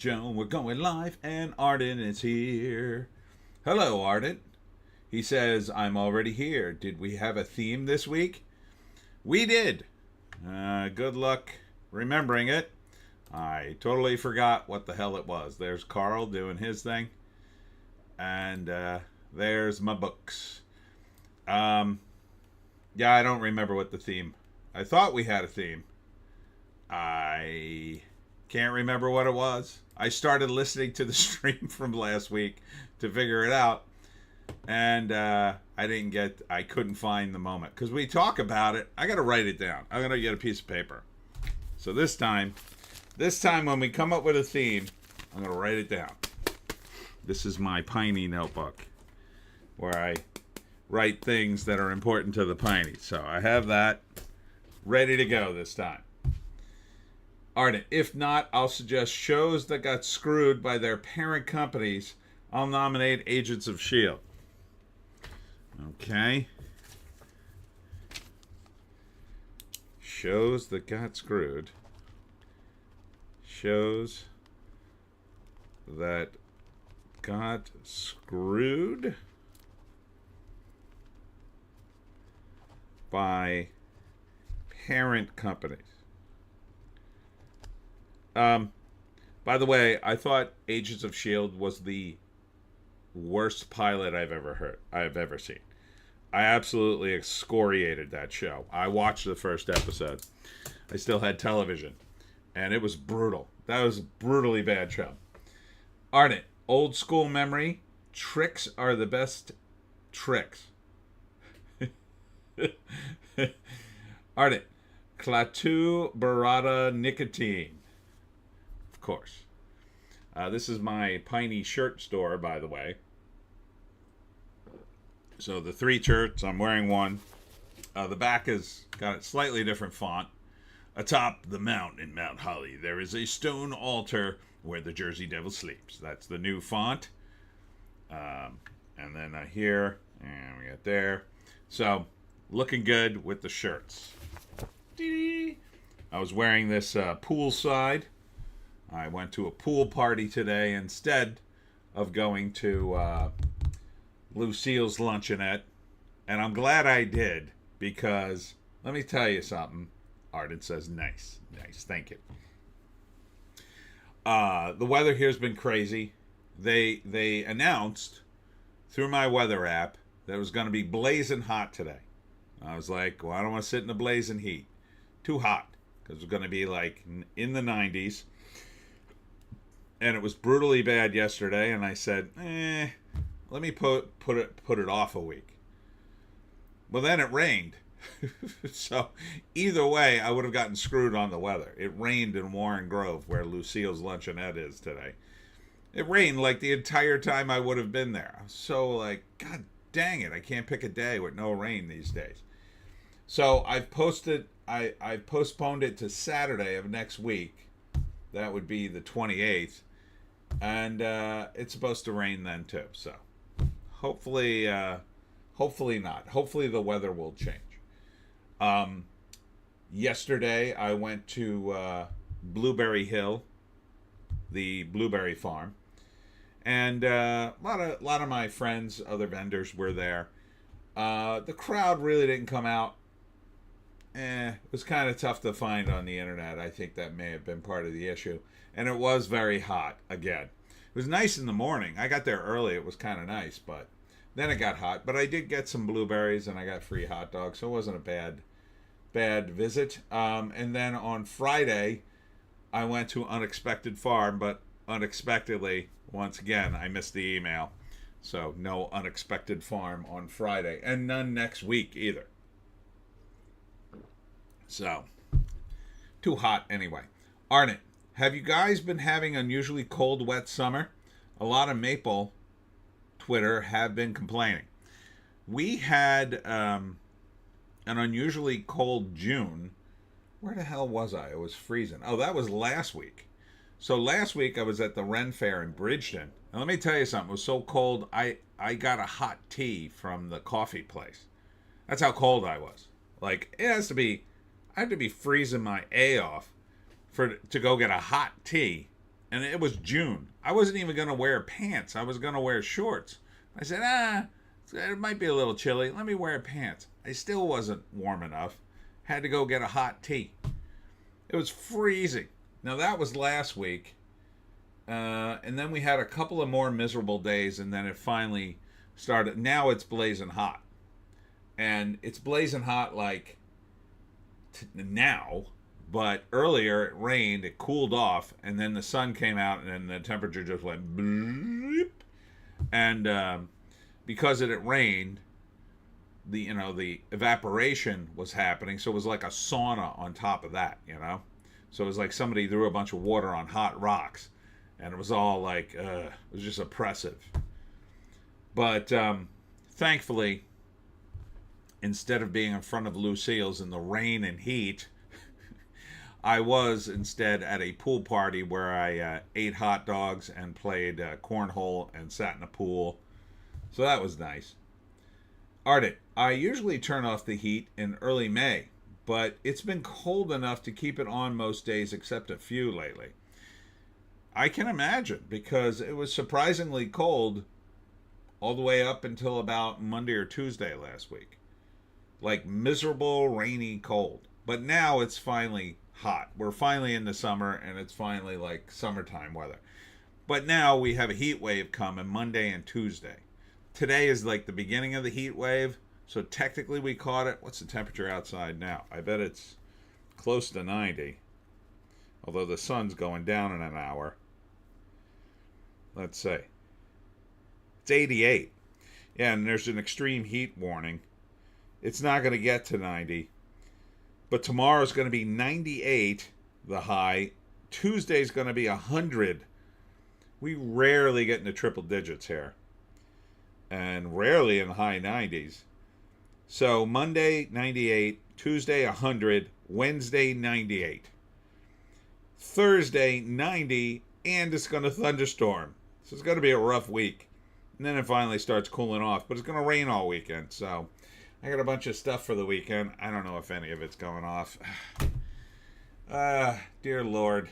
Joan, we're going live, and Arden is here. Hello, Arden. He says, I'm already here. Did we have a theme this week? We did. Good luck remembering it. I totally forgot what the hell it was. There's Carl doing his thing. And there's my books. Yeah, I don't remember what the theme. I thought we had a theme. I can't remember what it was. I started listening to the stream from last week to figure it out. And I couldn't find the moment. Because we talk about it. I got to write it down. I'm going to get a piece of paper. So this time when we come up with a theme, I'm going to write it down. This is my Piney notebook where I write things that are important to the Pineys. So I have that ready to go this time. Arden, if not, I'll suggest shows that got screwed by their parent companies. I'll nominate Agents of S.H.I.E.L.D. Okay. Shows that got screwed. Shows that got screwed by parent companies. By the way, I thought Agents of S.H.I.E.L.D. was the worst pilot I've ever seen. I absolutely excoriated that show. I watched the first episode. I still had television. And it was brutal. That was a brutally bad show. Arnett, old school memory. Tricks are the best tricks. Arnett, Klaatu Barada Nicotine. Of course. This is my Piney shirt store, by the way. So the three shirts, I'm wearing one. The back has got a slightly different font. Atop the mount in Mount Holly, there is a stone altar where the Jersey Devil sleeps. That's the new font. And then here, and we got there. So, looking good with the shirts. I was wearing this poolside. I went to a pool party today instead of going to Lucille's luncheonette. And I'm glad I did, because let me tell you something. Arden says, nice, thank you. The weather here's been crazy. They announced through my weather app that it was going to be blazing hot today. I was like, well, I don't want to sit in the blazing heat. Too hot, because it's going to be like in the 90s. And it was brutally bad yesterday, and I said, let me put it off a week. Well, then it rained. So either way, I would have gotten screwed on the weather. It rained in Warren Grove, where Lucille's luncheonette is today. It rained like the entire time I would have been there. I was so like, God dang it, I can't pick a day with no rain these days. So I've postponed it to Saturday of next week. That would be the 28th. And it's supposed to rain then too. So hopefully not. Hopefully the weather will change. Yesterday I went to Blueberry Hill, the blueberry farm, and a lot of my friends, other vendors were there. The crowd really didn't come out. It was kind of tough to find on the internet. I think that may have been part of the issue. And it was very hot again. It was nice in the morning. I got there early. It was kind of nice, but then it got hot. But I did get some blueberries, and I got free hot dogs, so it wasn't a bad visit. And then on Friday, I went to Unexpected Farm, but unexpectedly, once again, I missed the email. So no Unexpected Farm on Friday, and none next week either. So, too hot anyway. Arnett, have you guys been having unusually cold, wet summer? A lot of Maple Twitter have been complaining. We had an unusually cold June. Where the hell was I? It was freezing. Oh, that was last week. So last week I was at the Ren Fair in Bridgeton. And let me tell you something. It was so cold, I got a hot tea from the coffee place. That's how cold I was. Like, I had to be freezing my A off to go get a hot tea And it was June. I wasn't even going to wear pants. I was going to wear shorts. I said, it might be a little chilly. Let me wear pants. I still wasn't warm enough. Had to go get a hot tea. It was freezing. Now, that was last week. And then we had a couple of more miserable days, and then it finally started. Now it's blazing hot. And it's blazing hot like now, but earlier it rained, it cooled off, and then the sun came out, and then the temperature just went bleep. And because it rained, the evaporation was happening, so it was like a sauna on top of that, So it was like somebody threw a bunch of water on hot rocks, and it was all like, it was just oppressive. But thankfully, instead of being in front of Lucille's in the rain and heat, I was instead at a pool party where I ate hot dogs and played cornhole and sat in a pool. So that was nice. Ardent, I usually turn off the heat in early May, but it's been cold enough to keep it on most days except a few lately. I can imagine, because it was surprisingly cold all the way up until about Monday or Tuesday last week. Like miserable, rainy cold. But now it's finally hot. We're finally in the summer, and it's finally like summertime weather. But now we have a heat wave coming Monday and Tuesday. Today is like the beginning of the heat wave, so technically we caught it. What's the temperature outside now? I bet it's close to 90. Although the sun's going down in an hour. Let's see. It's 88. Yeah, and there's an extreme heat warning. It's not going to get to 90. But tomorrow's going to be 98, the high. Tuesday's going to be 100. We rarely get into triple digits here. And rarely in the high 90s. So Monday, 98. Tuesday, 100. Wednesday, 98. Thursday, 90. And it's going to thunderstorm. So it's going to be a rough week. And then it finally starts cooling off. But it's going to rain all weekend. So I got a bunch of stuff for the weekend. I don't know if any of it's going off. Dear Lord.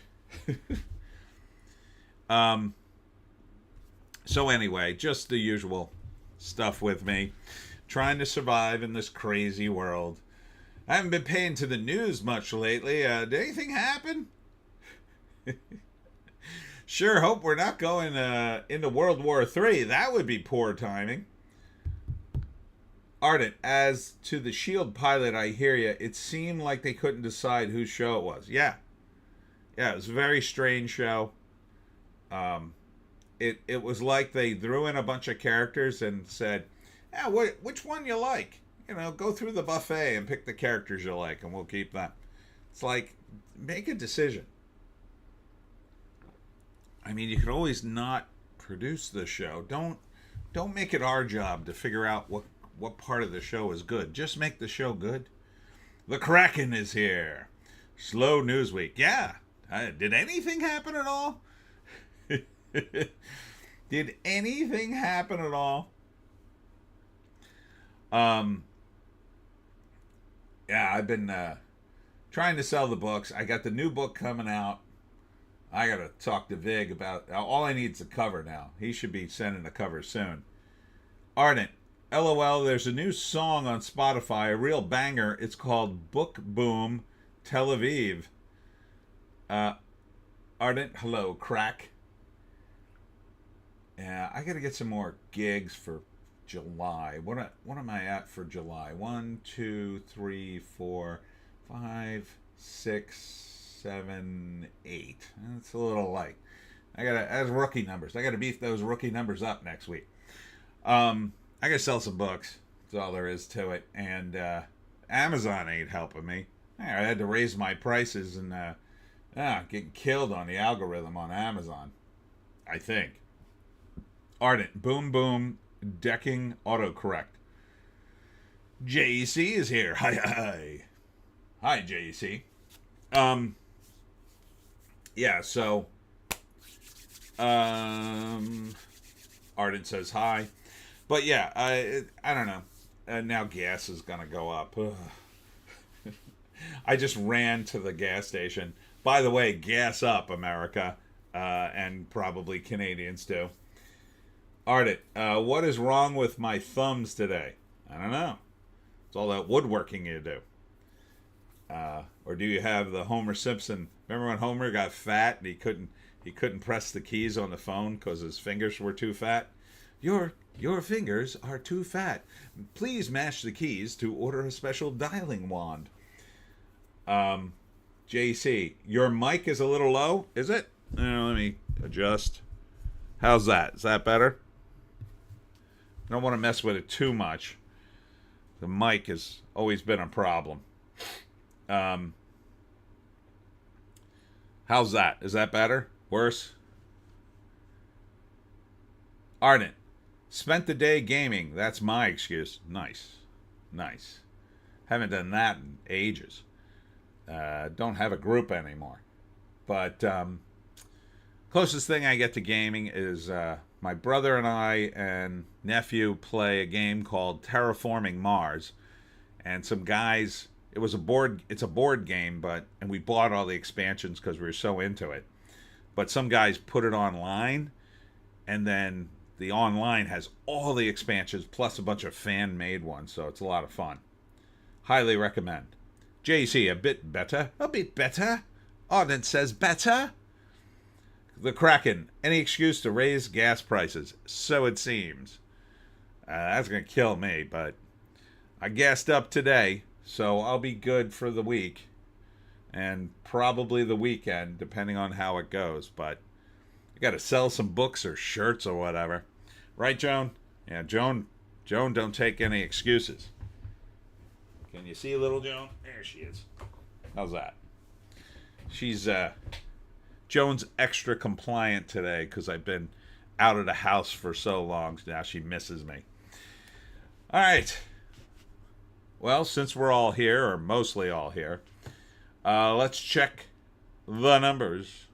So anyway, just the usual stuff with me. Trying to survive in this crazy world. I haven't been paying to the news much lately. Did anything happen? Sure hope we're not going into World War III. That would be poor timing. Ardent, as to the S.H.I.E.L.D. pilot, I hear you. It seemed like they couldn't decide whose show it was. Yeah, it was a very strange show. It was like they threw in a bunch of characters and said, which one you like? Go through the buffet and pick the characters you like, and we'll keep them. It's like, make a decision. I mean, you can always not produce the show. Don't make it our job to figure out what part of the show is good. Just make the show good. The Kraken is here. Slow news week. Yeah. Did anything happen at all? Did anything happen at all? Yeah, I've been trying to sell the books. I got the new book coming out. I got to talk to Vig about... All I need is a cover now. He should be sending a cover soon. Ardent. LOL, there's a new song on Spotify, a real banger. It's called Book Boom Tel Aviv. Ardent, hello, crack. Yeah, I got to get some more gigs for July. What am I at for July? 1, 2, 3, 4, 5, 6, 7, 8. That's a little light. As rookie numbers. I got to beef those rookie numbers up next week. I gotta sell some books. That's all there is to it. And Amazon ain't helping me. I had to raise my prices and getting killed on the algorithm on Amazon. I think. Ardent. Boom boom. Decking autocorrect. JEC is here. Hi. Hi, JEC. Yeah, so Ardent says hi. But yeah, I don't know. Now gas is going to go up. I just ran to the gas station. By the way, gas up, America. and probably Canadians too. Ardit, what is wrong with my thumbs today? I don't know. It's all that woodworking you do. Or do you have the Homer Simpson? Remember when Homer got fat and he couldn't press the keys on the phone because his fingers were too fat? Your fingers are too fat. Please mash the keys to order a special dialing wand. JC, your mic is a little low, is it? Let me adjust. How's that? Is that better? I don't want to mess with it too much. The mic has always been a problem. How's that? Is that better? Worse? Ardent, spent the day gaming. That's my excuse. Nice. Haven't done that in ages. Don't have a group anymore. But closest thing I get to gaming is my brother and I and nephew play a game called Terraforming Mars. And some guys, it's a board game, and we bought all the expansions because we were so into it. But some guys put it online, and then the online has all the expansions plus a bunch of fan-made ones, so it's a lot of fun. Highly recommend. JC, a bit better. Ardent says better. The Kraken, any excuse to raise gas prices. So it seems. That's going to kill me, but I gassed up today, so I'll be good for the week. And probably the weekend, depending on how it goes. But I got to sell some books or shirts or whatever. Right, Joan? Yeah, Joan don't take any excuses. Can you see little Joan? There she is. How's that? She's Joan's extra compliant today because I've been out of the house for so long. Now she misses me. All right. Well, since we're all here, or mostly all here, let's check the numbers.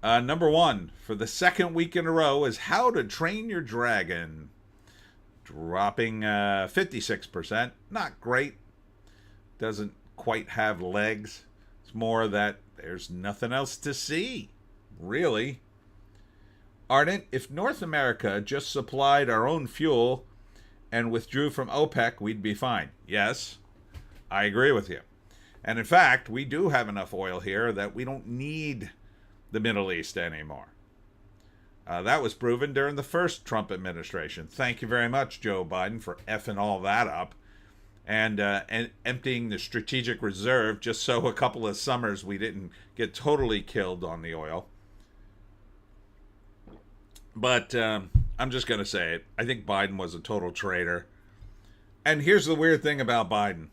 Number one for the second week in a row is How to Train Your Dragon. Dropping 56%. Not great. Doesn't quite have legs. It's more that there's nothing else to see, really. Ardent, if North America just supplied our own fuel and withdrew from OPEC, we'd be fine. Yes, I agree with you. And in fact, we do have enough oil here that we don't need the Middle East anymore. That was proven during the first Trump administration. Thank you very much, Joe Biden, for effing all that up and emptying the strategic reserve just so a couple of summers we didn't get totally killed on the oil. But I'm just going to say it. I think Biden was a total traitor. And here's the weird thing about Biden.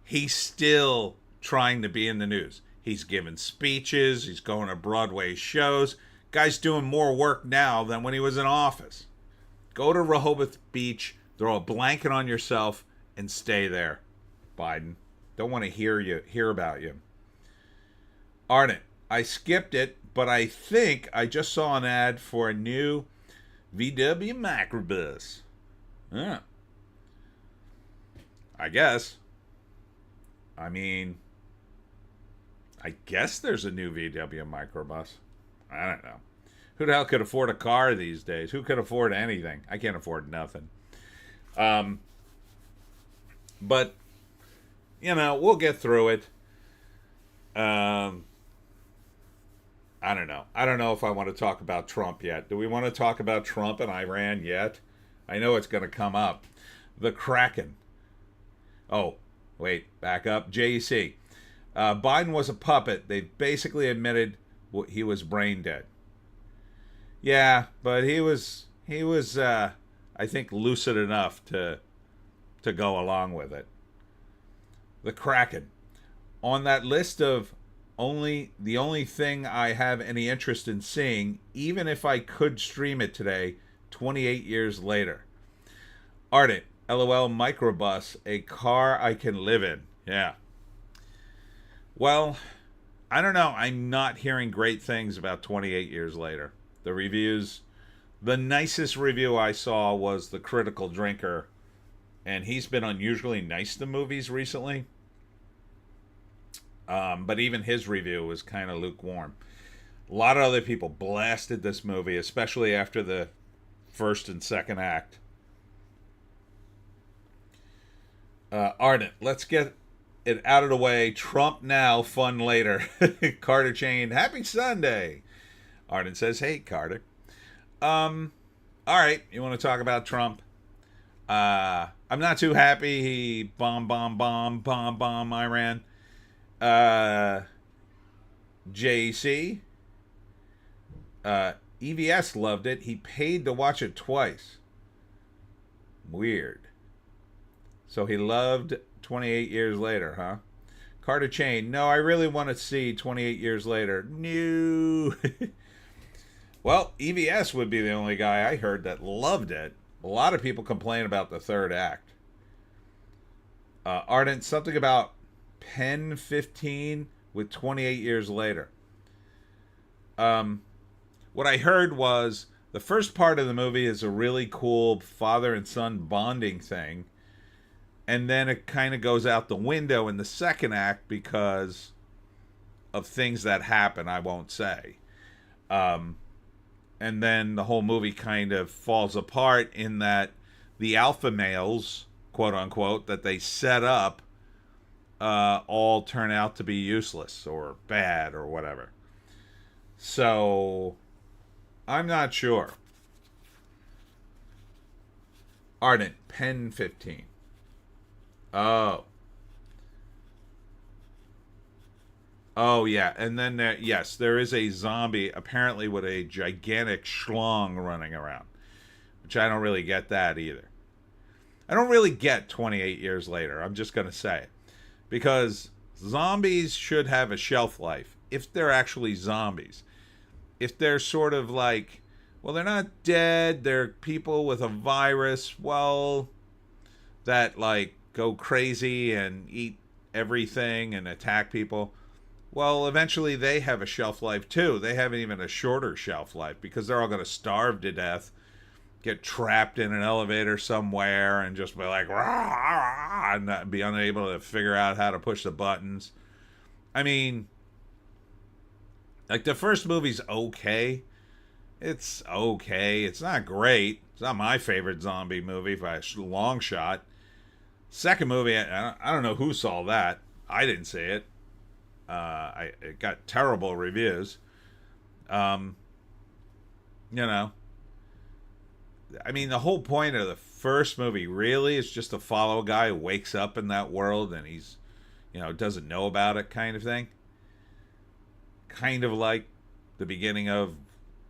He's still trying to be in the news. He's giving speeches. He's going to Broadway shows. Guy's doing more work now than when he was in office. Go to Rehoboth Beach, throw a blanket on yourself, and stay there, Biden. Don't want to hear about you. Ardent, I skipped it, but I think I just saw an ad for a new VW microbus. Yeah. I guess. I mean, I guess there's a new VW microbus. I don't know. Who the hell could afford a car these days? Who could afford anything? I can't afford nothing. But, we'll get through it. I don't know. I don't know if I want to talk about Trump yet. Do we want to talk about Trump and Iran yet? I know it's going to come up. The Kraken. Oh, wait, back up. JEC. Biden was a puppet. They basically admitted he was brain dead. Yeah, but he was I think lucid enough to go along with it. The Kraken. On that list of the only thing I have any interest in seeing, even if I could stream it today, 28 years later. Ardent, LOL microbus, a car I can live in. Yeah. Well, I don't know. I'm not hearing great things about 28 years later. The reviews, the nicest review I saw was The Critical Drinker, and he's been unusually nice to movies recently. But even his review was kind of lukewarm. A lot of other people blasted this movie, especially after the first and second act. Ardent, let's get it out of the way. Trump now, fun later. Carter Chain, happy Sunday. Ardent says, hey, Carter. All right, you want to talk about Trump? I'm not too happy he bomb Iran. JC. EVS loved it. He paid to watch it twice. Weird. So he loved 28 Years Later, huh? Carter Chain. No, I really want to see 28 Years Later. No. Well, EVS would be the only guy I heard that loved it. A lot of people complain about the third act. Ardent, something about Pen 15 with 28 Years Later. What I heard was the first part of the movie is a really cool father and son bonding thing. And then it kind of goes out the window in the second act because of things that happen, I won't say. And then the whole movie kind of falls apart in that the alpha males, quote unquote, that they set up all turn out to be useless or bad or whatever. So I'm not sure. Ardent, Pen 15. Oh. Oh, yeah. And then, yes, there is a zombie, apparently with a gigantic schlong running around. Which I don't really get that either. I don't really get 28 Years Later. I'm just going to say it. Because zombies should have a shelf life. If they're actually zombies. If they're sort of like, well, they're not dead. They're people with a virus. Well, that like go crazy and eat everything and attack people. Well, eventually they have a shelf life too. They have even a shorter shelf life because they're all going to starve to death, get trapped in an elevator somewhere and just be like, rah, and be unable to figure out how to push the buttons. I mean, like the first movie's okay. It's okay. It's not great. It's not my favorite zombie movie by a long shot. Second movie, I don't know who saw that. I didn't see it. It got terrible reviews. You know, I mean, the whole point of the first movie really is just to follow a guy who wakes up in that world and he's, doesn't know about it kind of thing. Kind of like the beginning of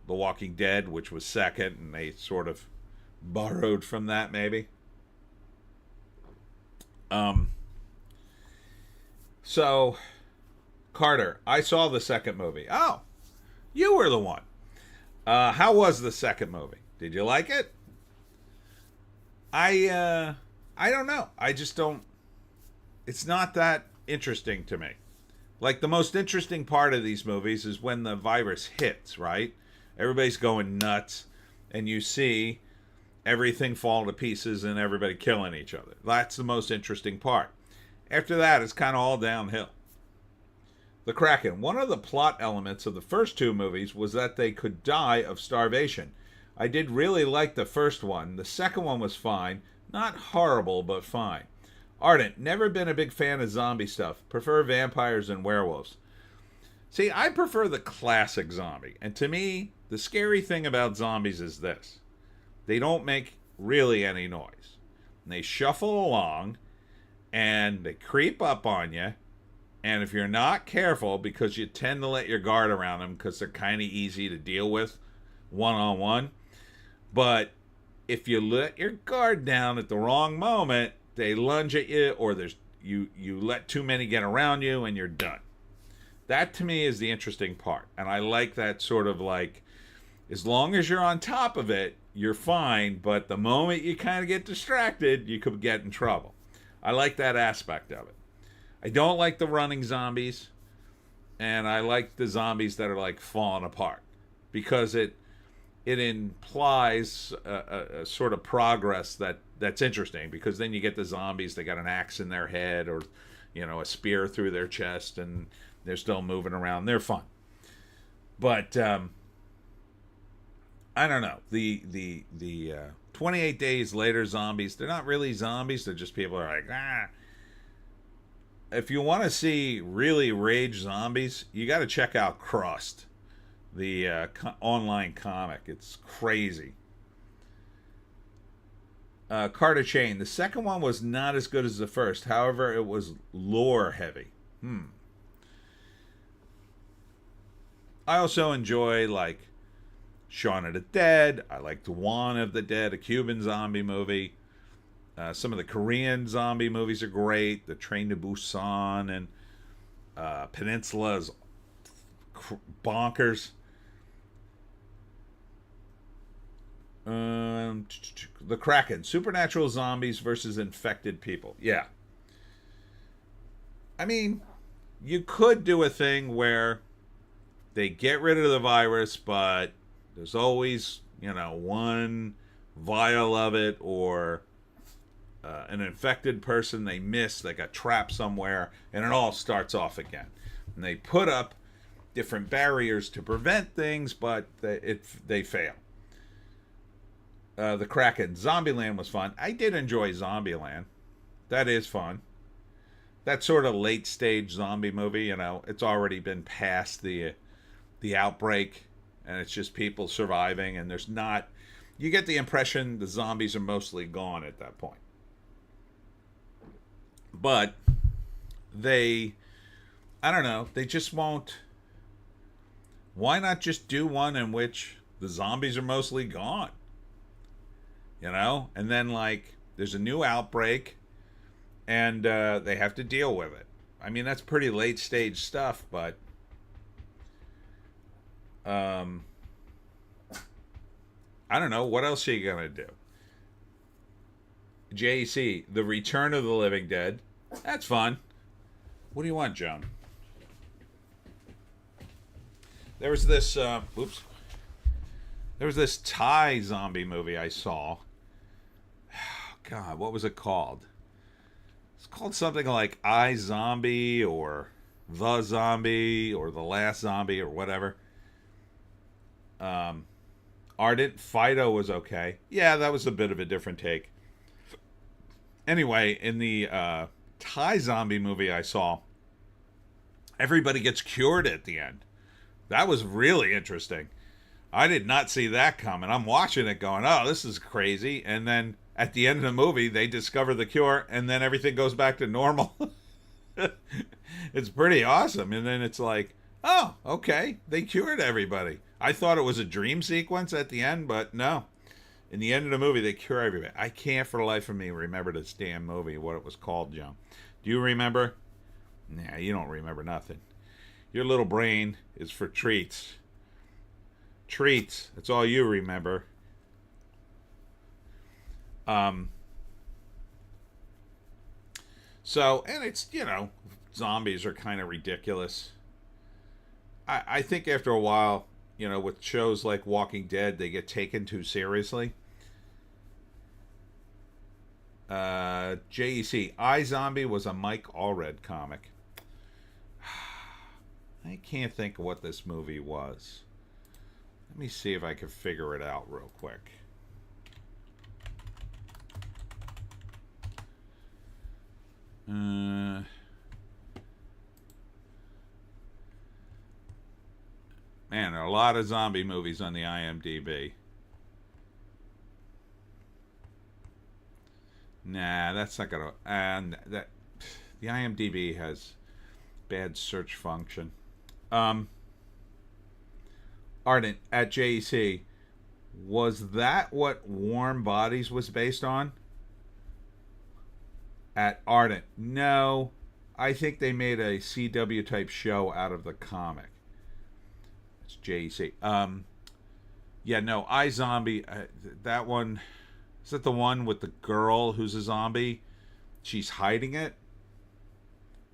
The Walking Dead, which was second, and they sort of borrowed from that maybe. So, Carter, I saw the second movie. Oh, you were the one. How was the second movie? Did you like it? I don't know. I just don't. It's not that interesting to me. Like, the most interesting part of these movies is when the virus hits, right? Everybody's going nuts, and you see everything fall to pieces and everybody killing each other. That's the most interesting part. After that, it's kind of all downhill. The Kraken. One of the plot elements of the first two movies was that they could die of starvation. I did really like the first one. The second one was fine. Not horrible, but fine. Ardent. Never been a big fan of zombie stuff. Prefer vampires and werewolves. See, I prefer the classic zombie. And to me, the scary thing about zombies is this. They don't make really any noise. They shuffle along, and they creep up on you. And if you're not careful, because you tend to let your guard around them, because they're kind of easy to deal with one-on-one. But if you let your guard down at the wrong moment, they lunge at you, or you let too many get around you, and you're done. That, to me, is the interesting part. And I like that sort of like, as long as you're on top of it, you're fine. But the moment you kind of get distracted, you could get in trouble. I like that aspect of it. I don't like the running zombies. And I like the zombies that are like falling apart. Because it implies a sort of progress that's interesting. Because then you get the zombies, they got an axe in their head or, a spear through their chest, and they're still moving around. They're fun. But I don't know. The 28 days later zombies, they're not really zombies. They're just people who are like, ah. If you want to see really rage zombies, you got to check out Crust, the online comic. It's crazy. Carter Chain. The second one was not as good as the first. However, it was lore heavy. I also enjoy, like, Shaun of the Dead. I like Dawn of the Dead, a Cuban zombie movie. Some of the Korean zombie movies are great. The Train to Busan and Peninsula is bonkers. The Kraken. Supernatural zombies versus infected people. Yeah. I mean, you could do a thing where they get rid of the virus, but there's always, one vial of it, or an infected person they missed that got trapped somewhere, and it all starts off again. And they put up different barriers to prevent things, but they fail. The Kraken. Zombieland was fun. I did enjoy Zombieland. That is fun. That sort of late stage zombie movie, it's already been past the outbreak, and it's just people surviving, and there's not, you get the impression the zombies are mostly gone at that point. But I don't know, they just won't. Why not just do one in which the zombies are mostly gone? And then, like, there's a new outbreak, and they have to deal with it. I mean, that's pretty late stage stuff, but I don't know. What else are you going to do? JC, The Return of the Living Dead. That's fun. What do you want, Joan? There was this, There was this Thai zombie movie I saw. God, what was it called? It's called something like I Zombie, or The Zombie, or The Last Zombie, or whatever. Ardent Fido was okay. Yeah, that was a bit of a different take. Anyway, in the Thai zombie movie I saw, everybody gets cured at the end. That was really interesting. I did not see that coming. I'm watching it going, oh, this is crazy. And then at the end of the movie, they discover the cure, and then everything goes back to normal. It's pretty awesome. And then it's like, oh, okay, they cured everybody. I thought it was a dream sequence at the end, but no. In the end of the movie, they cure everybody. I can't for the life of me remember this damn movie, what it was called, Joe. Do you remember? Nah, you don't remember nothing. Your little brain is for treats. Treats. That's all you remember. So, and it's, zombies are kind of ridiculous. I think after a while, with shows like Walking Dead, they get taken too seriously. JEC, iZombie was a Mike Allred comic. I can't think of what this movie was. Let me see if I can figure it out real quick. Man, there are a lot of zombie movies on the IMDb. Nah, that's not gonna. And that the IMDb has bad search function. Ardent at JEC, was that what Warm Bodies was based on? At Ardent, no. I think they made a CW type show out of the comic. It's JEC. Yeah, no, iZombie. That one, is that the one with the girl who's a zombie? She's hiding it,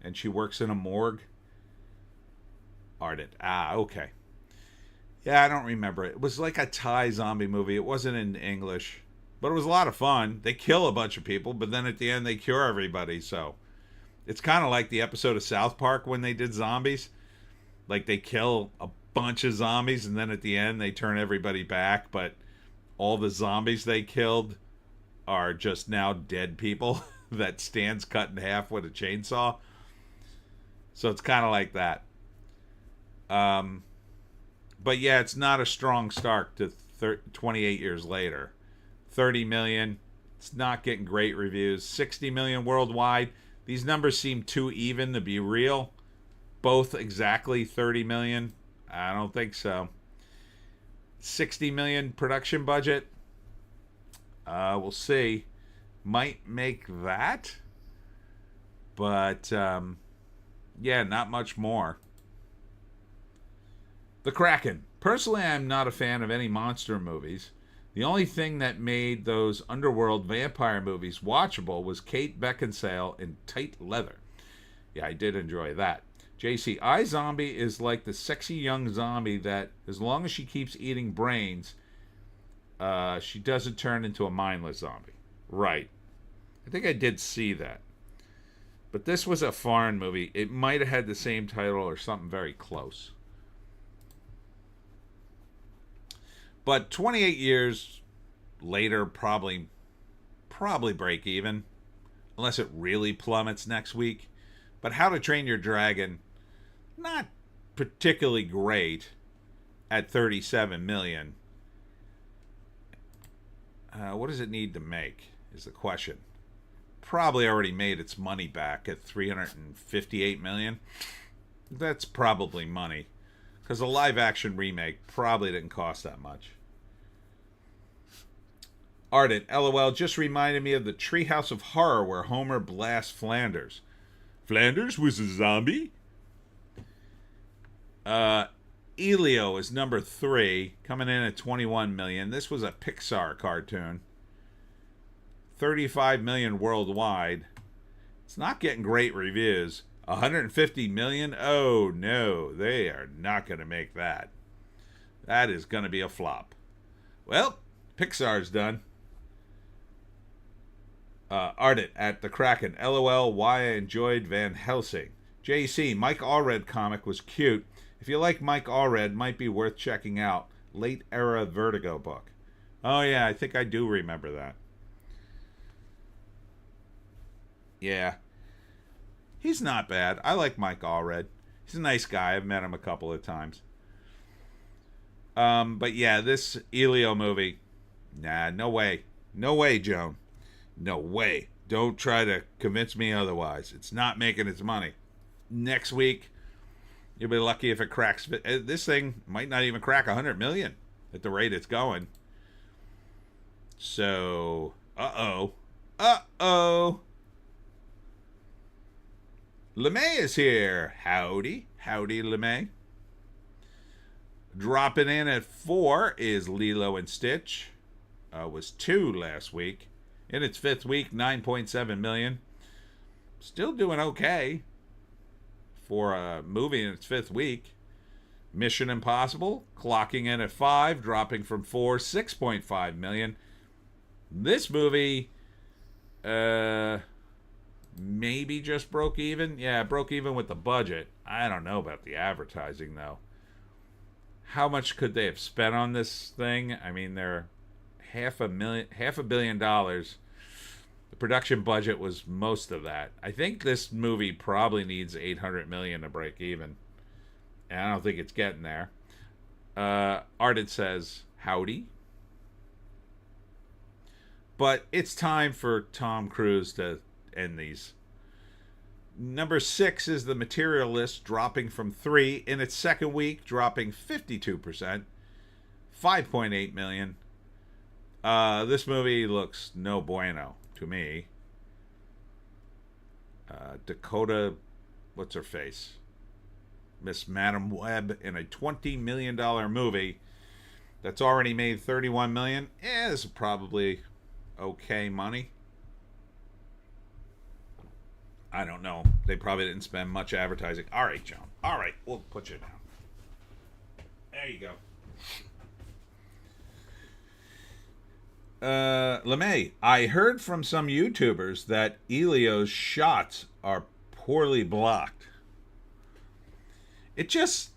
and she works in a morgue. Ardent. Okay. Yeah, I don't remember it. It was like a Thai zombie movie. It wasn't in English, but it was a lot of fun. They kill a bunch of people, but then at the end they cure everybody. So it's kind of like the episode of South Park when they did zombies. Like, they kill a bunch of zombies, and then at the end they turn everybody back, but all the zombies they killed are just now dead people that Stan's cut in half with a chainsaw. So it's kind of like that. But yeah, it's not a strong start to 28 years later. 30 million. It's not getting great reviews. 60 million worldwide. These numbers seem too even to be real. Both exactly 30 million. I don't think so. 60 million production budget. We'll see. Might make that. But, yeah, not much more. The Kraken. Personally, I'm not a fan of any monster movies. The only thing that made those underworld vampire movies watchable was Kate Beckinsale in tight leather. Yeah, I did enjoy that. JC, iZombie is like the sexy young zombie that, as long as she keeps eating brains, she doesn't turn into a mindless zombie. Right. I think I did see that. But this was a foreign movie. It might have had the same title or something very close. But 28 years later, probably break even, unless it really plummets next week. But How to Train Your Dragon, not particularly great at 37 million. What does it need to make is the question. Probably already made its money back at 358 million. That's probably money, because a live action remake probably didn't cost that much. Ardent, LOL, just reminded me of the Treehouse of Horror where Homer blasts Flanders. Flanders was a zombie? Elio is number 3, coming in at 21 million. This was a Pixar cartoon. 35 million worldwide. It's not getting great reviews. 150 million? Oh, no. They are not going to make that. That is going to be a flop. Well, Pixar's done. Ardent at the Kraken. LOL, why I enjoyed Van Helsing. JC, Mike Allred comic was cute. If you like Mike Allred, might be worth checking out. Late era Vertigo book. Oh yeah, I think I do remember that. Yeah. He's not bad. I like Mike Allred. He's a nice guy. I've met him a couple of times. But yeah, this Elio movie, nah, no way. No way, Joan. No way. Don't try to convince me otherwise. It's not making its money. Next week, you'll be lucky if it cracks. This thing might not even crack 100 million at the rate it's going. So, uh-oh. LeMay is here. Howdy. Howdy, LeMay. Dropping in at 4 is Lilo and Stitch. Was 2 last week. In its 5th week, 9.7 million. Still doing okay for a movie in its 5th week. Mission Impossible, clocking in at 5, dropping from 4, 6.5 million. This movie, maybe just broke even. Yeah, broke even with the budget. I don't know about the advertising, though. How much could they have spent on this thing? I mean, they're $500 million. The production budget was most of that. I think this movie probably needs 800 million to break even, and I don't think it's getting there. Ardent says howdy, but it's time for Tom Cruise to end these. Number 6 is The Materialist, dropping from 3 in its 2nd week, dropping 52%, 5.8 million. This movie looks no bueno to me. Dakota, what's her face? Miss Madam Web in a $20 million movie that's already made $31 million. This is probably okay money. I don't know. They probably didn't spend much advertising. All right, John. All right, we'll put you down. There you go. LeMay, I heard from some YouTubers that Elio's shots are poorly blocked. It just,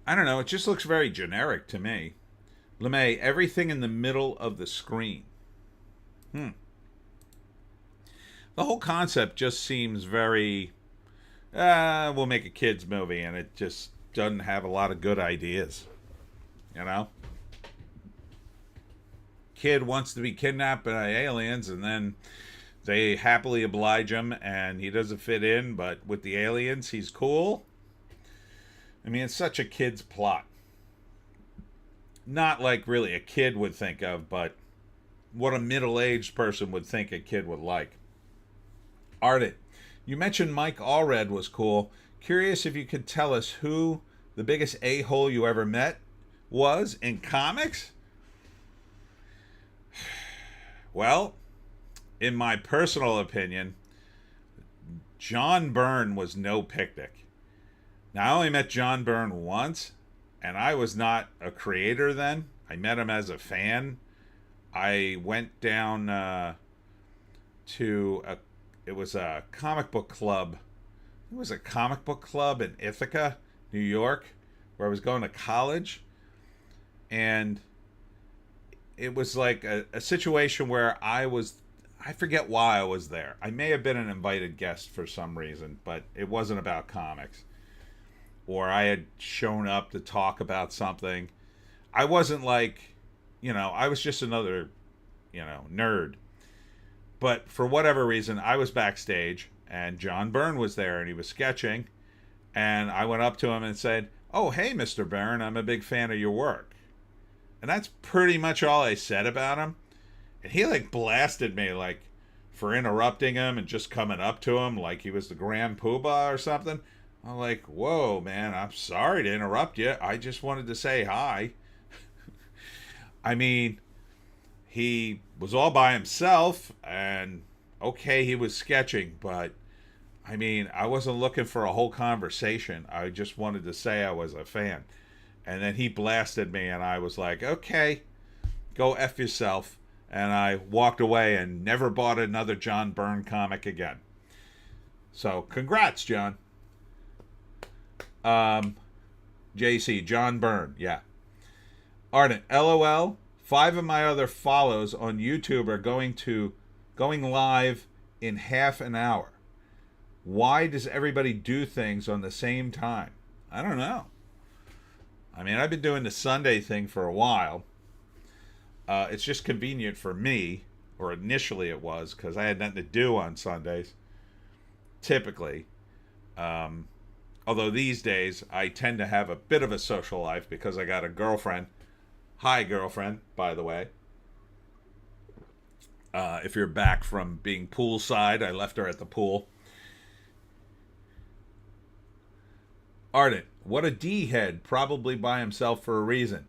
I don't know. It just looks very generic to me. LeMay, everything in the middle of the screen. Hmm. The whole concept just seems very, we'll make a kids movie, and it just doesn't have a lot of good ideas. You know? Kid wants to be kidnapped by aliens, and then they happily oblige him, and he doesn't fit in, but with the aliens, he's cool. I mean, it's such a kid's plot. Not like really a kid would think of, but what a middle-aged person would think a kid would like. Ardent, you mentioned Mike Allred was cool. Curious if you could tell us who the biggest a-hole you ever met was in comics? Well, in my personal opinion, John Byrne was no picnic. Now, I only met John Byrne once, and I was not a creator then. I met him as a fan. I went down it was a comic book club. It was a comic book club in Ithaca, New York, where I was going to college. And it was like a situation where I forget why I was there. I may have been an invited guest for some reason, but it wasn't about comics. Or I had shown up to talk about something. I wasn't like, I was just another, nerd. But for whatever reason, I was backstage, and John Byrne was there, and he was sketching. And I went up to him and said, "Oh, hey, Mr. Byrne, I'm a big fan of your work." And that's pretty much all I said about him. And he blasted me for interrupting him and just coming up to him like he was the Grand Poobah or something. I'm like, whoa, man, I'm sorry to interrupt you. I just wanted to say hi. I mean, he was all by himself, and okay, he was sketching, but I mean, I wasn't looking for a whole conversation. I just wanted to say I was a fan. And then he blasted me, and I was like, okay, go F yourself. And I walked away and never bought another John Byrne comic again. So, congrats, John. JC, John Byrne, yeah. Ardent, LOL. 5 of my other follows on YouTube are going live in half an hour. Why does everybody do things on the same time? I don't know. I mean, I've been doing the Sunday thing for a while. It's just convenient for me, or initially it was, because I had nothing to do on Sundays, typically. Although these days, I tend to have a bit of a social life because I got a girlfriend. Hi, girlfriend, by the way. If you're back from being poolside, I left her at the pool. Ardent, what a D-head, probably by himself for a reason.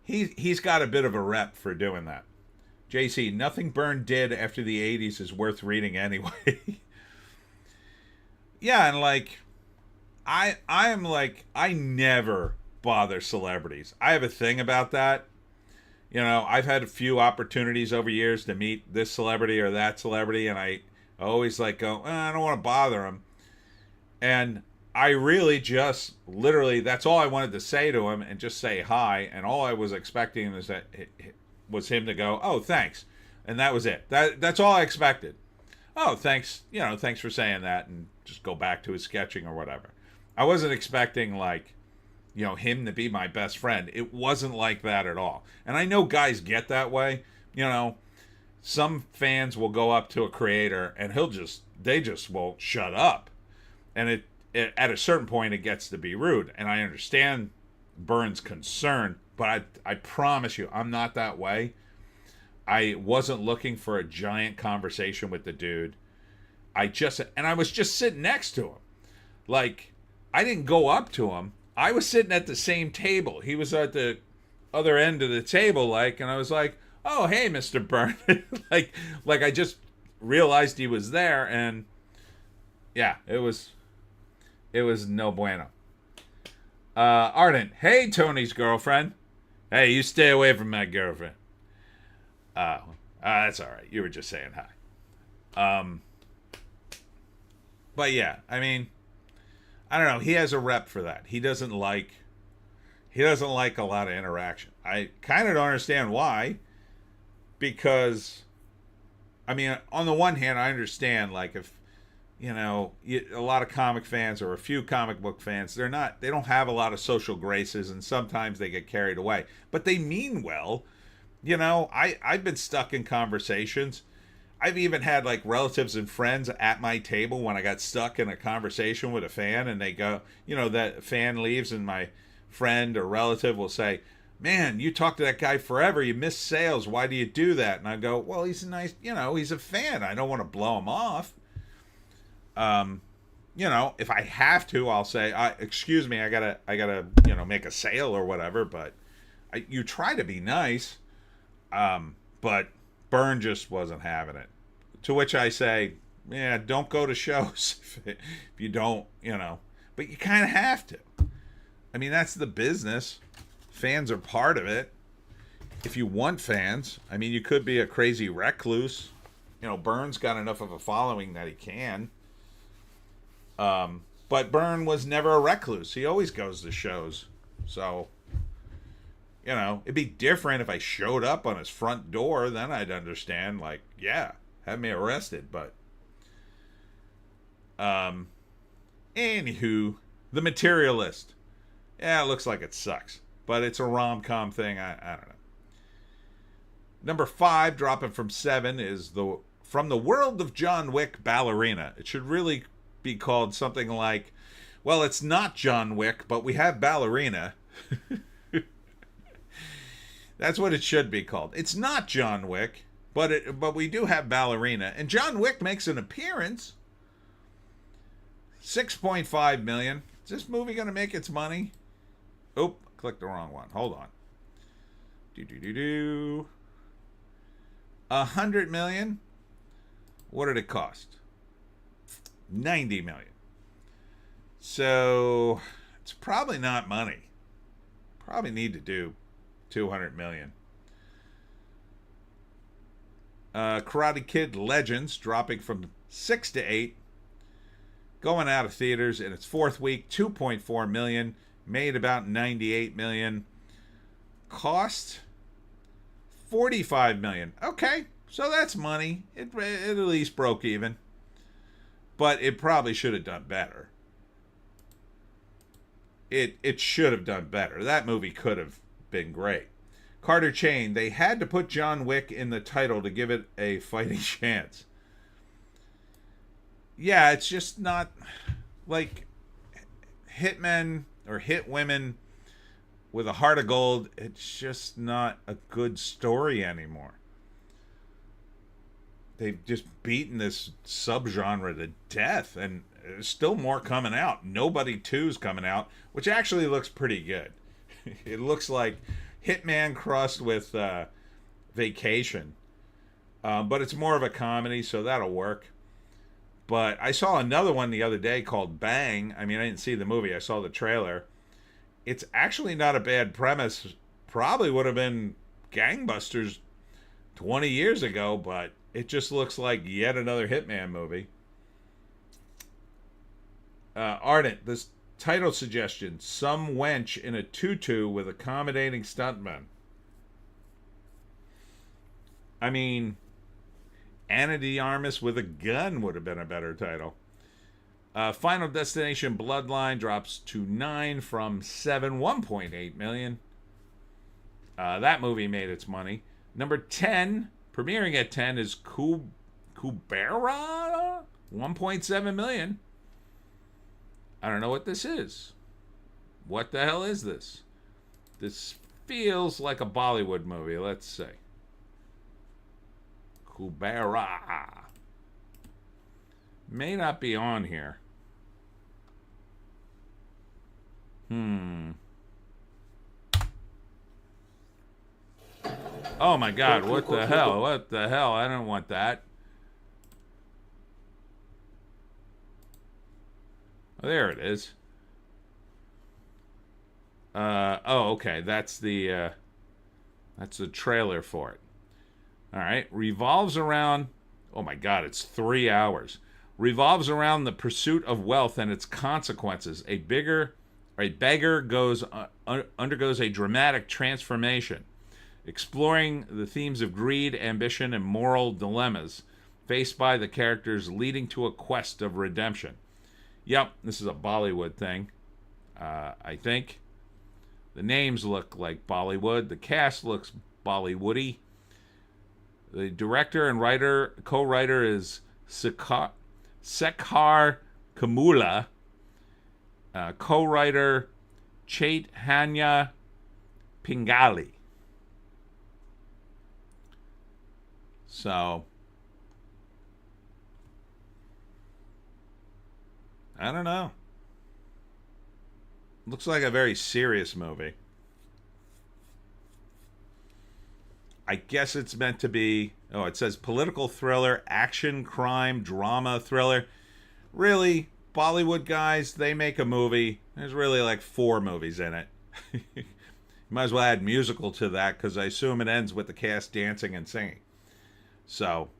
He's got a bit of a rep for doing that. JC, nothing Byrne did after the 80s is worth reading anyway. Yeah, and I never bother celebrities. I have a thing about that. I've had a few opportunities over years to meet this celebrity or that celebrity, and I always go, I don't want to bother him. And I really just, literally, that's all I wanted to say to him and just say hi. And all I was expecting was him to go, oh, thanks. And that was it. That's all I expected. Oh, thanks. Thanks for saying that, and just go back to his sketching or whatever. I wasn't expecting him to be my best friend. It wasn't like that at all. And I know guys get that way. Some fans will go up to a creator and they just won't shut up. And it at a certain point, it gets to be rude. And I understand Byrne's concern, but I promise you, I'm not that way. I wasn't looking for a giant conversation with the dude. I was just sitting next to him. I didn't go up to him. I was sitting at the same table. He was at the other end of the table, and I was like, oh, hey, Mr. Byrne. I just realized he was there, and yeah, it was no bueno. Ardent, hey, Tony's girlfriend. Hey, you stay away from my girlfriend. That's all right. You were just saying hi. But yeah, I mean, I don't know. He has a rep for that. He doesn't like He doesn't like a lot of interaction. I kind of don't understand why, because I mean, on the one hand, I understand like if a lot of comic fans or a few comic book fans, they don't have a lot of social graces, and sometimes they get carried away. But they mean well. I've been stuck in conversations. I've even had like relatives and friends at my table when I got stuck in a conversation with a fan, and they go, that fan leaves, and my friend or relative will say, "Man, you talked to that guy forever. You missed sales. Why do you do that?" And I go, "Well, he's a nice, he's a fan. I don't want to blow him off." If I have to, I'll say, "Excuse me, I gotta, make a sale or whatever." But you try to be nice. But Byrne just wasn't having it. To which I say, "Yeah, don't go to shows if you don't, But you kind of have to. I mean, that's the business. Fans are part of it. If you want fans, I mean, you could be a crazy recluse. Byrne's got enough of a following that he can. But Byrne was never a recluse. He always goes to shows. So, it'd be different if I showed up on his front door. Then I'd understand, like, yeah, have me arrested. But, anywho, The Materialist. Yeah, it looks like it sucks. But it's a rom-com thing. I don't know. Number 5, dropping from 7, is From the World of John Wick, Ballerina. It should really be called something like, well, it's not John Wick, but we have Ballerina. That's what it should be called. It's not John Wick, but we do have Ballerina. And John Wick makes an appearance. $6.5 million. Is this movie going to make its money? Oh, clicked the wrong one. Hold on. $100 million. What did it cost? $90 million. So it's probably not money. Probably need to do $200 million. Karate Kid Legends dropping from 6 to 8. Going out of theaters in its 4th week, $2.4 million. Made about $98 million. Cost $45 million. Okay, so that's money. It at least broke even. But it probably should have done better. It should have done better. That movie could have been great. Carter Chain, they had to put John Wick in the title to give it a fighting chance. Yeah, it's just not like hitmen or hit women with a heart of gold. It's just not a good story anymore. They've just beaten this subgenre to death, and there's still more coming out. Nobody 2's coming out, which actually looks pretty good. It looks like Hitman crossed with Vacation. But it's more of a comedy, so that'll work. But I saw another one the other day called Bang. I mean, I didn't see the movie. I saw the trailer. It's actually not a bad premise. Probably would have been gangbusters 20 years ago, but it just looks like yet another Hitman movie. Ardent, this title suggestion: some wench in a tutu with accommodating stuntmen. I mean, Anna de Armas with a gun would have been a better title. Final Destination Bloodline drops to 9 from 7, $1.8 million. That movie made its money. Number 10, premiering at 10, is Kubera, $1.7 million. I don't know what this is. What the hell is this? This feels like a Bollywood movie. Let's see. Kubera. May not be on here. Oh my God, what the hell? What the hell? I don't want that. Oh, there it is. Oh, okay. That's the trailer for it. All right. Revolves around, oh my God, it's 3 hours. Revolves around the pursuit of wealth and its consequences. A right, Beggar undergoes a dramatic transformation, exploring the themes of greed, ambition, and moral dilemmas faced by the characters, leading to a quest of redemption. Yep, this is a Bollywood thing, I think. The names look like Bollywood. The cast looks Bollywoody. The director and co-writer is Sekhar Kamula. Co-writer Chaitanya Pingali. So, I don't know. Looks like a very serious movie. I guess it's meant to be. Oh, it says political thriller, action, crime, drama, thriller. Really, Bollywood guys, they make a movie. There's really like 4 movies in it. You might as well add musical to that because I assume it ends with the cast dancing and singing. So,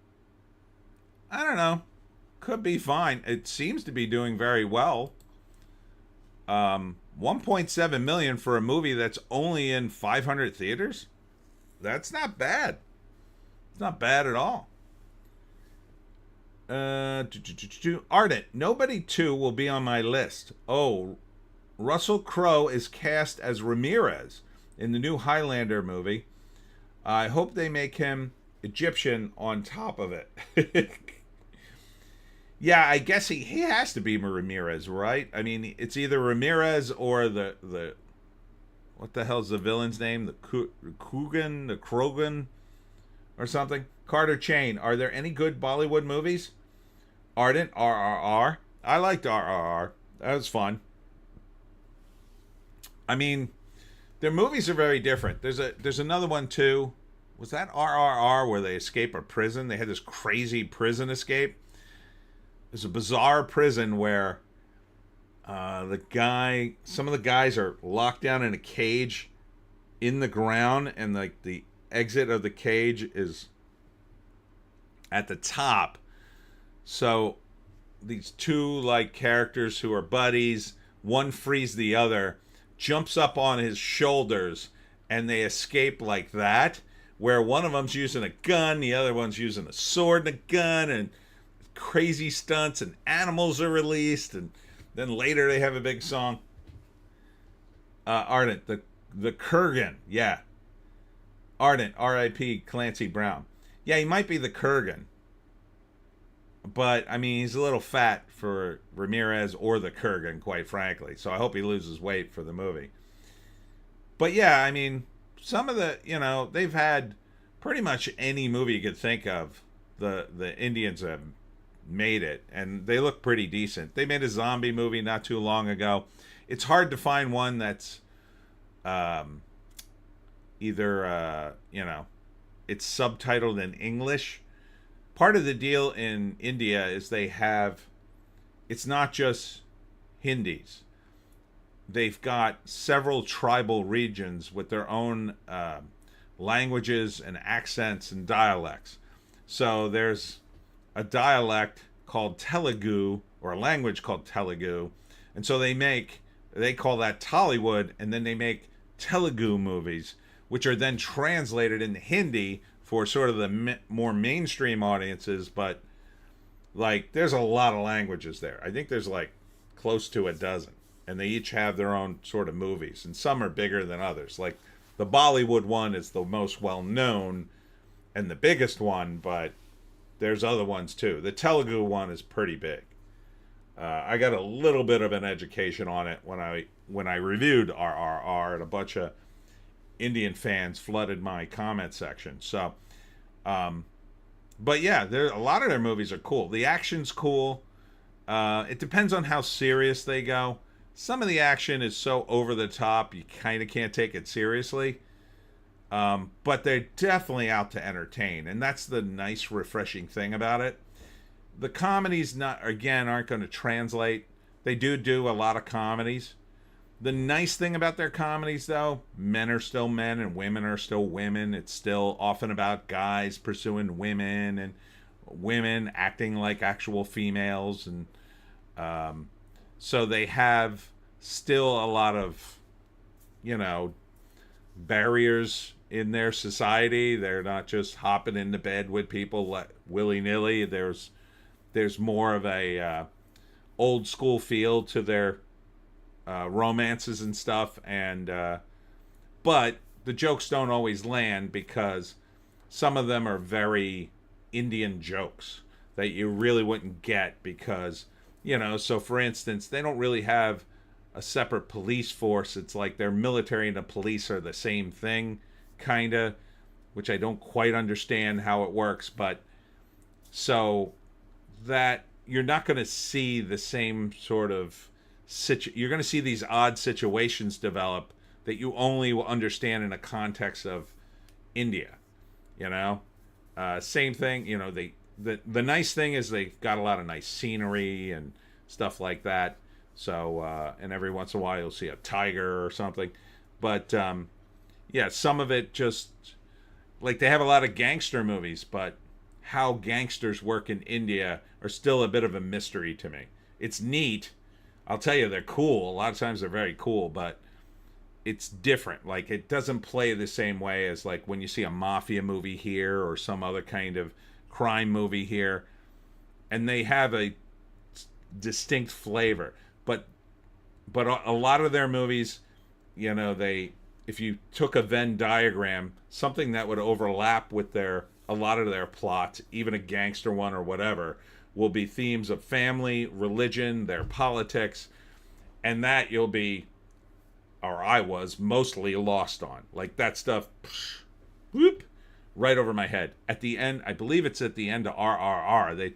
I don't know. Could be fine. It seems to be doing very well. 1.7 million for a movie that's only in 500 theaters. That's not bad. It's not bad at all. Ardent. Nobody 2 will be on my list. Oh, Russell Crowe is cast as Ramirez in the new Highlander movie. I hope they make him Egyptian on top of it. Yeah, I guess he has to be Ramirez, right? I mean, it's either Ramirez or the what the hell's the villain's name? The Krogan, or something. Carter Chain. Are there any good Bollywood movies? Ardent, RRR. I liked RRR. That was fun. I mean, their movies are very different. There's another one too. Was that RRR where they escape a prison? They had this crazy prison escape. There's a bizarre prison where some of the guys are locked down in a cage in the ground, and like the exit of the cage is at the top. So these 2 like characters who are buddies, one frees the other, jumps up on his shoulders, and they escape like that, where one of them's using a gun, the other one's using a sword and a gun, and crazy stunts, and animals are released, and then later they have a big song. Ardent, the Kurgan, yeah. Ardent, R.I.P. Clancy Brown. Yeah, he might be the Kurgan, but I mean, he's a little fat for Ramirez or the Kurgan, quite frankly. So I hope he loses weight for the movie. But yeah, I mean, some of the, they've had pretty much any movie you could think of. The Indians have made it, and they look pretty decent. They made a zombie movie not too long ago. It's hard to find one that's either it's subtitled in English. Part of the deal in India is it's not just Hindis. They've got several tribal regions with their own languages and accents and dialects. So there's a dialect called Telugu, or a language called Telugu, and so they call that Tollywood, and then they make Telugu movies, which are then translated into Hindi for sort of the more mainstream audiences. But like, there's a lot of languages there. I think there's like close to a dozen, and they each have their own sort of movies, and some are bigger than others. Like the Bollywood one is the most well known and the biggest one, but there's other ones too. The Telugu one is pretty big. I got a little bit of an education on it when I reviewed RRR, and a bunch of Indian fans flooded my comment section. So, but yeah, a lot of their movies are cool. The action's cool. It depends on how serious they go. Some of the action is so over the top you kind of can't take it seriously. But they're definitely out to entertain, and that's the nice, refreshing thing about it. The comedies aren't going to translate. They do a lot of comedies. The nice thing about their comedies, though, men are still men and women are still women. It's still often about guys pursuing women and women acting like actual females, and so they have still a lot of, you know, barriers in their society. They're not just hopping into bed with people willy nilly. There's more of a old school feel to their romances and stuff, and but the jokes don't always land because some of them are very Indian jokes that you really wouldn't get because, you know, so for instance, they don't really have a separate police force. It's like their military and the police are the same thing, kind of, which I don't quite understand how it works. But so that you're not going to see the same sort of you're going to see these odd situations develop that you only will understand in a context of India, you know. Same thing, you know. The nice thing is they've got a lot of nice scenery and stuff like that. So and every once in a while you'll see a tiger or something, but yeah, some of it just like they have a lot of gangster movies, but how gangsters work in India are still a bit of a mystery to me. It's neat. I'll tell you, they're cool. A lot of times they're very cool, but it's different. Like, it doesn't play the same way as, like, when you see a mafia movie here or some other kind of crime movie here. And they have a distinct flavor. But a lot of their movies, you know, if you took a Venn diagram, something that would overlap with a lot of their plots, even a gangster one or whatever, will be themes of family, religion, their politics, and that you'll be, or I was, mostly lost on. Like, that stuff, whoop, right over my head. At the end, I believe it's at the end of RRR,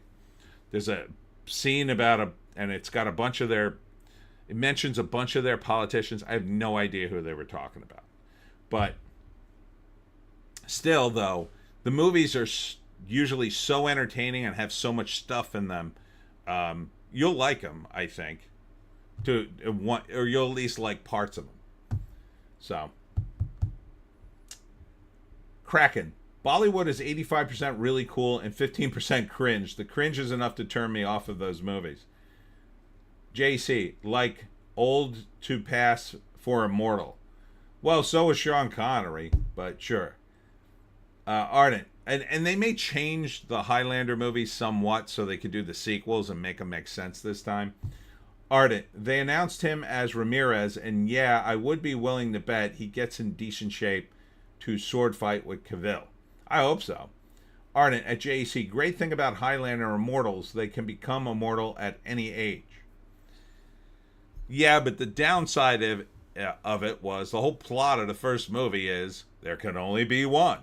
there's a scene about and it's got it mentions a bunch of their politicians. I have no idea who they were talking about. But still, though, the movies are usually so entertaining and have so much stuff in them. You'll like them, I think. Or you'll at least like parts of them. So, Kraken. Bollywood is 85% really cool and 15% cringe. The cringe is enough to turn me off of those movies. JC, like old to pass for immortal. Well, so is Sean Connery, but sure. Ardent. And they may change the Highlander movies somewhat so they could do the sequels and make them make sense this time. Ardent. They announced him as Ramirez, and yeah, I would be willing to bet he gets in decent shape to sword fight with Cavill. I hope so. Ardent at JC. Great thing about Highlander Immortals, they can become immortal at any age. Yeah, but the downside of it was the whole plot of the first movie is there can only be one.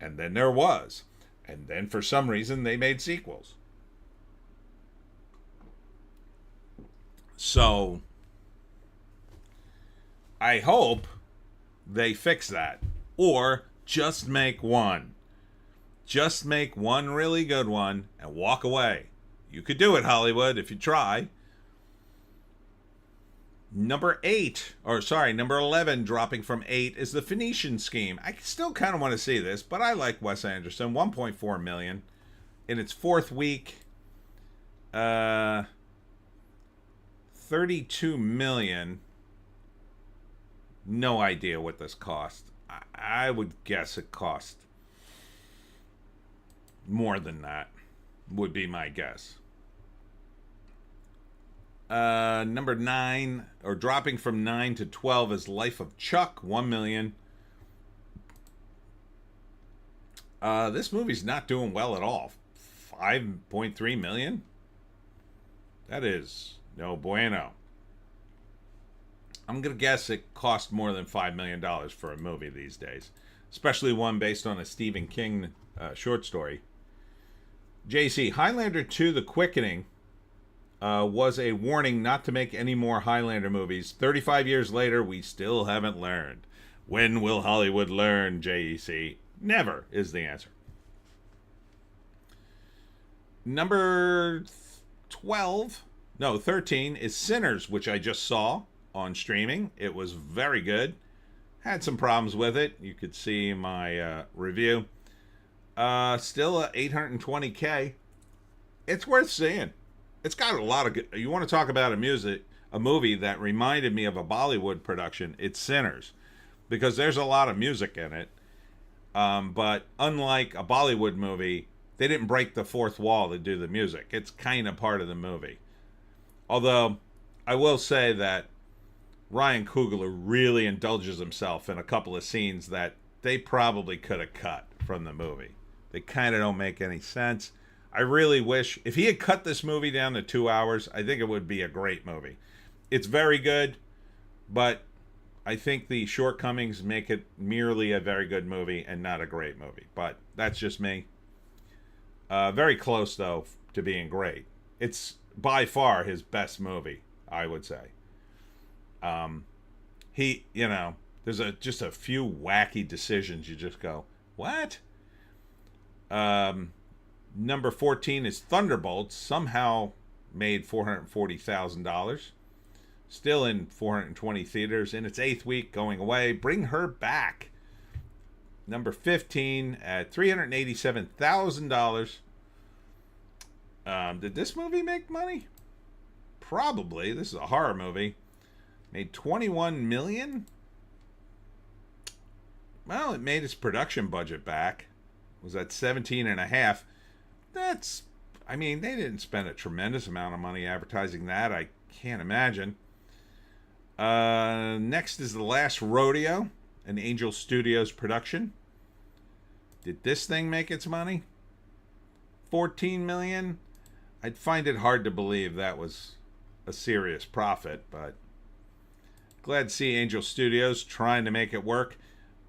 And then there was. And then for some reason they made sequels. So I hope they fix that. Or just make one. Just make one really good one and walk away. You could do it, Hollywood, if you try. Number 11, dropping from 8, is The Phoenician Scheme. I still kind of want to see this, but I like Wes Anderson. 1.4 million in its fourth week. 32 million. No idea what this cost. I would guess it cost more than that. Would be my guess. Number 9, or dropping from 9 to 12, is Life of Chuck, 1 million. This movie's not doing well at all. 5.3 million? That is no bueno. I'm going to guess it cost more than $5 million for a movie these days. Especially one based on a Stephen King short story. JC, Highlander 2, The Quickening, was a warning not to make any more Highlander movies. 35 years later, we still haven't learned. When will Hollywood learn, JEC? Never is the answer. Number 13 is Sinners, which I just saw on streaming. It was very good. Had some problems with it. You could see my review. Still at $820K. It's worth seeing. It's got a lot of good. You want to talk about a a movie that reminded me of a Bollywood production, it's Sinners, because there's a lot of music in it. But unlike a Bollywood movie, they didn't break the fourth wall to do the music. It's kind of part of the movie. Although, I will say that Ryan Coogler really indulges himself in a couple of scenes that they probably could have cut from the movie. They kind of don't make any sense. I really wish, if he had cut this movie down to 2 hours, I think it would be a great movie. It's very good, but I think the shortcomings make it merely a very good movie and not a great movie. But that's just me. Very close, though, to being great. It's by far his best movie, I would say. There's just a few wacky decisions you just go, what? Number 14 is Thunderbolts. Somehow made $440,000. Still in 420 theaters. In its 8th week, going away. Bring Her Back. Number 15 at $387,000. Did this movie make money? Probably. This is a horror movie. Made $21 million. Well, it made its production budget back. It was at 17 and a half. That's, I mean, they didn't spend a tremendous amount of money advertising that. I can't imagine. Next is The Last Rodeo, an Angel Studios production. Did this thing make its money? 14 million. I'd find it hard to believe that was a serious profit, but glad to see Angel Studios trying to make it work.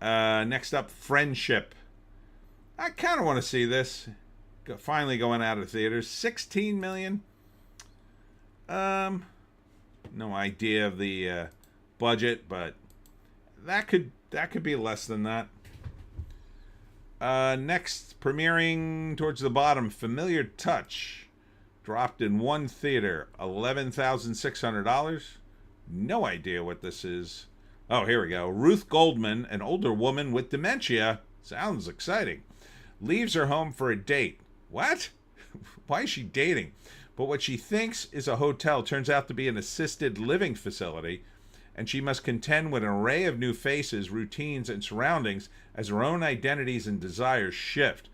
Next up, Friendship. I kind of want to see this. Finally going out of theaters. 16 million. No idea of the budget, but that could be less than that. Next, premiering towards the bottom, Familiar Touch. Dropped in one theater, $11,600. No idea what this is. Oh, here we go. Ruth Goldman, an older woman with dementia. Sounds exciting. Leaves her home for a date. What? Why is she dating? But what she thinks is a hotel turns out to be an assisted living facility, and she must contend with an array of new faces, routines, and surroundings as her own identities and desires shift.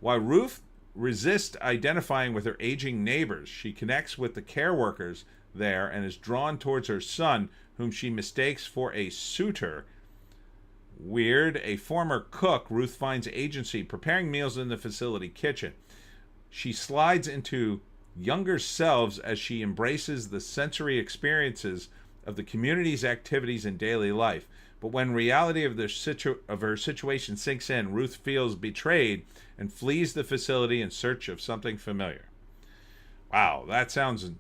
While Ruth resists identifying with her aging neighbors, she connects with the care workers there and is drawn towards her son, whom she mistakes for a suitor. Weird. A former cook, Ruth finds agency preparing meals in the facility kitchen. She slides into younger selves as she embraces the sensory experiences of the community's activities in daily life. But when reality of her situation sinks in, Ruth feels betrayed and flees the facility in search of something familiar. Wow, that sounds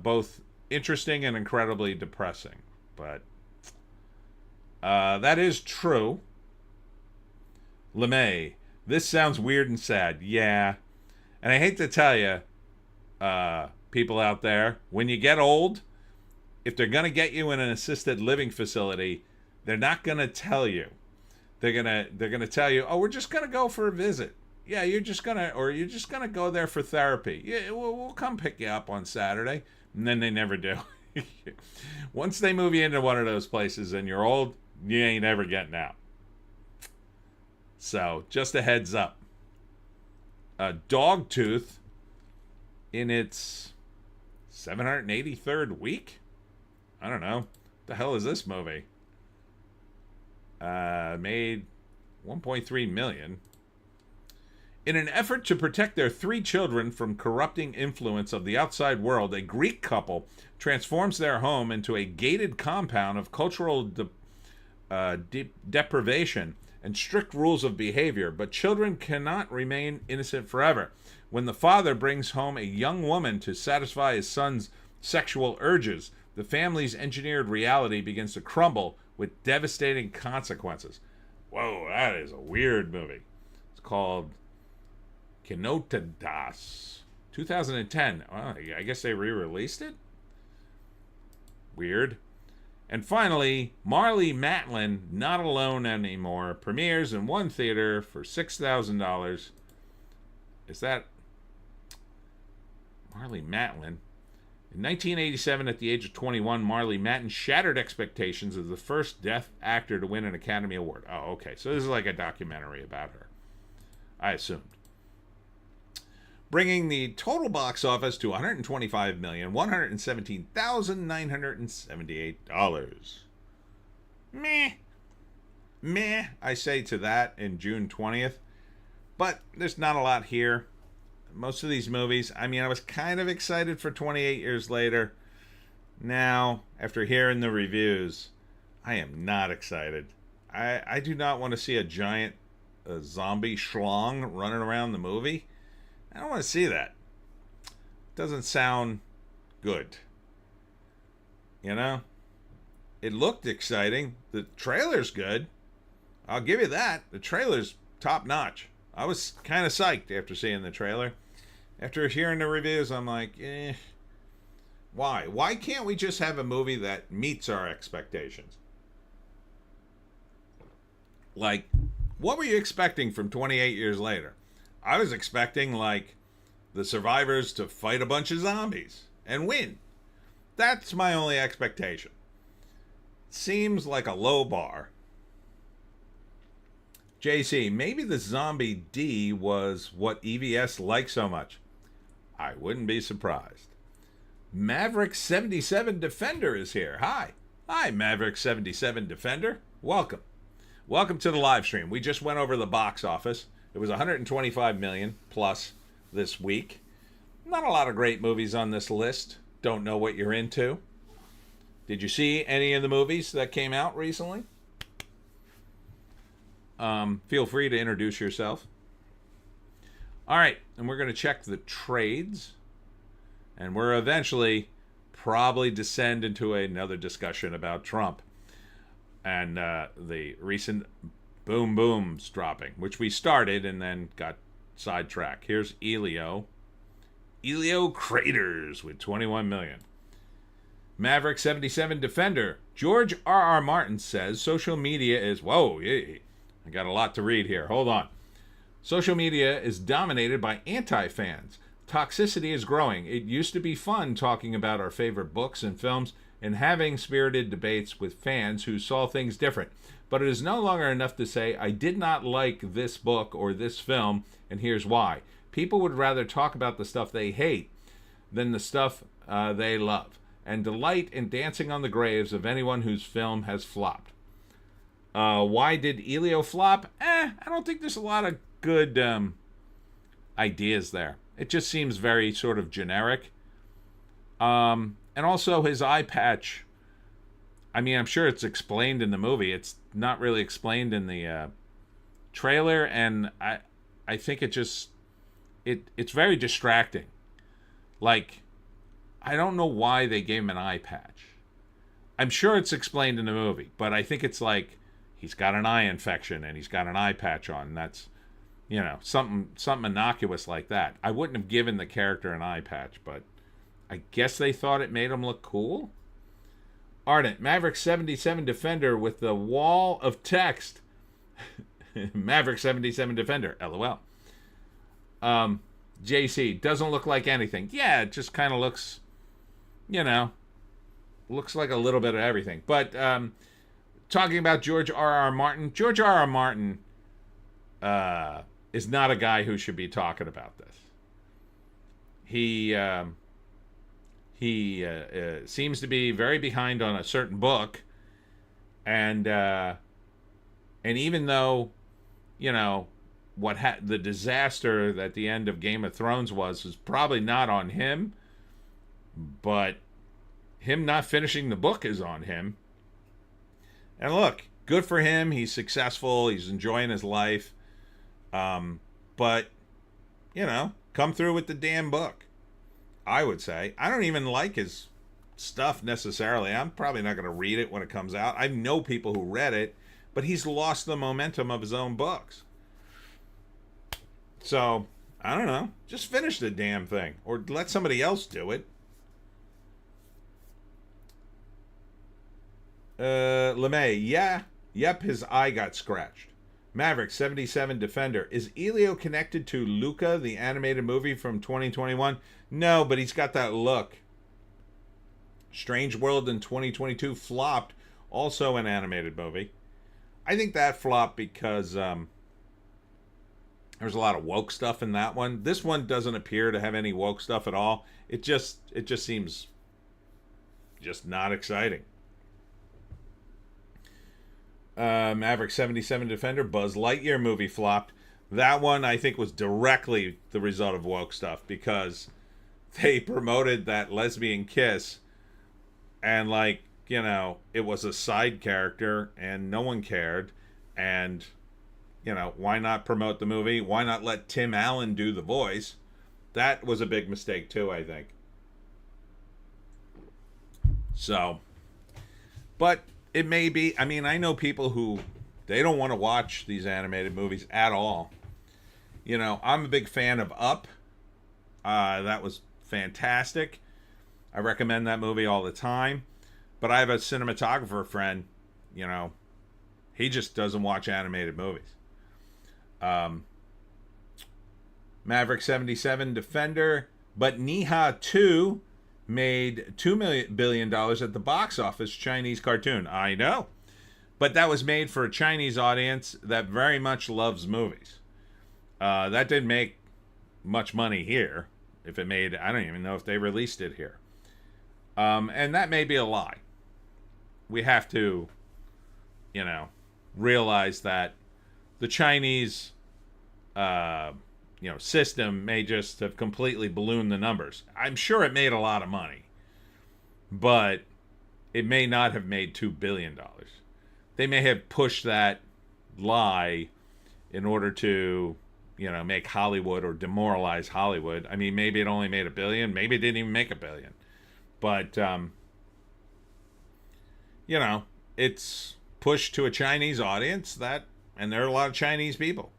both interesting and incredibly depressing. But that is true. LeMay, this sounds weird and sad. Yeah. And I hate to tell you, people out there, when you get old, if they're going to get you in an assisted living facility, they're not going to tell you. They're going to tell you, "Oh, we're just going to go for a visit." Yeah, you're just going to go there for therapy. Yeah, we'll come pick you up on Saturday. And then they never do. Once they move you into one of those places and you're old, you ain't ever getting out. So, just a heads up. Dogtooth, in its 783rd week? I don't know. What the hell is this movie? Made $1.3 million. In an effort to protect their 3 children from corrupting influence of the outside world, a Greek couple transforms their home into a gated compound of cultural deprivation and strict rules of behavior, but children cannot remain innocent forever. When the father brings home a young woman to satisfy his son's sexual urges, the family's engineered reality begins to crumble with devastating consequences. Whoa, that is a weird movie. It's called Kenotadas, 2010. Well, I guess they re-released it? Weird. And finally, Marley Matlin, Not Alone Anymore, premieres in one theater for $6,000. Is that Marley Matlin? In 1987, at the age of 21, Marlee Matlin shattered expectations as the first deaf actor to win an Academy Award. Oh, okay. So this is like a documentary about her, I assumed. Bringing the total box office to $125,117,978. Meh, I say to that in June 20th. But there's not a lot here. Most of these movies, I mean, I was kind of excited for 28 Years Later. Now, after hearing the reviews, I am not excited. I do not want to see a giant zombie schlong running around the movie. I don't want to see that. Doesn't sound good. You know? It looked exciting. The trailer's good. I'll give you that. The trailer's top notch. I was kind of psyched after seeing the trailer. After hearing the reviews, I'm like, why? Why can't we just have a movie that meets our expectations? Like, what were you expecting from 28 Years Later? I was expecting, like, the survivors to fight a bunch of zombies and win. That's my only expectation. Seems like a low bar. JC, maybe the zombie D was what EVS liked so much. I wouldn't be surprised. Maverick77 Defender is here. Hi. Hi, Maverick77 Defender. Welcome. Welcome to the live stream. We just went over the box office. It was 125 million plus this week. Not a lot of great movies on this list. Don't know what you're into. Did you see any of the movies that came out recently? Feel free to introduce yourself. All right, and we're going to check the trades. And we're eventually probably descend into another discussion about Trump and the recent boom booms dropping, which we started and then got sidetracked. Here's Elio. Elio Craters with 21 million. Maverick77 Defender. George R.R. Martin says social media is... Whoa, I got a lot to read here. Hold on. Social media is dominated by anti-fans. Toxicity is growing. It used to be fun talking about our favorite books and films and having spirited debates with fans who saw things different. But it is no longer enough to say, I did not like this book or this film, and here's why. People would rather talk about the stuff they hate than the stuff they love, and delight in dancing on the graves of anyone whose film has flopped. Why did Elio flop? I don't think there's a lot of good ideas there. It just seems very sort of generic. And also his eye patch, I mean, I'm sure it's explained in the movie. It's not really explained in the trailer, and I think it just, it's very distracting. Like, I don't know why they gave him an eye patch. I'm sure it's explained in the movie, but I think it's like he's got an eye infection and he's got an eye patch on. And that's, you know, something innocuous like that. I wouldn't have given the character an eye patch, but I guess they thought it made him look cool. Ardent, Maverick77 Defender with the wall of text. Maverick77 Defender, LOL. JC, doesn't look like anything. Yeah, it just kind of looks, you know, looks like a little bit of everything. But talking about George R.R. Martin, George R.R. Martin is not a guy who should be talking about this. He seems to be very behind on a certain book, and even though, you know, the disaster that the end of Game of Thrones was probably not on him, but him not finishing the book is on him. And look, good for him. He's successful. He's enjoying his life. But, you know, come through with the damn book, I would say. I don't even like his stuff necessarily. I'm probably not going to read it when it comes out. I know people who read it, but he's lost the momentum of his own books. So, I don't know. Just finish the damn thing. Or let somebody else do it. LeMay, yeah. Yep, his eye got scratched. Maverick77 Defender. Is Elio connected to Luca, the animated movie from 2021? No, but he's got that look. Strange World in 2022 flopped, also an animated movie. I think that flopped because there's a lot of woke stuff in that one. This one doesn't appear to have any woke stuff at all. It just seems just not exciting. Maverick 77 Defender, Buzz Lightyear movie flopped. That one I think was directly the result of woke stuff because they promoted that lesbian kiss and it was a side character and no one cared. And why not promote the movie? Why not let Tim Allen do the voice? That was a big mistake too, I think. So, but it may be. I mean, I know people who they don't want to watch these animated movies at all. I'm a big fan of Up. That was fantastic. I recommend that movie all the time. But I have a cinematographer friend, he just doesn't watch animated movies. Maverick 77 Defender, but Niha 2 made $2 billion at the box office. Chinese cartoon. I know. But that was made for a Chinese audience that very much loves movies. That didn't make much money here. If it made, I don't even know if they released it here. And that may be a lie. We have to, realize that the Chinese, system may just have completely ballooned the numbers. I'm sure it made a lot of money, but it may not have made $2 billion. They may have pushed that lie in order to, make Hollywood or demoralize Hollywood. I mean, maybe it only made $1 billion. Maybe it didn't even make $1 billion. But, it's pushed to a Chinese audience and there are a lot of Chinese people.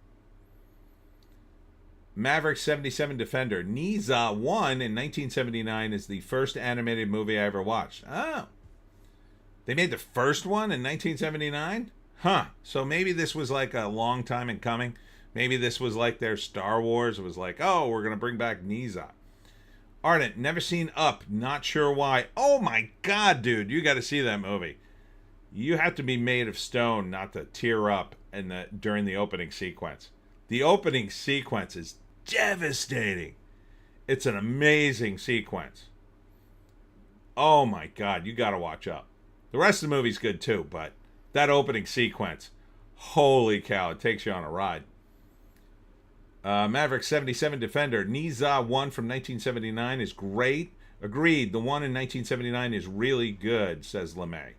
Maverick 77 Defender. Niza 1 in 1979 is the first animated movie I ever watched. Oh. They made the first one in 1979? Huh. So maybe this was like a long time in coming. Maybe this was like their Star Wars. It was like, oh, we're going to bring back Niza. Ardent, never seen Up. Not sure why. Oh my God, dude. You got to see that movie. You have to be made of stone not to tear up during the opening sequence. The opening sequence is devastating. It's an amazing sequence. Oh my God, you got to watch Up. The rest of the movie's good too, but that opening sequence, holy cow, it takes you on a ride. Maverick 77 Defender. Niza 1 from 1979 is great. Agreed, the one in 1979 is really good, says LeMay.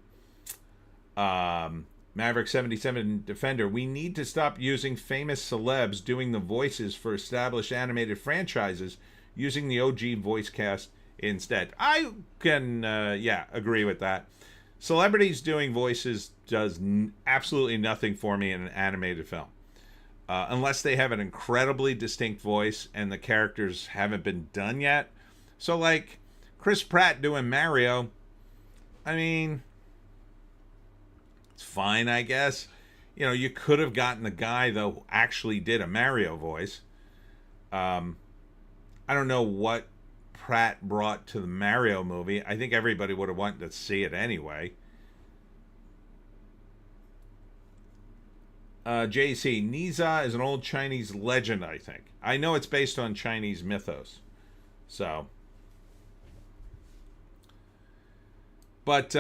Maverick 77 Defender. We need to stop using famous celebs doing the voices for established animated franchises, using the OG voice cast instead. I can, agree with that. Celebrities doing voices does absolutely nothing for me in an animated film. Unless they have an incredibly distinct voice and the characters haven't been done yet. So, like, Chris Pratt doing Mario, I mean, it's fine, I guess. You could have gotten the guy, though, who actually did a Mario voice. I don't know what Pratt brought to the Mario movie. I think everybody would have wanted to see it anyway. JC, Niza is an old Chinese legend, I think. I know it's based on Chinese mythos. So. But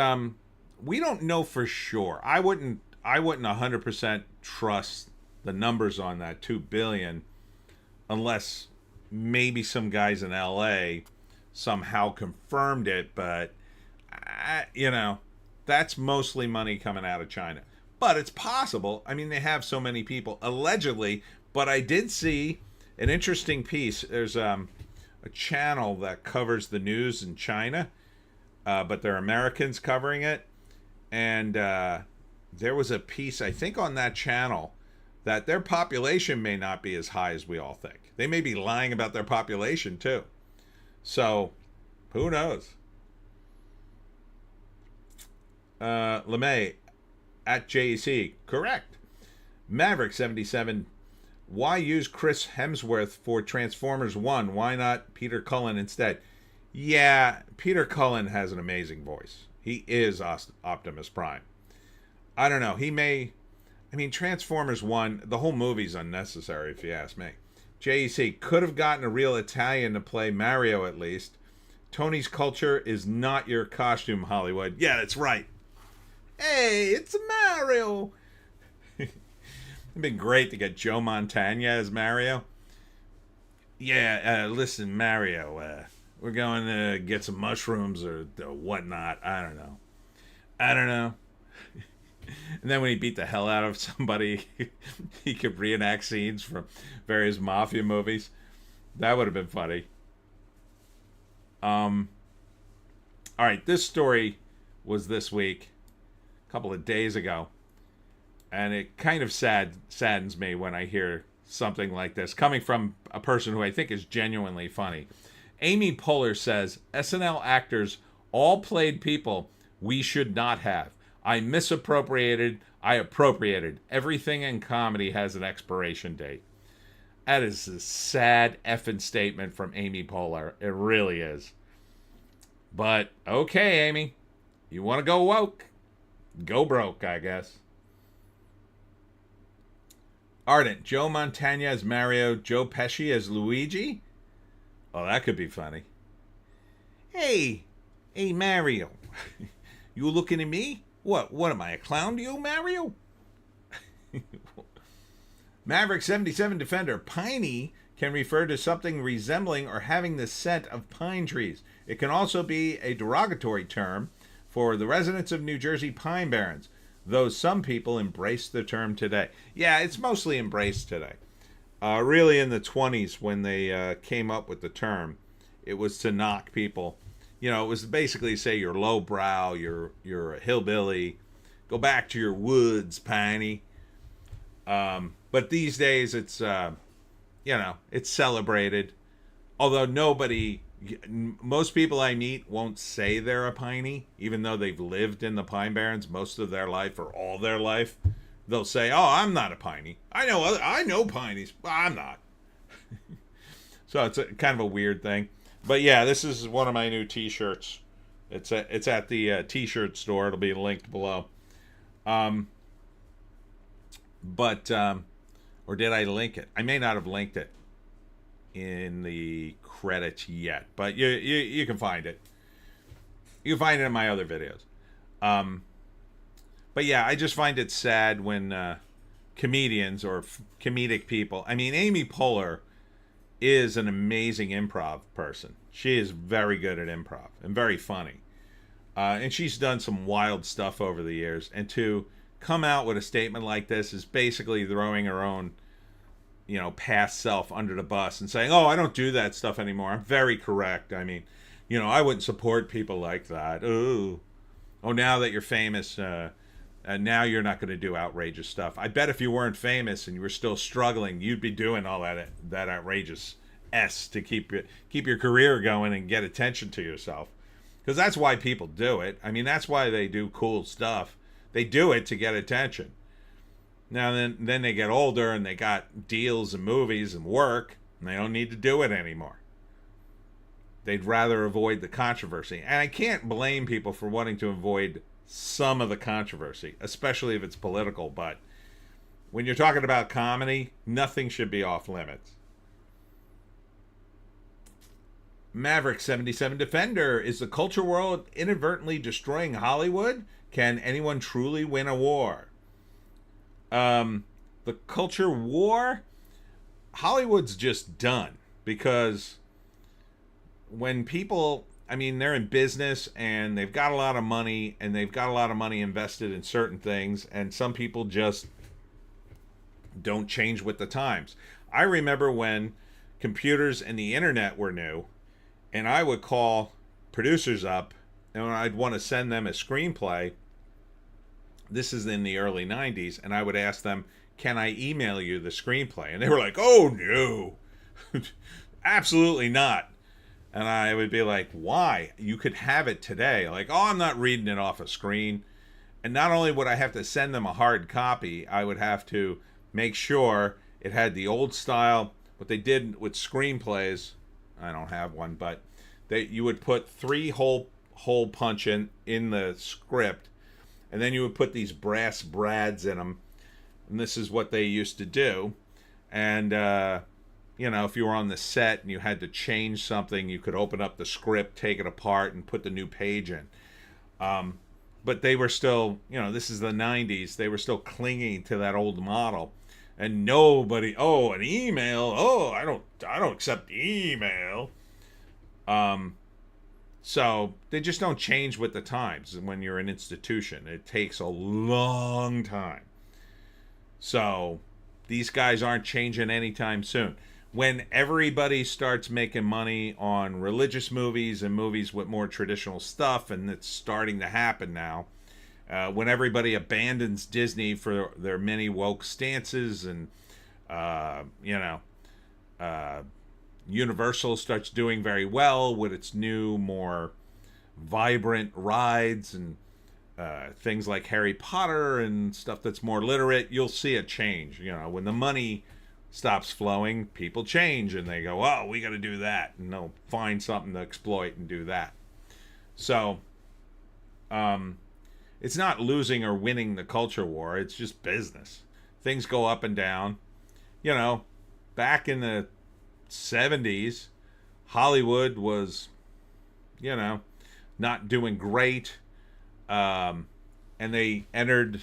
we don't know for sure. I wouldn't 100% trust the numbers on that 2 billion unless maybe some guys in LA somehow confirmed it, but that's mostly money coming out of China. But it's possible. I mean, they have so many people, allegedly. But I did see an interesting piece. There's a channel that covers the news in China, but they're Americans covering it. And there was a piece, I think, on that channel that their population may not be as high as we all think. They may be lying about their population, too. So, who knows? LeMay at JEC, correct. Maverick 77, why use Chris Hemsworth for Transformers 1? Why not Peter Cullen instead? Yeah, Peter Cullen has an amazing voice. He is Optimus Prime. I don't know. He may. I mean, Transformers 1, the whole movie's unnecessary, if you ask me. JEC could have gotten a real Italian to play Mario at least. Tony's culture is not your costume, Hollywood. Yeah, that's right. Hey, it's Mario. It'd been great to get Joe Montana as Mario. Yeah, listen, Mario, we're going to get some mushrooms or whatnot. I don't know. I don't know. And then when he beat the hell out of somebody, he could reenact scenes from various mafia movies. That would have been funny. All right, this story was this week, a couple of days ago, and it kind of saddens me when I hear something like this coming from a person who I think is genuinely funny. Amy Poehler says SNL actors all played people we should not have. I misappropriated. I appropriated. Everything in comedy has an expiration date. That is a sad effing statement from Amy Poehler. It really is. But, okay, Amy. You want to go woke? Go broke, I guess. Ardent. Joe Montana as Mario. Joe Pesci as Luigi? Oh, that could be funny. Hey, Mario. You looking at me? What am I, a clown to you, Mario? Maverick 77 Defender. Piney can refer to something resembling or having the scent of pine trees. It can also be a derogatory term for the residents of New Jersey pine barrens, though some people embrace the term today. Yeah, it's mostly embraced today. Really in the 20s when they came up with the term, it was to knock people. You know, it was basically say you're lowbrow, you're a hillbilly, go back to your woods, Piney. But these days it's it's celebrated. Although most people I meet won't say they're a Piney, even though they've lived in the Pine Barrens most of their life or all their life. They'll say, "Oh, I'm not a Piney. I know Pineys, but I'm not." So it's kind of a weird thing. But yeah, this is one of my new T-shirts. It's at the T-shirt store. It'll be linked below. Or did I link it? I may not have linked it in the credits yet, but you can find it. You can find it in my other videos. But yeah, I just find it sad when comedians or comedic people. I mean, Amy Poehler is an amazing improv person. She is very good at improv and very funny. And she's done some wild stuff over the years. And to come out with a statement like this is basically throwing her own, past self under the bus and saying, "Oh, I don't do that stuff anymore. I'm very correct. I mean, I wouldn't support people like that. Oh, now that you're famous, now you're not going to do outrageous stuff. I bet if you weren't famous and you were still struggling, you'd be doing all that outrageous to keep your career going and get attention to yourself. Because that's why people do it. I mean, that's why they do cool stuff. They do it to get attention. Now then they get older and they got deals and movies and work, and they don't need to do it anymore. They'd rather avoid the controversy. And I can't blame people for wanting to avoid some of the controversy, especially if it's political. But when you're talking about comedy, nothing should be off limits. Maverick 77 Defender. Is the culture world inadvertently destroying Hollywood? Can anyone truly win a war? The culture war? Hollywood's just done. Because when people, they're in business and they've got a lot of money and they've got a lot of money invested in certain things, and some people just don't change with the times. I remember when computers and the internet were new, and I would call producers up and I'd want to send them a screenplay. This is in the early 90s, and I would ask them, "Can I email you the screenplay?" And they were like, "Oh no, absolutely not." And I would be like, "Why? You could have it today." Like, "Oh, I'm not reading it off a screen." And not only would I have to send them a hard copy, I would have to make sure it had the old style. What they did with screenplays, I don't have one, but that you would put three hole punch in the script, and then you would put these brass brads in them, and this is what they used to do. And if you were on the set and you had to change something, you could open up the script, take it apart, and put the new page in. But they were still, this is the 90s, they were still clinging to that old model. And nobody, an email, I don't accept email. So they just don't change with the times when you're an institution. It takes a long time. So these guys aren't changing anytime soon. When everybody starts making money on religious movies and movies with more traditional stuff, and it's starting to happen now, when everybody abandons Disney for their many woke stances, and Universal starts doing very well with its new, more vibrant rides and things like Harry Potter and stuff that's more literate, you'll see a change. When the money stops flowing, people change and they go, oh, we got to do that, and they'll find something to exploit and do that. So it's not losing or winning the culture war, it's just business. Things go up and down. Back in the 70s, Hollywood was not doing great, and they entered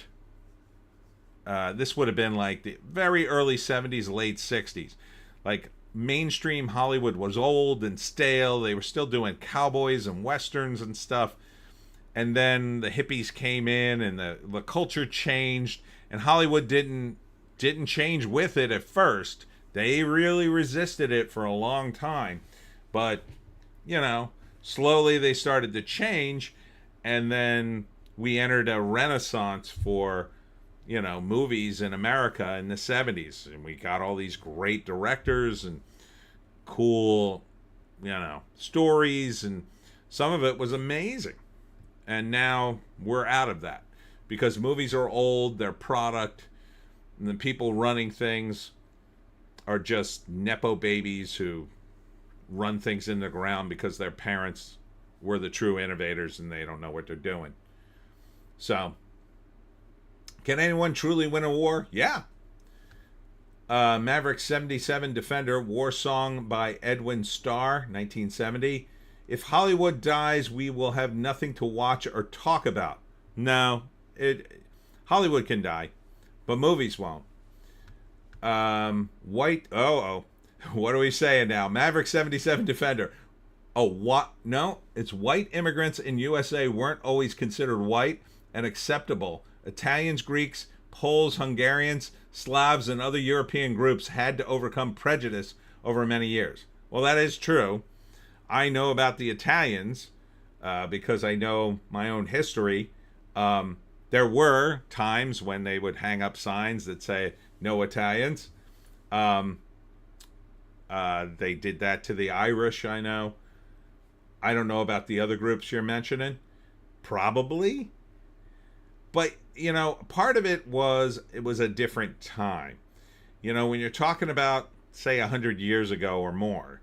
this would have been like the very early 70s, late 60s. Like, mainstream Hollywood was old and stale. They were still doing cowboys and westerns and stuff. And then the hippies came in, and the culture changed, and Hollywood didn't change with it at first. They really resisted it for a long time. But, slowly they started to change, and then we entered a renaissance for movies in America in the 70s, and we got all these great directors and cool stories, and some of it was amazing. And now we're out of that because movies are old, they're product, and the people running things are just nepo babies who run things in the ground because their parents were the true innovators and they don't know what they're doing. So can anyone truly win a war? Yeah. Maverick 77 Defender, War Song by Edwin Starr, 1970. If Hollywood dies, we will have nothing to watch or talk about. No, Hollywood can die, but movies won't. What are we saying now? Maverick 77 Defender. Oh, what? No, it's white immigrants in USA weren't always considered white and acceptable. Italians, Greeks, Poles, Hungarians, Slavs, and other European groups had to overcome prejudice over many years. Well, that is true. I know about the Italians because I know my own history. There were times when they would hang up signs that say, no Italians. They did that to the Irish, I know. I don't know about the other groups you're mentioning. Probably. But, part of it was a different time. When you're talking about, say, 100 years ago or more,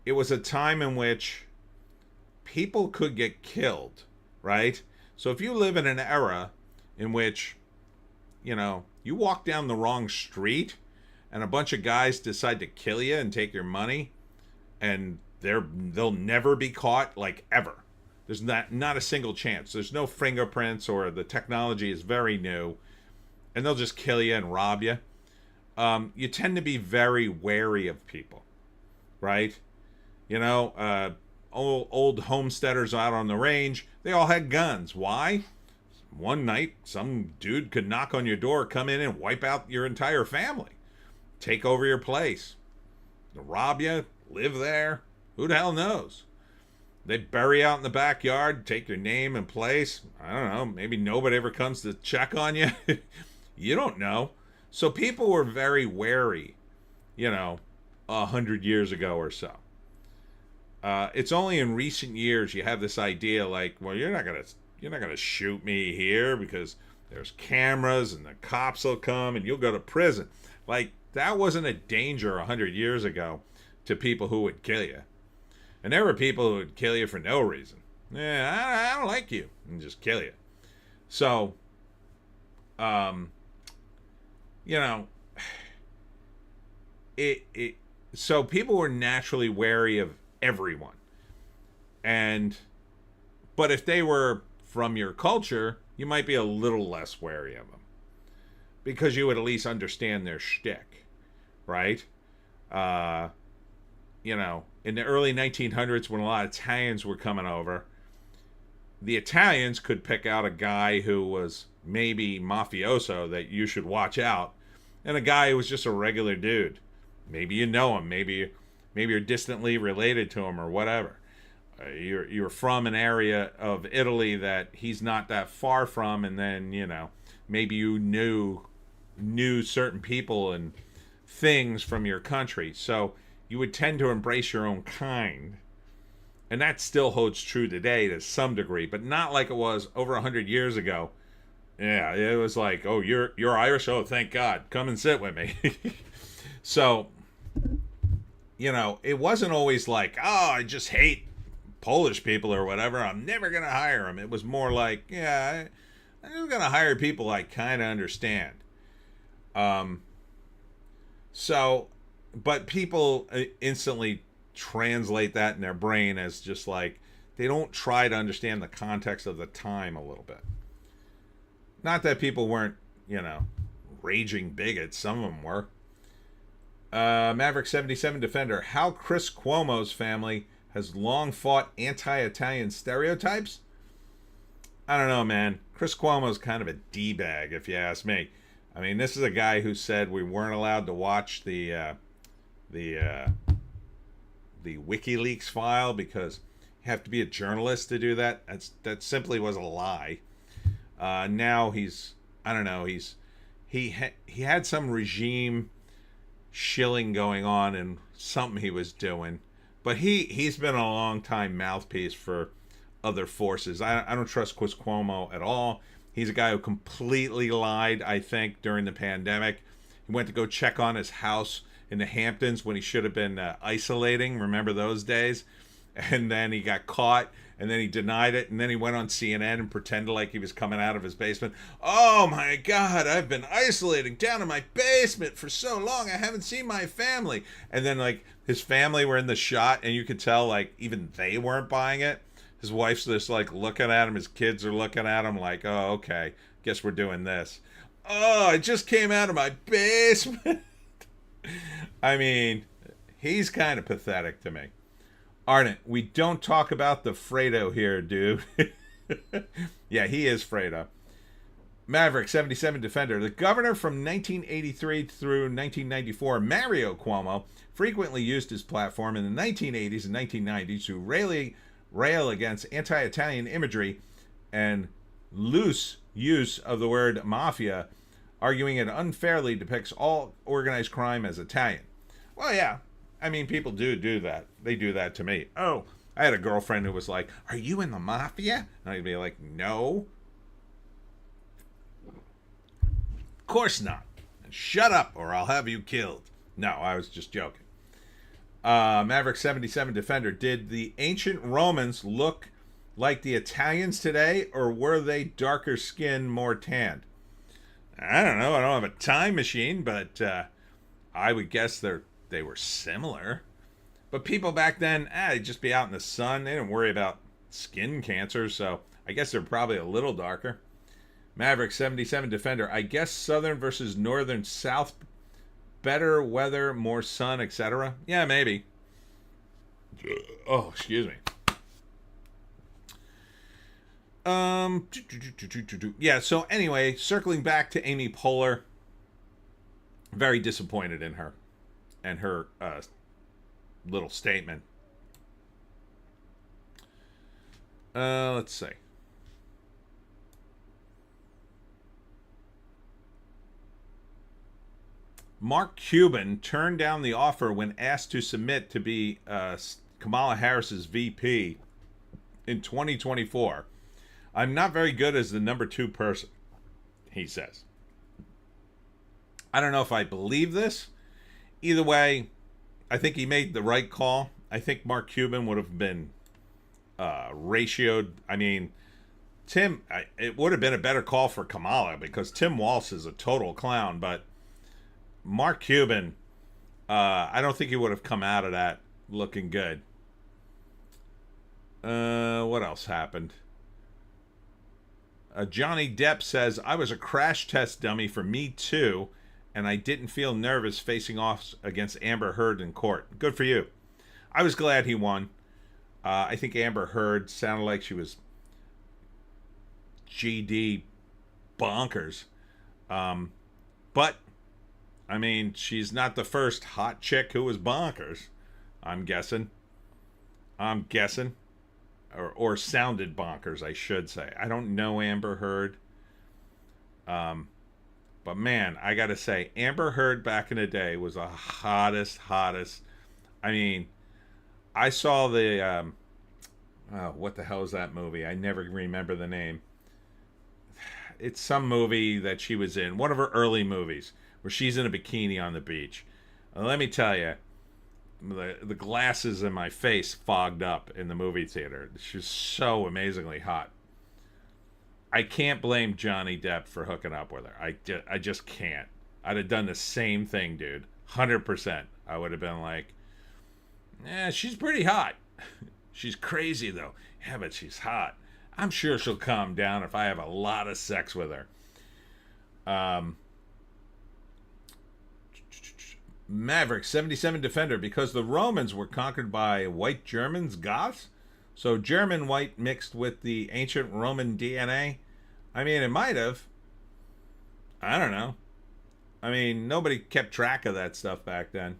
it was a time in which people could get killed, right? So if you live in an era in which, you walk down the wrong street and a bunch of guys decide to kill you and take your money, and they'll never be caught, like, ever. There's not a single chance. There's no fingerprints, or the technology is very new, and they'll just kill you and rob you. You tend to be very wary of people, right? Old homesteaders out on the range, they all had guns. Why? One night, some dude could knock on your door, come in and wipe out your entire family. Take over your place. Rob you, live there. Who the hell knows? They bury out in the backyard, take your name and place. I don't know, maybe nobody ever comes to check on you. You don't know. So people were very wary, 100 years ago or so. It's only in recent years you have this idea like, well, you're not gonna shoot me here because there's cameras and the cops will come and you'll go to prison. Like, that wasn't a danger 100 years ago to people who would kill you. And there were people who would kill you for no reason. Yeah, I don't like you, and just kill you. So, um, you know, it so people were naturally wary of everyone. And but if they were from your culture, you might be a little less wary of them because you would at least understand their shtick, right? Uh, in the early 1900s, when a lot of Italians were coming over, the Italians could pick out a guy who was maybe mafioso that you should watch out, and a guy who was just a regular dude. Maybe you know him, maybe you're distantly related to him or whatever. You're from an area of Italy that he's not that far from, and then maybe you knew certain people and things from your country, so you would tend to embrace your own kind, and that still holds true today to some degree, but not like it was over 100 years ago. Yeah, it was like, oh, you're Irish, oh, thank God, come and sit with me. So, it wasn't always like, oh, I just hate Polish people or whatever, I'm never going to hire them. It was more like, yeah, I'm just going to hire people I kind of understand. So, but people instantly translate that in their brain as just like, they don't try to understand the context of the time a little bit. Not that people weren't, raging bigots. Some of them were. Maverick 77 Defender, how Chris Cuomo's family has long fought anti-Italian stereotypes? I don't know, man. Chris Cuomo's kind of a D-bag, if you ask me. I mean, this is a guy who said we weren't allowed to watch the WikiLeaks file because you have to be a journalist to do that. That simply was a lie. Now I don't know, he had some regime shilling going on and something he was doing. But he's been a long time mouthpiece for other forces. I don't trust Chris Cuomo at all. He's a guy who completely lied, I think, during the pandemic. He went to go check on his house in the Hamptons when he should have been isolating. Remember those days? And then he got caught, and then he denied it, and then he went on CNN and pretended like he was coming out of his basement. Oh my God, I've been isolating down in my basement for so long. I haven't seen my family. And then like his family were in the shot, and you could tell like even they weren't buying it. His wife's just like looking at him. His kids are looking at him like, oh, okay, guess we're doing this. Oh, I just came out of my basement. I mean, he's kind of pathetic to me. Arnett, we don't talk about the Fredo here, dude. Yeah, he is Fredo. Maverick 77 Defender. The governor from 1983 through 1994, Mario Cuomo, frequently used his platform in the 1980s and 1990s to rail against anti-Italian imagery and loose use of the word mafia, arguing it unfairly depicts all organized crime as Italian. Well, yeah. I mean, people do that. They do that to me. Oh, I had a girlfriend who was like, are you in the mafia? And I'd be like, no. Of course not. Shut up or I'll have you killed. No, I was just joking. Maverick 77 Defender, did the ancient Romans look like the Italians today, or were they darker skinned, more tanned? I don't know. I don't have a time machine, but I would guess they were similar. But people back then, they'd just be out in the sun. They didn't worry about skin cancer, so I guess they're probably a little darker. Maverick 77 Defender, I guess southern versus northern south, better weather, more sun, etc. Yeah, maybe. Oh, excuse me. Yeah, so anyway, circling back to Amy Poehler, very disappointed in her and her little statement. Let's see. Mark Cuban turned down the offer when asked to submit to be Kamala Harris's VP in 2024. I'm not very good as the number 2 person, he says. I don't know if I believe this. Either way, I think he made the right call. I think Mark Cuban would have been ratioed. I mean, it would have been a better call for Kamala because Tim Walz is a total clown, but Mark Cuban, I don't think he would have come out of that looking good. What else happened? Johnny Depp says, I was a crash test dummy for Me Too, and I didn't feel nervous facing off against Amber Heard in court. Good for you. I was glad he won. I think Amber Heard sounded like she was GD bonkers. But, I mean, she's not the first hot chick who was bonkers, I'm guessing. Or sounded bonkers, I should say. I don't know Amber Heard. But man, I gotta say, Amber Heard back in the day was the hottest. I mean, I saw the, what the hell is that movie? I never remember the name. It's some movie that she was in, one of her early movies, where she's in a bikini on the beach. And let me tell you, the glasses in my face fogged up in the movie theater. She's so amazingly hot. I can't blame Johnny Depp for hooking up with her. I just can't. I'd have done the same thing, dude. 100%. I would have been like, she's pretty hot. She's crazy, though. Yeah, but she's hot. I'm sure she'll calm down if I have a lot of sex with her. Maverick 77 Defender, because the Romans were conquered by white Germans, Goths. So German white mixed with the ancient Roman DNA. I mean, it might have. I don't know. I mean, nobody kept track of that stuff back then.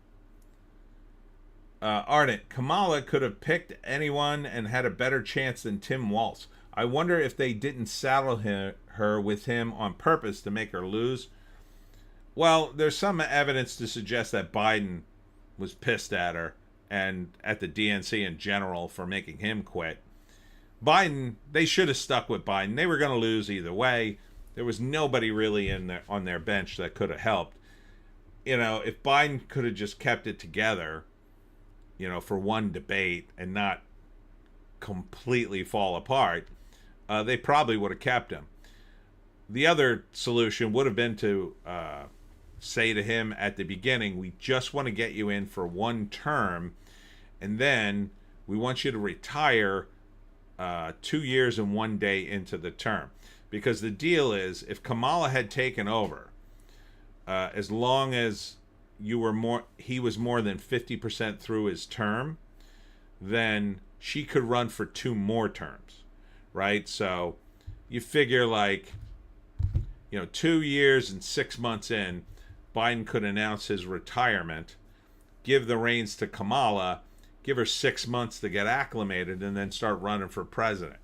Ardent, Kamala could have picked anyone and had a better chance than Tim Walz. I wonder if they didn't saddle her with him on purpose to make her lose. Well, there's some evidence to suggest that Biden was pissed at her and at the DNC in general for making him quit. Biden, they should have stuck with Biden. They were going to lose either way. There was nobody really on their bench that could have helped. You know, if Biden could have just kept it together, you know, for one debate and not completely fall apart, they probably would have kept him. The other solution would have been to say to him at the beginning, we just want to get you in for one term, and then we want you to retire 2 years and 1 day into the term. Because the deal is, if Kamala had taken over, as long as he was more than 50% through his term, then she could run for 2 more terms, right? So you figure 2 years and 6 months in, Biden could announce his retirement, give the reins to Kamala, give her 6 months to get acclimated, and then start running for president.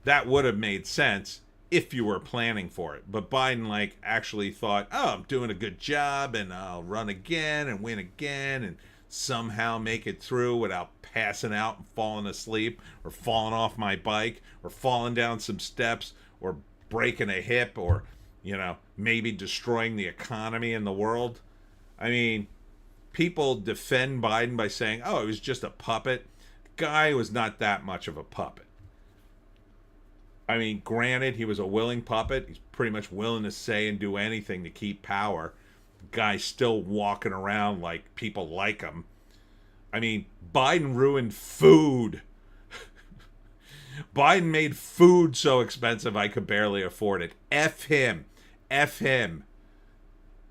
That would have made sense if you were planning for it. But Biden actually thought, I'm doing a good job and I'll run again and win again and somehow make it through without passing out and falling asleep or falling off my bike or falling down some steps or breaking a hip or, maybe destroying the economy in the world. I mean, people defend Biden by saying, it was just a puppet. The guy was not that much of a puppet. I mean, granted, he was a willing puppet. He's pretty much willing to say and do anything to keep power. The guy's still walking around like people like him. I mean, Biden ruined food. Biden made food so expensive I could barely afford it. F him. F him.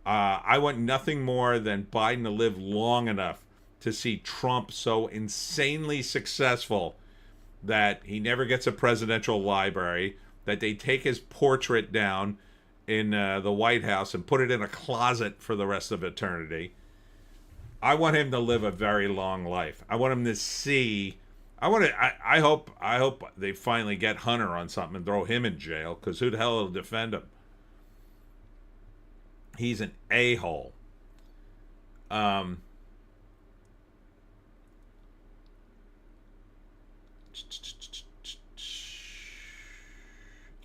I want nothing more than Biden to live long enough to see Trump so insanely successful that he never gets a presidential library, that they take his portrait down in the White House and put it in a closet for the rest of eternity. I want him to live a very long life. I want him to see. I hope they finally get Hunter on something and throw him in jail, because who the hell will defend him? He's an a-hole.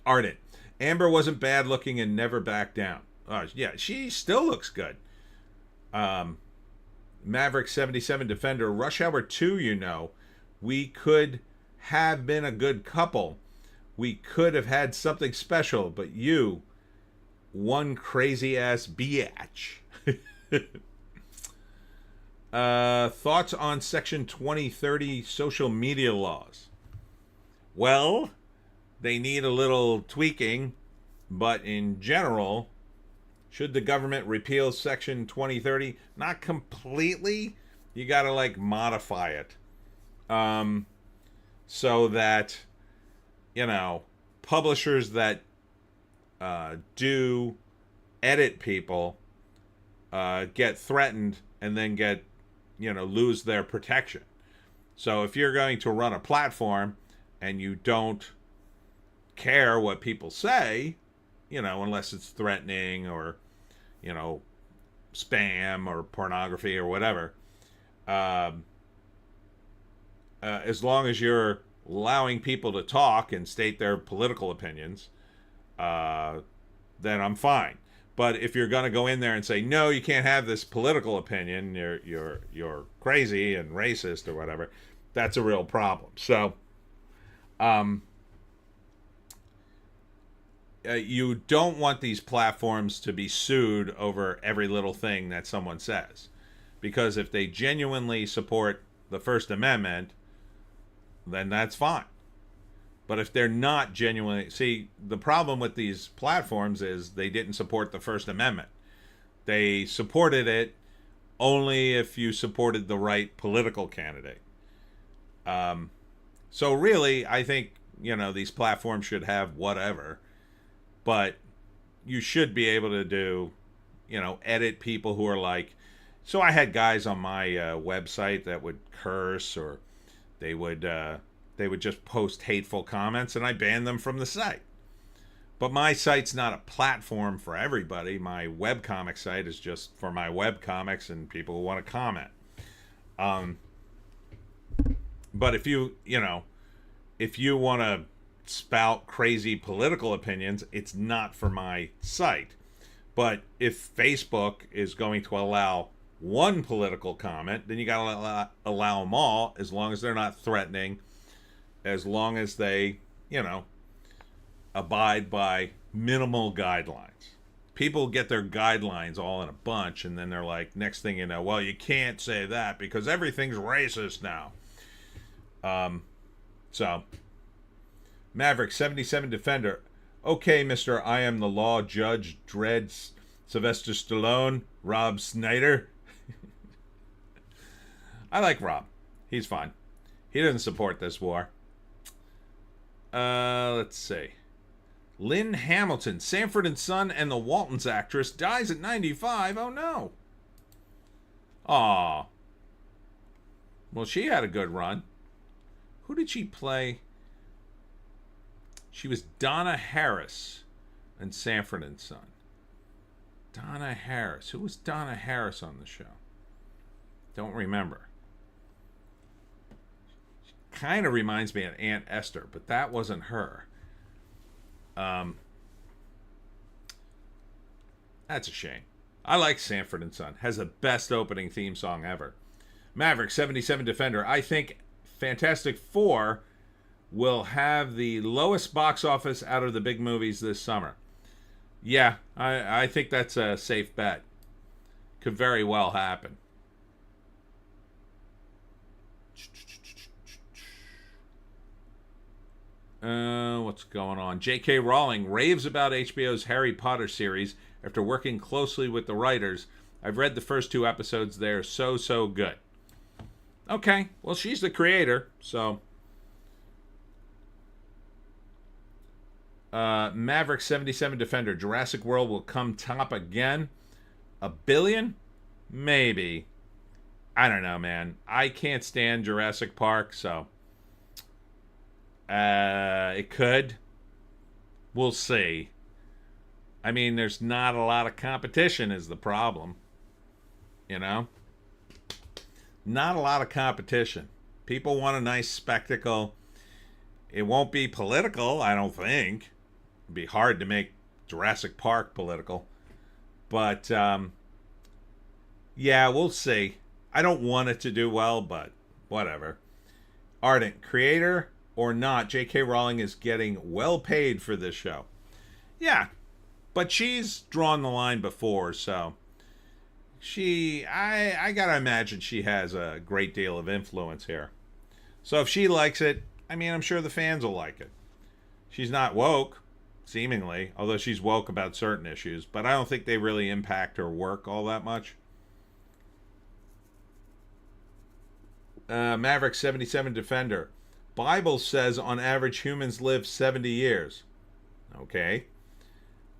Ardent. Amber wasn't bad looking and never backed down. Yeah, she still looks good. Maverick 77 Defender, Rush Hour 2, we could have been a good couple. We could have had something special, but you, one crazy ass biatch. Thoughts on Section 2030 social media laws? Well, they need a little tweaking, but in general, should the government repeal Section 2030? Not completely. You got to like modify it. So that, publishers that do edit people get threatened and then get, lose their protection. So if you're going to run a platform and you don't care what people say, unless it's threatening or, spam or pornography or whatever, as long as you're allowing people to talk and state their political opinions, then I'm fine. But if you're going to go in there and say, no, you can't have this political opinion, you're crazy and racist or whatever, that's a real problem. So, you don't want these platforms to be sued over every little thing that someone says. Because if they genuinely support the First Amendment, then that's fine. But if they're not genuinely... See, the problem with these platforms is they didn't support the First Amendment. They supported it only if you supported the right political candidate. So really, I think, these platforms should have whatever. But you should be able to do, edit people who are like... So I had guys on my website that would curse, or they would just post hateful comments, and I banned them from the site. But my site's not a platform for everybody. My webcomic site is just for my webcomics and people who want to comment. But if you want to spout crazy political opinions, it's not for my site. But if Facebook is going to allow one political comment, then you got to allow them all, as long as they're not threatening, as long as they, abide by minimal guidelines. People get their guidelines all in a bunch, and then they're like, next thing you know, well, you can't say that because everything's racist now. So, Maverick 77 Defender. Okay, Mr. I Am the Law Judge Dredd Sylvester Stallone, Rob Snyder. I like Rob. He's fine. He doesn't support this war. Let's see. Lynn Hamilton, Sanford & Son and the Waltons actress, dies at 95. Oh, no. Aw. Well, she had a good run. Who did she play? She was Donna Harris in Sanford & Son. Donna Harris. Who was Donna Harris on the show? Don't remember. Kind of reminds me of Aunt Esther, but that wasn't her. That's a shame. I like Sanford & Son. Has the best opening theme song ever. Maverick 77 Defender. I think Fantastic Four will have the lowest box office out of the big movies this summer. Yeah, I think that's a safe bet. Could very well happen. What's going on? J.K. Rowling raves about HBO's Harry Potter series after working closely with the writers. I've read the first 2 episodes. They're so good. Okay, well, she's the creator, so... Maverick 77 Defender. Jurassic World will come top again. $1 billion? Maybe. I don't know, man. I can't stand Jurassic Park, so... it could. We'll see. I mean, there's not a lot of competition is the problem. Not a lot of competition. People want a nice spectacle. It won't be political, I don't think. It'd be hard to make Jurassic Park political. But, yeah, we'll see. I don't want it to do well, but whatever. Ardent, creator or not, J.K. Rowling is getting well paid for this show. Yeah, but she's drawn the line before, so I gotta imagine she has a great deal of influence here. So if she likes it, I mean, I'm sure the fans will like it. She's not woke, seemingly, although she's woke about certain issues, but I don't think they really impact her work all that much. Maverick 77 Defender. Bible says on average humans live 70 years. Okay.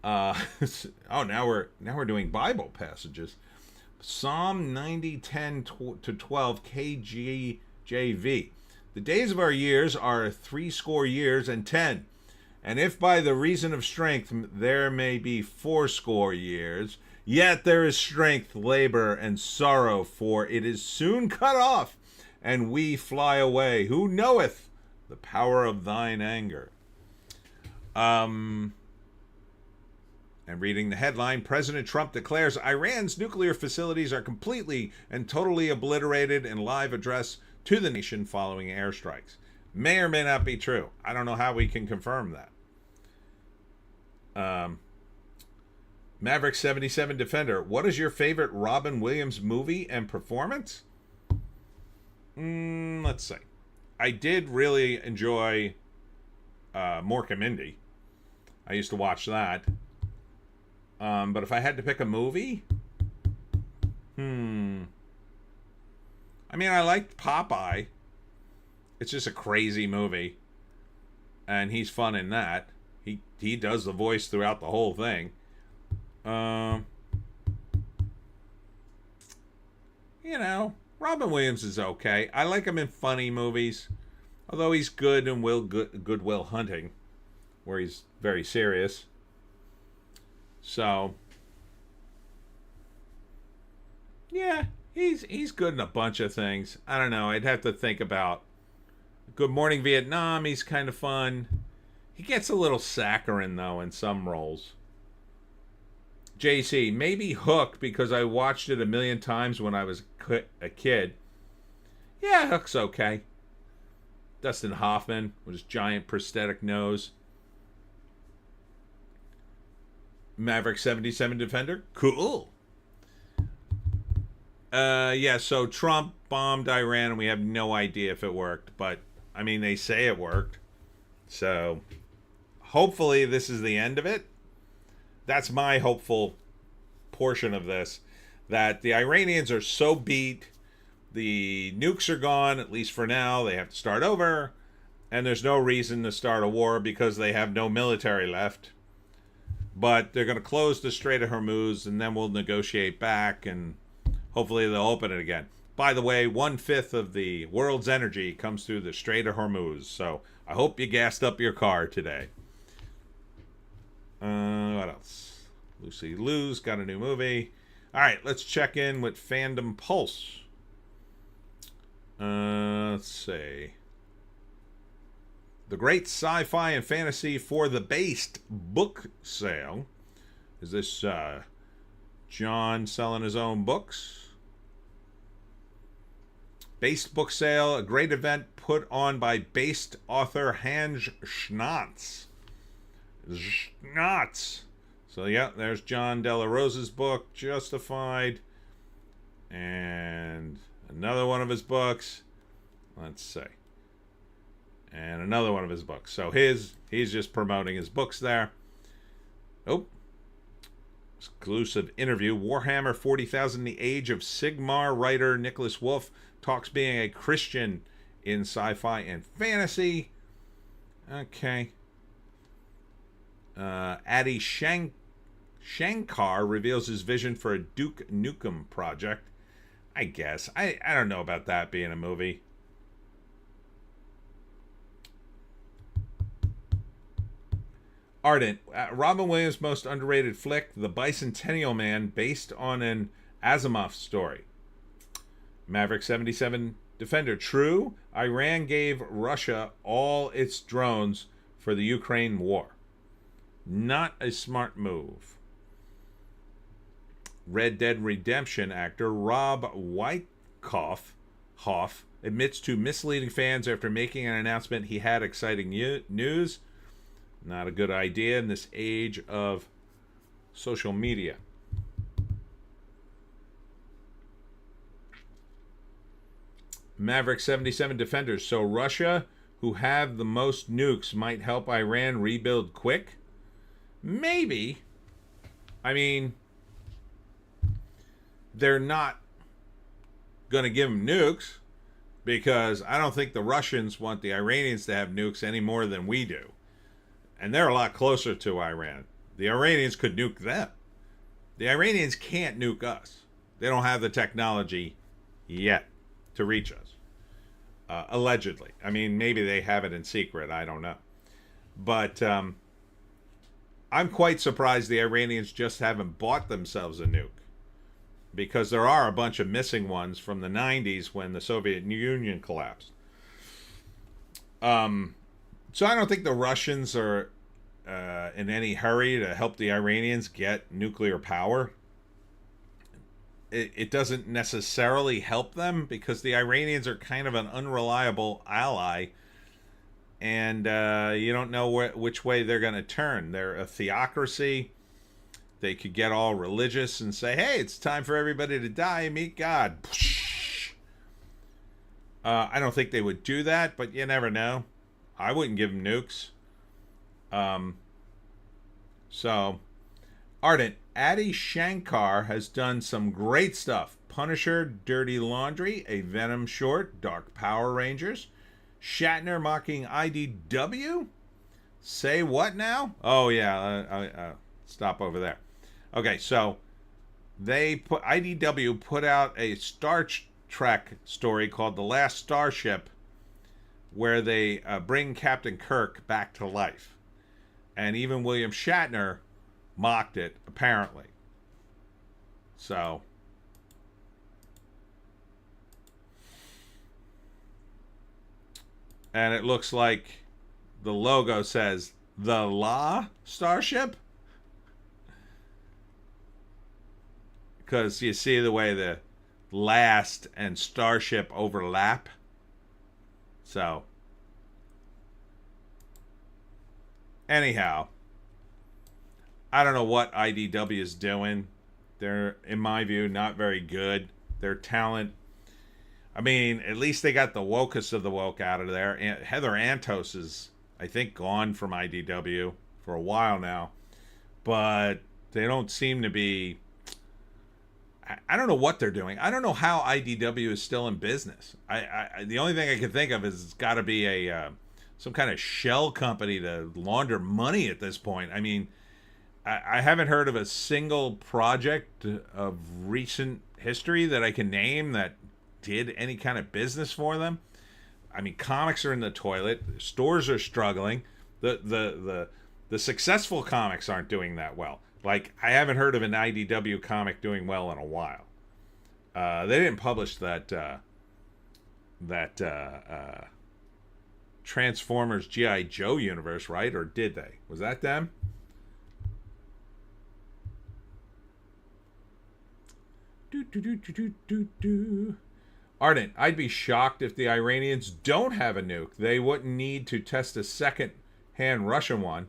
Now we're doing Bible passages. Psalm 90:10 to 12 KJV. The days of our years are 60 years and 10. And if by the reason of strength there may be 80 years, yet there is strength, labor, and sorrow, for it is soon cut off, and we fly away. Who knoweth the power of thine anger? And reading the headline, President Trump declares Iran's nuclear facilities are completely and totally obliterated in live address to the nation following airstrikes. May or may not be true. I don't know how we can confirm that. Maverick 77 Defender. What is your favorite Robin Williams movie and performance? Let's see. I did really enjoy Mork and Mindy. I used to watch that. But if I had to pick a movie, I mean, I liked Popeye. It's just a crazy movie, and he's fun in that. He does the voice throughout the whole thing. Robin Williams is okay. I like him in funny movies, although he's good in Good Will Hunting, where he's very serious. So, yeah, he's good in a bunch of things. I don't know. I'd have to think about Good Morning Vietnam. He's kind of fun. He gets a little saccharine, though, in some roles. JC, maybe Hook, because I watched it a million times when I was a kid. Yeah, Hook's okay. Dustin Hoffman with his giant prosthetic nose. Maverick 77 Defender. Cool. So Trump bombed Iran and we have no idea if it worked. But, I mean, they say it worked. So, hopefully this is the end of it. That's my hopeful portion of this. That the Iranians are so beat. The nukes are gone, at least for now. They have to start over. And there's no reason to start a war because they have no military left. But they're going to close the Strait of Hormuz, and then we'll negotiate back, and hopefully they'll open it again. By the way, 1/5 of the world's energy comes through the Strait of Hormuz, so I hope you gassed up your car today. What else? Lucy Liu's got a new movie. All right, let's check in with Fandom Pulse. Let's see. The Great Sci-Fi and Fantasy for the Based book sale. Is this John selling his own books? Based book sale, a great event put on by Based author Hans Schnatz. So yeah, there's John Della Rosa's book, Justified. And another one of his books. Let's see. And another one of his books. So he's just promoting his books there. Oh. Exclusive interview. Warhammer 40,000, The Age of Sigmar writer Nicholas Wolf talks being a Christian in sci-fi and fantasy. Okay. Adi Shankar reveals his vision for a Duke Nukem project. I guess. I don't know about that being a movie. Ardent. Robin Williams' most underrated flick, The Bicentennial Man, based on an Asimov story. Maverick 77 Defender. True, Iran gave Russia all its drones for the Ukraine war. Not a smart move. Red Dead Redemption actor Rob Hoff admits to misleading fans after making an announcement he had exciting news. Not a good idea in this age of social media. Maverick 77 defenders. So Russia, who have the most nukes, might help Iran rebuild quick? Maybe. I mean, they're not going to give them nukes because I don't think the Russians want the Iranians to have nukes any more than we do. And they're a lot closer to Iran. The Iranians could nuke them. The Iranians can't nuke us. They don't have the technology yet to reach us. Allegedly. I mean, maybe they have it in secret. I don't know. But I'm quite surprised the Iranians just haven't bought themselves a nuke. Because there are a bunch of missing ones from the 90s when the Soviet Union collapsed. So I don't think the Russians are in any hurry to help the Iranians get nuclear power. It doesn't necessarily help them because the Iranians are kind of an unreliable ally. And you don't know which way they're going to turn. They're a theocracy. They could get all religious and say, hey, it's time for everybody to die and meet God. I don't think they would do that, but you never know. I wouldn't give them nukes. So, Ardent, Adi Shankar has done some great stuff. Punisher, Dirty Laundry, a Venom short, Dark Power Rangers, Shatner mocking IDW? Say what now? Oh, yeah, stop over there. Okay, so IDW put out a Star Trek story called The Last Starship where they bring Captain Kirk back to life. And even William Shatner mocked it, apparently. So, and it looks like the logo says the La Starship. Because you see the way the last and Starship overlap. So, anyhow, I don't know what IDW is doing. They're, in my view, not very good. Their talent, I mean, at least they got the wokest of the woke out of there. Heather Antos is, I think, gone from IDW for a while now. But they don't seem to be... I don't know what they're doing. I don't know how IDW is still in business. The only thing I can think of is it's got to be a some kind of shell company to launder money at this point. I mean, I haven't heard of a single project of recent history that I can name that did any kind of business for them. I mean, comics are in the toilet. Stores are struggling. The successful comics aren't doing that well. Like, I haven't heard of an IDW comic doing well in a while. They didn't publish that Transformers G.I. Joe universe, right? Or did they? Was that them? Ardent, I'd be shocked if the Iranians don't have a nuke. They wouldn't need to test a second-hand Russian one.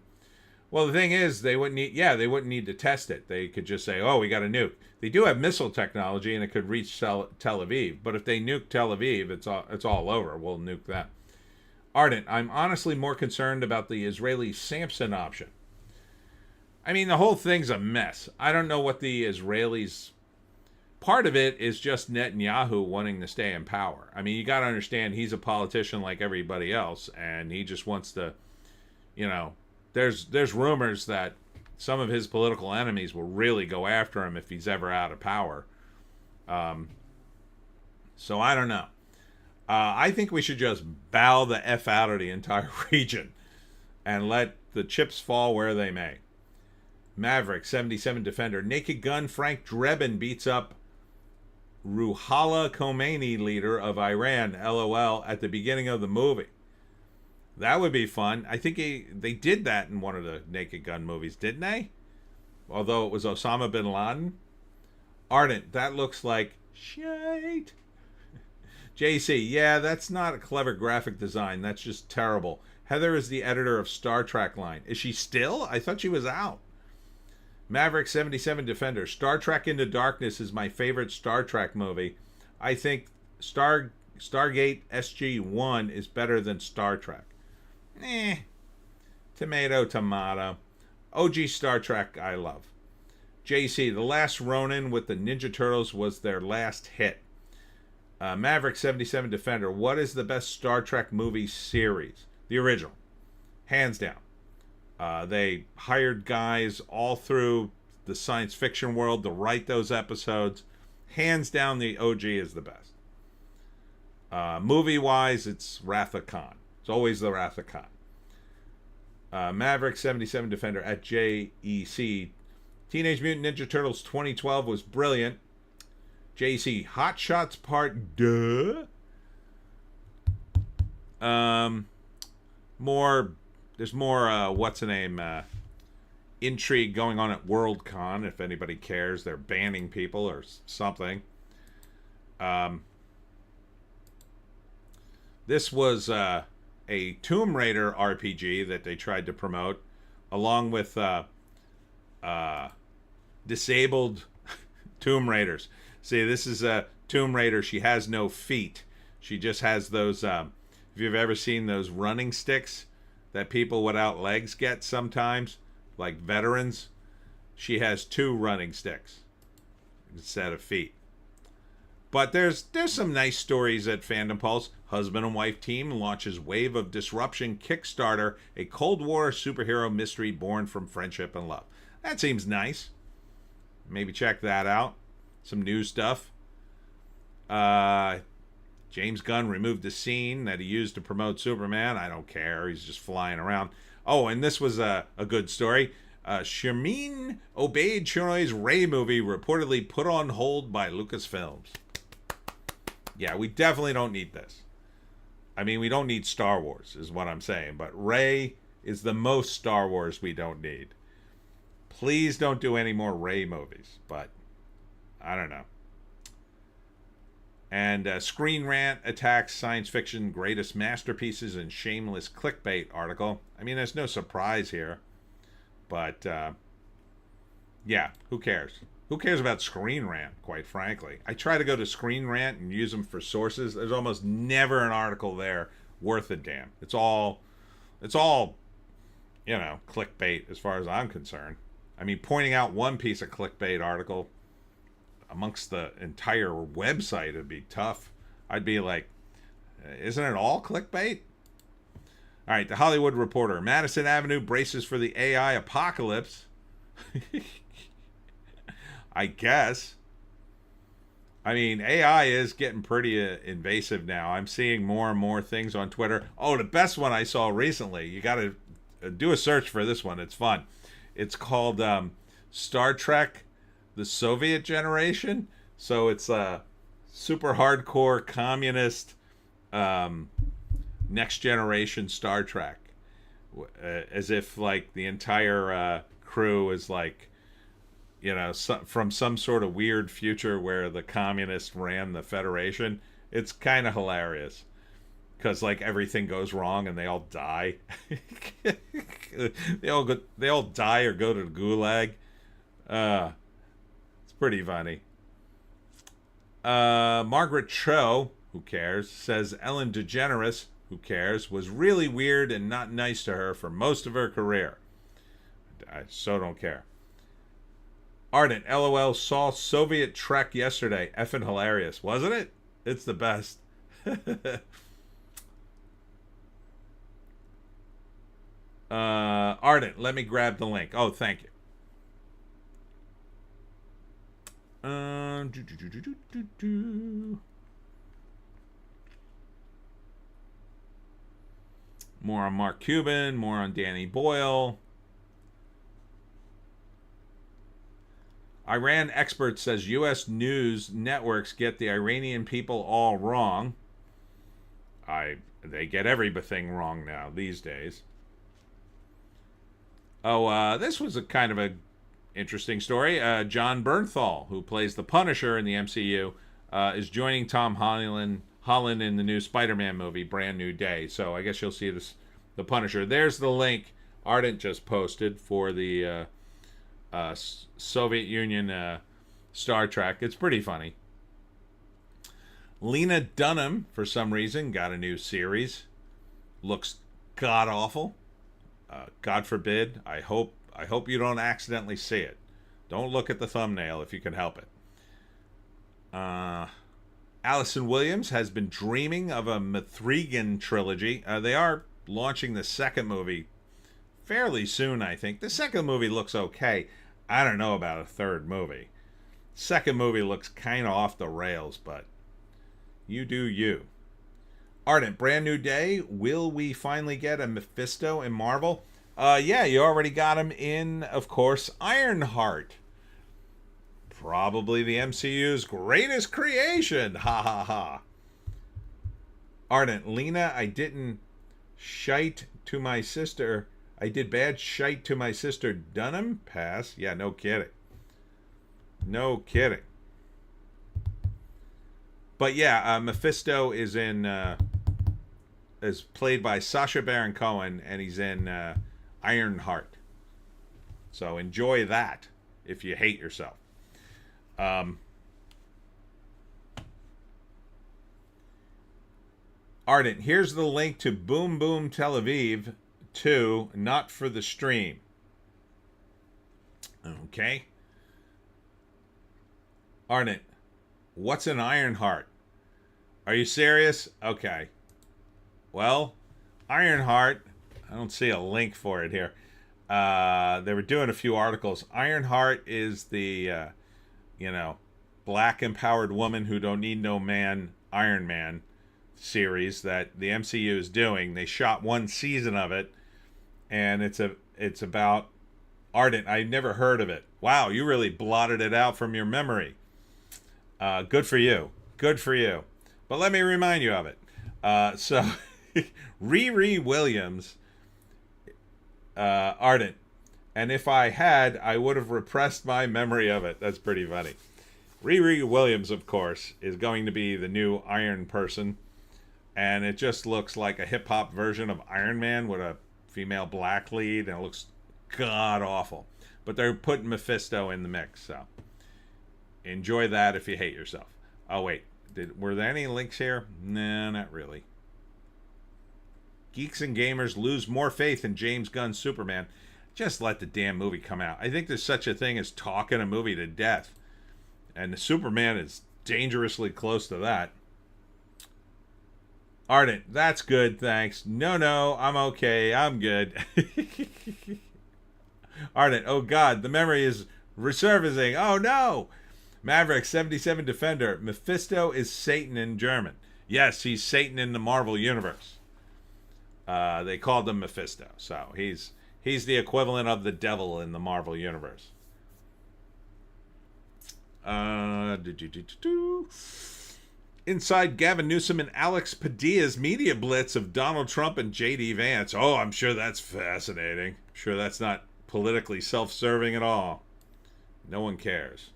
Well, the thing is, they wouldn't need to test it. They could just say, oh, we got a nuke. They do have missile technology, and it could reach Tel Aviv. But if they nuke Tel Aviv, it's all over. We'll nuke them. Ardent, I'm honestly more concerned about the Israeli Samson option. I mean, the whole thing's a mess. I don't know what the Israelis... Part of it is just Netanyahu wanting to stay in power. I mean, you got to understand he's a politician like everybody else, and he just wants to, you know... There's rumors that some of his political enemies will really go after him if he's ever out of power. So I don't know. I think we should just bow the F out of the entire region and let the chips fall where they may. Maverick, 77 Defender. Naked Gun Frank Drebin beats up Ruhollah Khomeini, leader of Iran, LOL, at the beginning of the movie. That would be fun. I think they did that in one of the Naked Gun movies, didn't they? Although it was Osama bin Laden. Ardent, that looks like shite. JC, yeah, that's not a clever graphic design. That's just terrible. Heather is the editor of Star Trek Line. Is she still? I thought she was out. Maverick 77 Defender. Star Trek Into Darkness is my favorite Star Trek movie. I think Stargate SG-1 is better than Star Trek. Tomato, tomato. OG Star Trek I love. JC, The Last Ronin with the Ninja Turtles was their last hit. Maverick 77 Defender. What is the best Star Trek movie series? The original. Hands down. They hired guys all through the science fiction world to write those episodes. Hands down, the OG is the best. Movie-wise, it's Wrath of Khan. It's always the Wrath of Khan. Maverick 77 Defender at JEC. Teenage Mutant Ninja Turtles 2012 was brilliant. JC, Hot Shots Part Duh. There's more intrigue going on at Worldcon, if anybody cares. They're banning people or something. This was a Tomb Raider RPG that they tried to promote, along with disabled Tomb Raiders. See, this is a Tomb Raider. She has no feet. She just has those, if you've ever seen those running sticks that people without legs get sometimes, like veterans, she has 2 running sticks instead of feet. But there's some nice stories at Fandom Pulse. Husband and wife team launches Wave of Disruption Kickstarter, a Cold War superhero mystery born from friendship and love. That seems nice. Maybe check that out. Some new stuff. James Gunn removed the scene that he used to promote Superman. I don't care. He's just flying around. Oh, and this was a good story. Shermin Obaid-Chinoy's Ray movie reportedly put on hold by Lucasfilms. Yeah, we definitely don't need this. I mean, we don't need Star Wars, is what I'm saying. But Ray is the most Star Wars we don't need. Please don't do any more Ray movies. But, I don't know. And Screen Rant attacks science fiction greatest masterpieces and shameless clickbait article. I mean, there's no surprise here. But, yeah, who cares? Who cares about Screen Rant, quite frankly? I try to go to Screen Rant and use them for sources. There's almost never an article there worth a damn. It's all, you know, clickbait as far as I'm concerned. I mean, pointing out one piece of clickbait article amongst the entire website would be tough. I'd be like, isn't it all clickbait? All right, the Hollywood Reporter. Madison Avenue braces for the AI apocalypse. I guess. I mean, AI is getting pretty invasive now. I'm seeing more and more things on Twitter. Oh, the best one I saw recently. You got to do a search for this one. It's fun. It's called Star Trek, the Soviet Generation. So it's a super hardcore communist next generation Star Trek. As if like the entire crew is like, you know, from some sort of weird future where the communists ran the Federation. It's kind of hilarious because like everything goes wrong and they all die. they all die or go to the gulag. It's pretty funny. Margaret Cho, who cares, says Ellen DeGeneres, who cares, was really weird and not nice to her for most of her career. I so don't care. Ardent, LOL, saw Soviet Trek yesterday. Effing hilarious. Wasn't it? It's the best. Ardent, let me grab the link. Oh, thank you. More on Mark Cuban, more on Danny Boyle. Iran expert says U.S. news networks get the Iranian people all wrong. They get everything wrong now these days. Oh, this was a kind of a interesting story. John Bernthal, who plays the Punisher in the MCU, is joining Tom Holland Holland in the new Spider-Man movie, Brand New Day. So I guess you'll see the Punisher. There's the link Ardent just posted for the Soviet Union Star Trek. It's pretty funny. Lena Dunham, for some reason, got a new series. Looks god awful. God forbid. I hope you don't accidentally see it. Don't look at the thumbnail if you can help it. Allison Williams has been dreaming of a Mithrigan trilogy. They are launching the second movie fairly soon, I think. The second movie looks okay. I don't know about a third movie. Second movie looks kind of off the rails, but you do you. Ardent, Brand New Day. Will we finally get a Mephisto in Marvel? Yeah, you already got him in, of course, Ironheart. Probably the MCU's greatest creation. Ha ha ha. Ardent, Lena, I didn't shite to my sister. I did bad shite to my sister Dunham. Pass. Yeah, no kidding. No kidding. But yeah, Mephisto is played by Sacha Baron Cohen, and he's in Ironheart. So enjoy that if you hate yourself. Ardent, here's the link to Boom Boom Tel Aviv 2, not for the stream. Okay. Ardent, what's an Ironheart? Are you serious? Okay. Well, Ironheart, I don't see a link for it here. They were doing a few articles. Ironheart is the, black empowered woman who don't need no man, Iron Man series that the MCU is doing. They shot one season of it, and it's about Ardent. I've never heard of it. Wow, you really blotted it out from your memory. Good for you. Good for you. But let me remind you of it. So, Riri Williams, Ardent. And if I had, I would have repressed my memory of it. That's pretty funny. Riri Williams, of course, is going to be the new Iron Person. And it just looks like a hip-hop version of Iron Man with a female black lead. And it looks god-awful. But they're putting Mephisto in the mix, so enjoy that if you hate yourself. Oh, wait. Were there any links here? No, not really. Geeks and gamers lose more faith in James Gunn's Superman. Just let the damn movie come out. I think there's such a thing as talking a movie to death. And the Superman is dangerously close to that. Ardent, that's good, thanks. No, I'm okay. I'm good. Ardent, oh God, the memory is resurfacing. Oh no! Maverick, 77 Defender. Mephisto is Satan in German. Yes, he's Satan in the Marvel Universe. They called him Mephisto. So he's the equivalent of the devil in the Marvel Universe. Inside Gavin Newsom and Alex Padilla's media blitz of Donald Trump and J.D. Vance. Oh, I'm sure that's fascinating. I'm sure that's not politically self-serving at all. No one cares.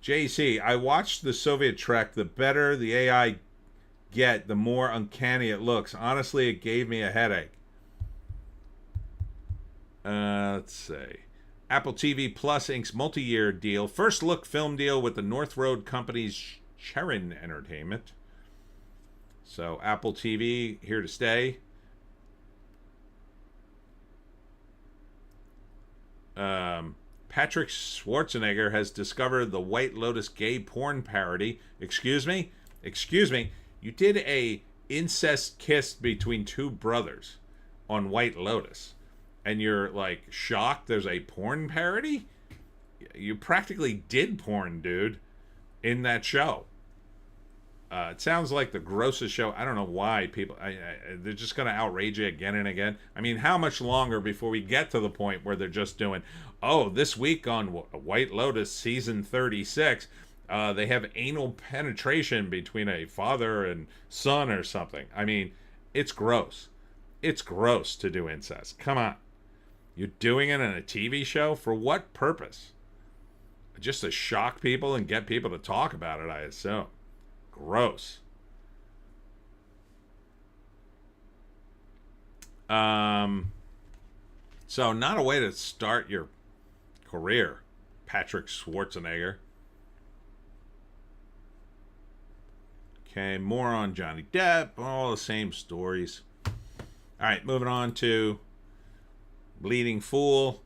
JC, I watched the Soviet Trek. The better the AI get, the more uncanny it looks. Honestly, it gave me a headache. Let's see. Apple TV Plus inks multi-year deal. First look film deal with the North Road Company's Sharon Entertainment. So Apple TV here to stay. Patrick Schwarzenegger has discovered the White Lotus gay porn parody. Excuse me? You did a incest kiss between two brothers on White Lotus. And you're like shocked there's a porn parody? You practically did porn, dude, in that show. It sounds like the grossest show. I don't know why people... they're just going to outrage you again and again. I mean, how much longer before we get to the point where they're just doing... Oh, this week on White Lotus season 36, they have anal penetration between a father and son or something. I mean, it's gross. It's gross to do incest. Come on. You're doing it in a TV show? For what purpose? Just to shock people and get people to talk about it, I assume. Gross. So not a way to start your career, Patrick Schwarzenegger. Okay, more on Johnny Depp, all the same stories. All right, moving on to Bleeding Fool.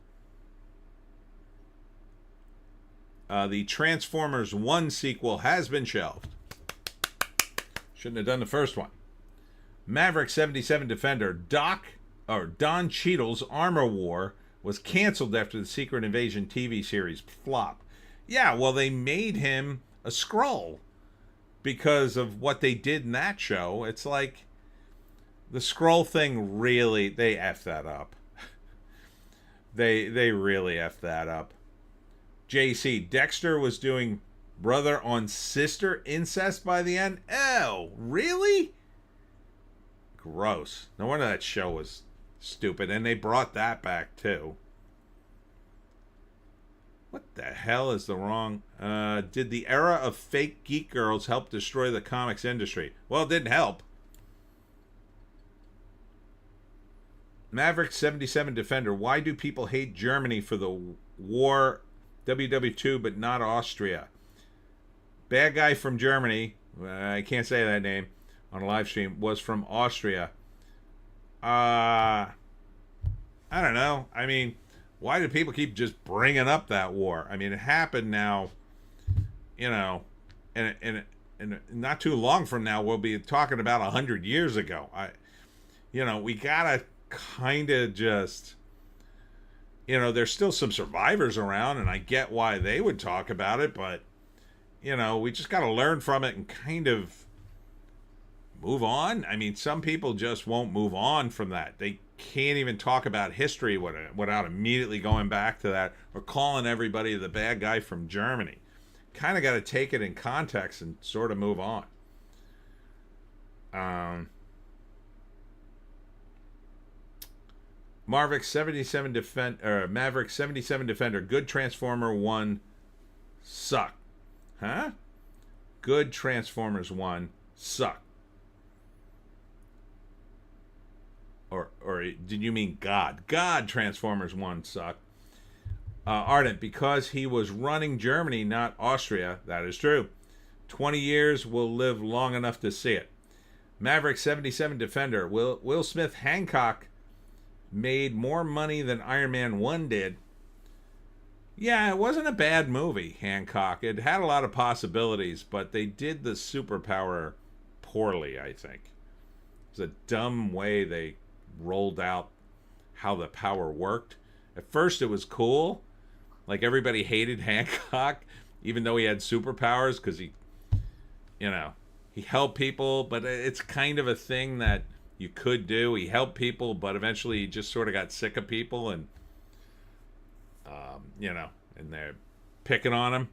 The Transformers 1 sequel has been shelved. Shouldn't have done the first one. Maverick 77 Defender Don Cheadle's Armor War was canceled after the Secret Invasion TV series flopped. Yeah, well, they made him a Skrull because of what they did in that show. It's like the Skrull thing really, they effed that up. They really effed that up. JC, Dexter was doing brother on sister incest by the end? Oh, really? Gross. No wonder that show was stupid. And they brought that back, too. What the hell is the wrong... did the era of fake geek girls help destroy the comics industry? Well, it didn't help. Maverick 77 Defender. Why do people hate Germany for the war WW2 but not Austria? Bad guy from Germany, I can't say that name on a live stream, was from Austria. I don't know. I mean, why do people keep just bringing up that war? I mean, it happened now, you know, and not too long from now, we'll be talking about 100 years ago. We gotta kind of just, there's still some survivors around, and I get why they would talk about it, but, we just got to learn from it and kind of move on. I mean, some people just won't move on from that. They can't even talk about history without immediately going back to that or calling everybody the bad guy from Germany. Kind of got to take it in context and sort of move on. Maverick 77 Defender. Good Transformer 1 suck. Huh? Good Transformers 1 suck. Or did you mean God? God Transformers 1 suck. Ardent, because he was running Germany, not Austria. That is true. 20 years, will live long enough to see it. Maverick 77 Defender. Will Smith Hancock made more money than Iron Man 1 did. Yeah, it wasn't a bad movie, Hancock. It had a lot of possibilities, but they did the superpower poorly, I think. It was a dumb way they rolled out how the power worked. At first, it was cool. Like, everybody hated Hancock, even though he had superpowers, because he helped people, but it's kind of a thing that you could do. He helped people, but eventually he just sort of got sick of people and, and they're picking on him.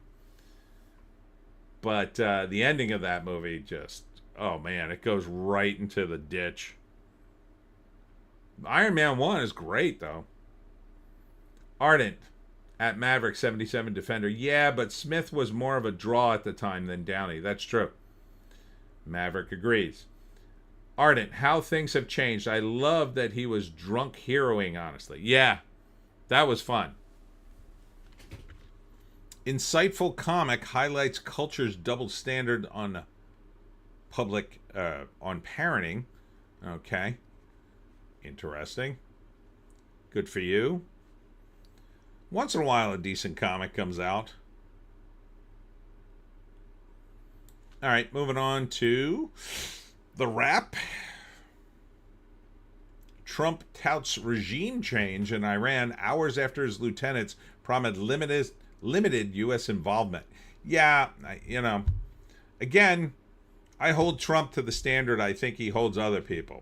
But the ending of that movie just, oh man, it goes right into the ditch. Iron Man 1 is great, though. Ardent at Maverick 77 Defender. Yeah, but Smith was more of a draw at the time than Downey. That's true. Maverick agrees. Ardent, how things have changed. I love that he was drunk heroing, honestly. Yeah, that was fun. Insightful comic highlights culture's double standard on on parenting. Okay. Interesting. Good for you. Once in a while, a decent comic comes out. All right, moving on to the wrap. Trump touts regime change in Iran hours after his lieutenants promised limited U.S. involvement. Yeah, again, I hold Trump to the standard I think he holds other people.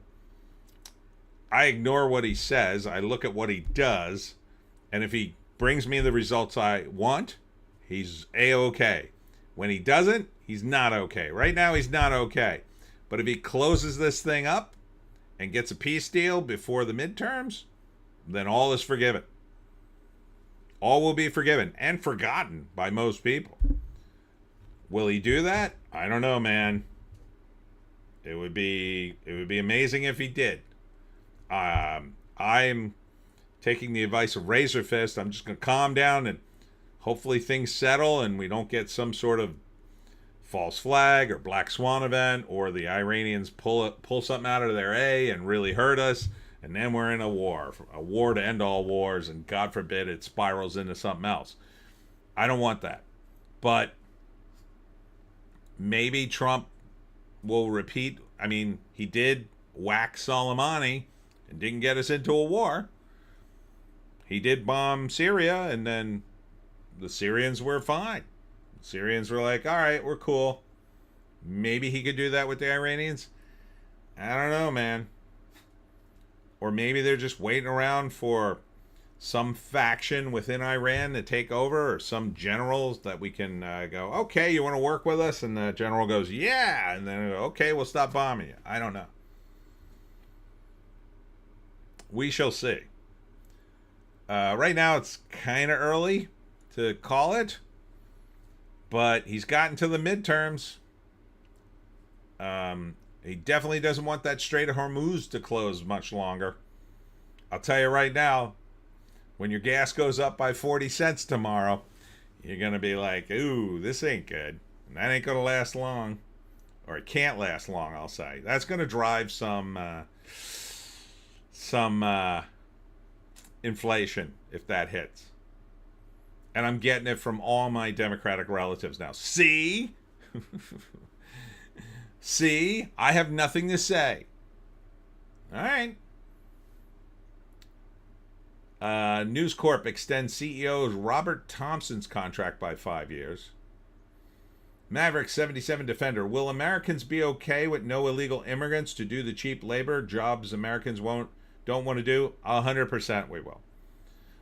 I ignore what he says. I look at what he does. And if he brings me the results I want, he's A-okay. When he doesn't, he's not okay. Right now, he's not okay. But if he closes this thing up and gets a peace deal before the midterms, then all is forgiven. All will be forgiven and forgotten by most people. Will he do that? I don't know, man. It would be amazing if he did. I'm taking the advice of Razor Fist. I'm just going to calm down and hopefully things settle and we don't get some sort of false flag or black swan event, or the Iranians pull something out of their A and really hurt us, and then we're in a war to end all wars, and God forbid it spirals into something else. I don't want that. But maybe Trump will repeat. I mean, he did whack Soleimani and didn't get us into a war. He did bomb Syria, and then the Syrians were fine. Syrians were like, all right, we're cool. Maybe he could do that with the Iranians. I don't know, man. Or maybe they're just waiting around for some faction within Iran to take over, or some generals that we can go, okay, you want to work with us? And the general goes, yeah. And then, okay, we'll stop bombing you. I don't know. We shall see. Right now, it's kind of early to call it. But he's gotten to the midterms. He definitely doesn't want that Strait of Hormuz to close much longer. I'll tell you right now, when your gas goes up by 40 cents tomorrow, you're going to be like, ooh, this ain't good. And that ain't going to last long. Or it can't last long, I'll say. That's going to drive some inflation if that hits. And I'm getting it from all my Democratic relatives now. See? See? I have nothing to say. All right. News Corp extends CEO's Robert Thompson's contract by 5 years. Maverick 77 Defender. Will Americans be okay with no illegal immigrants to do the cheap labor jobs Americans don't want to do? 100% we will.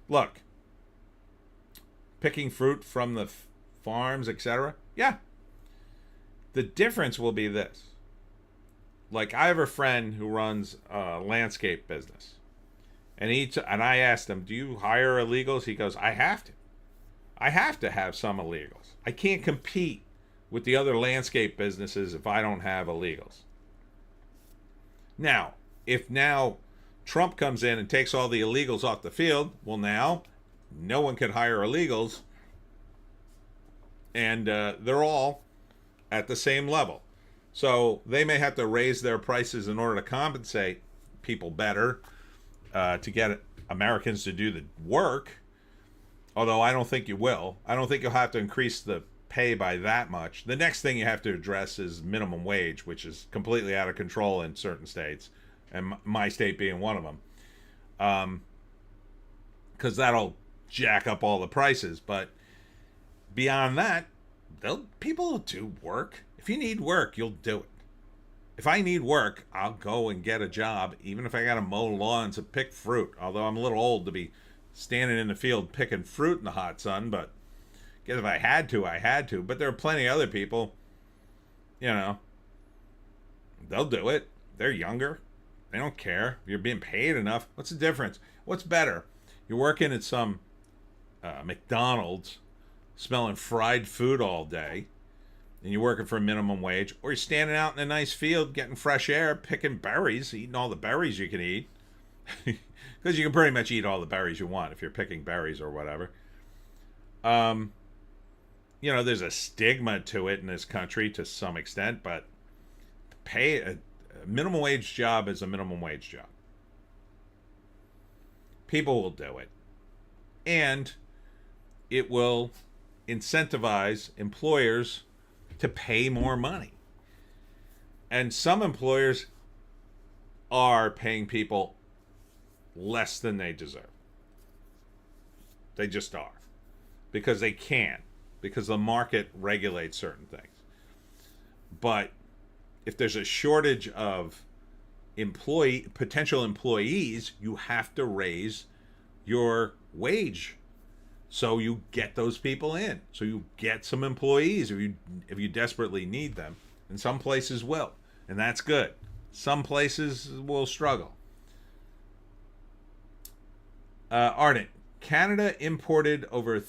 Look. Picking fruit from the farms, etc. Yeah. The difference will be this. Like, I have a friend who runs a landscape business. And I asked him, do you hire illegals? He goes, I have to. I have to have some illegals. I can't compete with the other landscape businesses if I don't have illegals. Now, if Trump comes in and takes all the illegals off the field, well, now no one can hire illegals, and they're all at the same level. So they may have to raise their prices in order to compensate people better to get Americans to do the work, although I don't think you will. I don't think you'll have to increase the pay by that much. The next thing you have to address is minimum wage, which is completely out of control in certain states, and my state being one of them, because that'll jack up all the prices. But beyond that, people will do work. If you need work, you'll do it. If I need work, I'll go and get a job, even if I got to mow lawns and pick fruit. Although I'm a little old to be standing in the field picking fruit in the hot sun, but I guess if I had to, I had to. But there are plenty of other people, they'll do it. They're younger. They don't care. You're being paid enough. What's the difference? What's better? You're working at some McDonald's, smelling fried food all day, and you're working for a minimum wage, or you're standing out in a nice field getting fresh air, picking berries, eating all the berries you can eat, because you can pretty much eat all the berries you want if you're picking berries or whatever. There's a stigma to it in this country to some extent, but pay a minimum wage job is a minimum wage job. People will do it, and it will incentivize employers to pay more money. And some employers are paying people less than they deserve. They just are. Because they can. Because the market regulates certain things. But if there's a shortage of potential employees, you have to raise your wage so you get those people in, so you get some employees if you desperately need them. And some places will, and that's good. Some places will struggle. Ardent, Canada imported over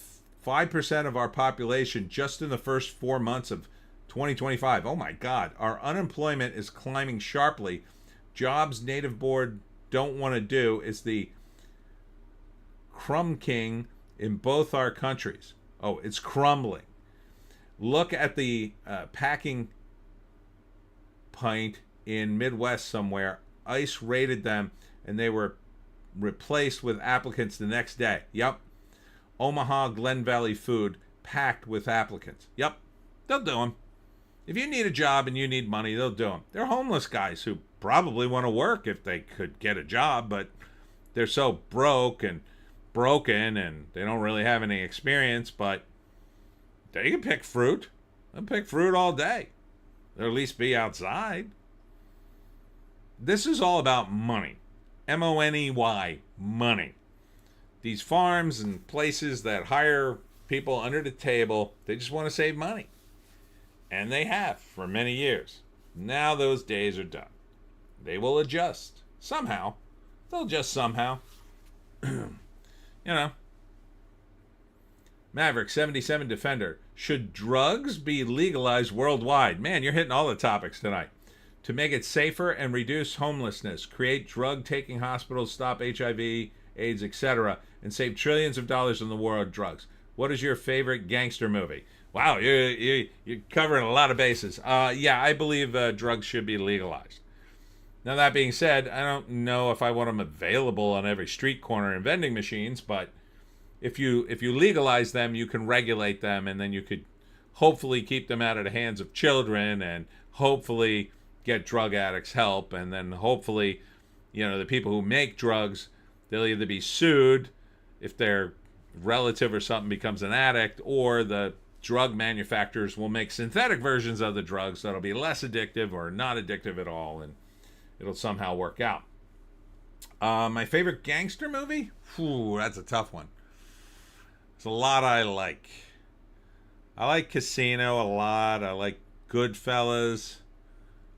5% of our population just in the first 4 months of 2025. Oh my God, our unemployment is climbing sharply. Jobs native board don't want to do is the crumb king in both our countries. Oh, it's crumbling. Look at the packing pint in Midwest somewhere. ICE raided them, and they were replaced with applicants the next day. Yep. Omaha Glen Valley food packed with applicants. Yep. They'll do them. If you need a job and you need money, they'll do them. They're homeless guys who probably want to work if they could get a job, but they're so broke and broken and they don't really have any experience, but they can pick fruit. They'll pick fruit all day. They'll at least be outside. This is all about money. M-O-N-E-Y, money. These farms and places that hire people under the table, they just want to save money. And they have for many years. Now those days are done. They will adjust. Somehow. They'll adjust somehow. You know. Maverick 77 Defender. Should drugs be legalized worldwide? Man, you're hitting all the topics tonight. To make it safer and reduce homelessness, create drug-taking hospitals, stop HIV, AIDS, etc., and save trillions of dollars in the war on drugs. What is your favorite gangster movie? Wow, you're covering a lot of bases. Yeah, I believe drugs should be legalized. Now, that being said, I don't know if I want them available on every street corner and vending machines, but if you legalize them, you can regulate them, and then you could hopefully keep them out of the hands of children, and hopefully get drug addicts help, and then hopefully, the people who make drugs, they'll either be sued if their relative or something becomes an addict, or the drug manufacturers will make synthetic versions of the drugs that'll be less addictive or not addictive at all, and it'll somehow work out. My favorite gangster movie? Whew, that's a tough one. There's a lot I like. I like Casino a lot. I like Goodfellas.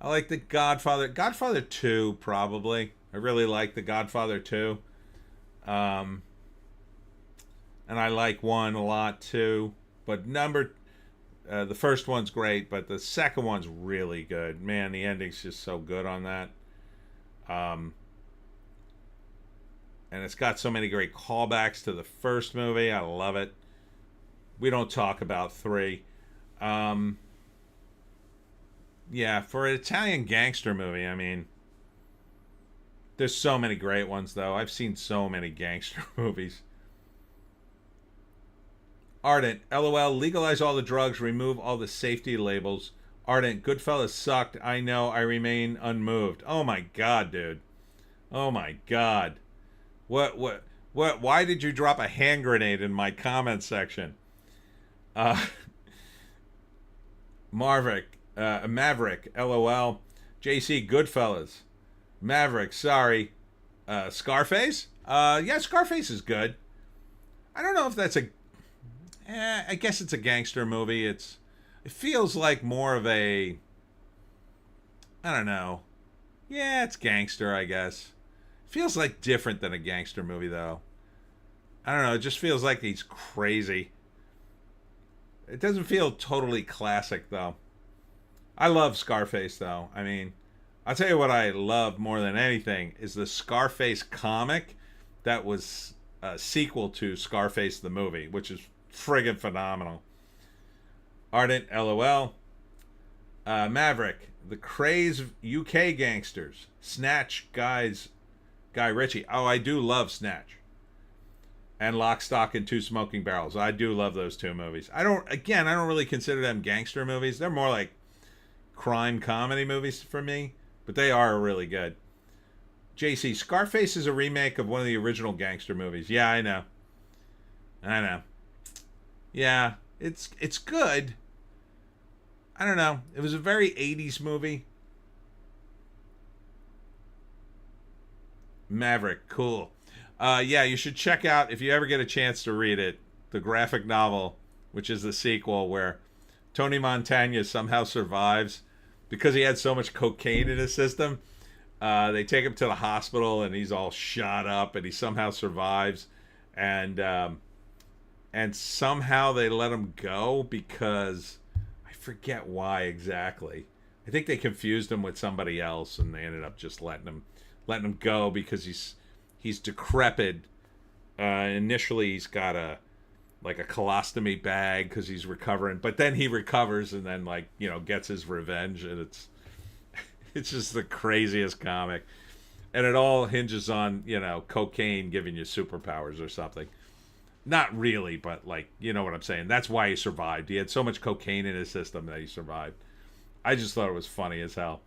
I like The Godfather. Godfather 2, probably. I really like The Godfather 2. And I like 1 a lot, too. But the first one's great, but the second one's really good. Man, the ending's just so good on that. And it's got so many great callbacks to the first movie. I love it. We don't talk about 3. Yeah, for an Italian gangster movie, I mean, there's so many great ones, though. I've seen so many gangster movies. Ardent, LOL, legalize all the drugs, remove all the safety labels. Ardent, Goodfellas sucked. I know, I remain unmoved. Oh my God, dude. Oh my God. What, why did you drop a hand grenade in my comment section? Maverick, LOL. JC, Goodfellas. Maverick, sorry. Scarface? Yeah, Scarface is good. I don't know if that's I guess it's a gangster movie. It feels like more of I don't know. Yeah, it's gangster, I guess. It feels like different than a gangster movie, though. I don't know. It just feels like he's crazy. It doesn't feel totally classic, though. I love Scarface, though. I mean, I'll tell you what I love more than anything is the Scarface comic that was a sequel to Scarface the movie, which is friggin' phenomenal. Ardent, LOL. Maverick, the Craze UK Gangsters. Snatch, Guy Ritchie. Oh, I do love Snatch. And Lock, Stock, and Two Smoking Barrels. I do love those 2 movies. I don't really consider them gangster movies. They're more like crime comedy movies for me, but they are really good. JC, Scarface is a remake of one of the original gangster movies. Yeah, I know. Yeah, it's good. I don't know. It was a very 80s movie. Maverick, cool. Yeah, you should check out, if you ever get a chance to read it, the graphic novel, which is the sequel where Tony Montana somehow survives because he had so much cocaine in his system. They take him to the hospital and he's all shot up and he somehow survives. And somehow they let him go because I forget why exactly. I think they confused him with somebody else and they ended up just letting letting him go because he's decrepit. Initially, he's got a colostomy bag because he's recovering, but then he recovers and then gets his revenge, and it's just the craziest comic, and it all hinges on cocaine giving you superpowers or something. Not really, but you know what I'm saying. That's why he survived. He had so much cocaine in his system that he survived. I just thought it was funny as hell.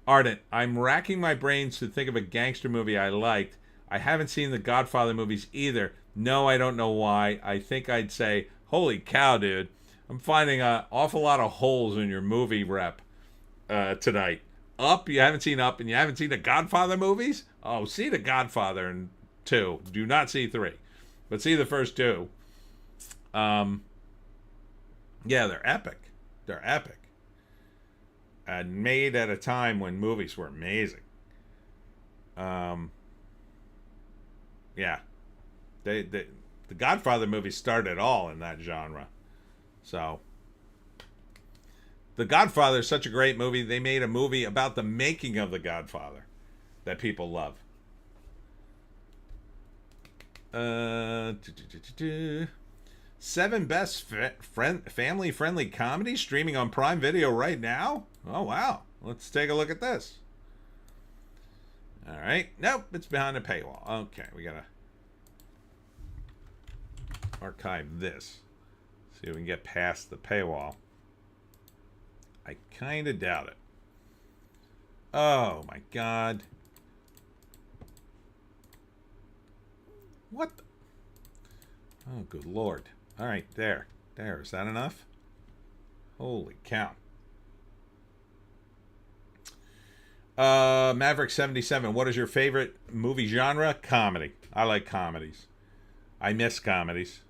Ardent, I'm racking my brains to think of a gangster movie I liked. I haven't seen the Godfather movies either. No, I don't know why. I think I'd say, holy cow, dude. I'm finding an awful lot of holes in your movie rep tonight. Up? You haven't seen Up, and you haven't seen the Godfather movies? Oh, see the Godfather and 2. Do not see 3. But see the first 2. Yeah, they're epic. They're epic. And made at a time when movies were amazing. Yeah. The Godfather movies started it all in that genre. So, The Godfather is such a great movie. They made a movie about the making of The Godfather that people love. 7 best family-friendly comedies streaming on Prime Video right now? Oh, wow. Let's take a look at this. All right. Nope, it's behind a paywall. Okay, we got to archive this. See if we can get past the paywall. I kind of doubt it. Oh, my God. What the? Oh, good Lord. All right, there. There. Is that enough? Holy cow. Maverick77, what is your favorite movie genre? Comedy. I like comedies. I miss comedies.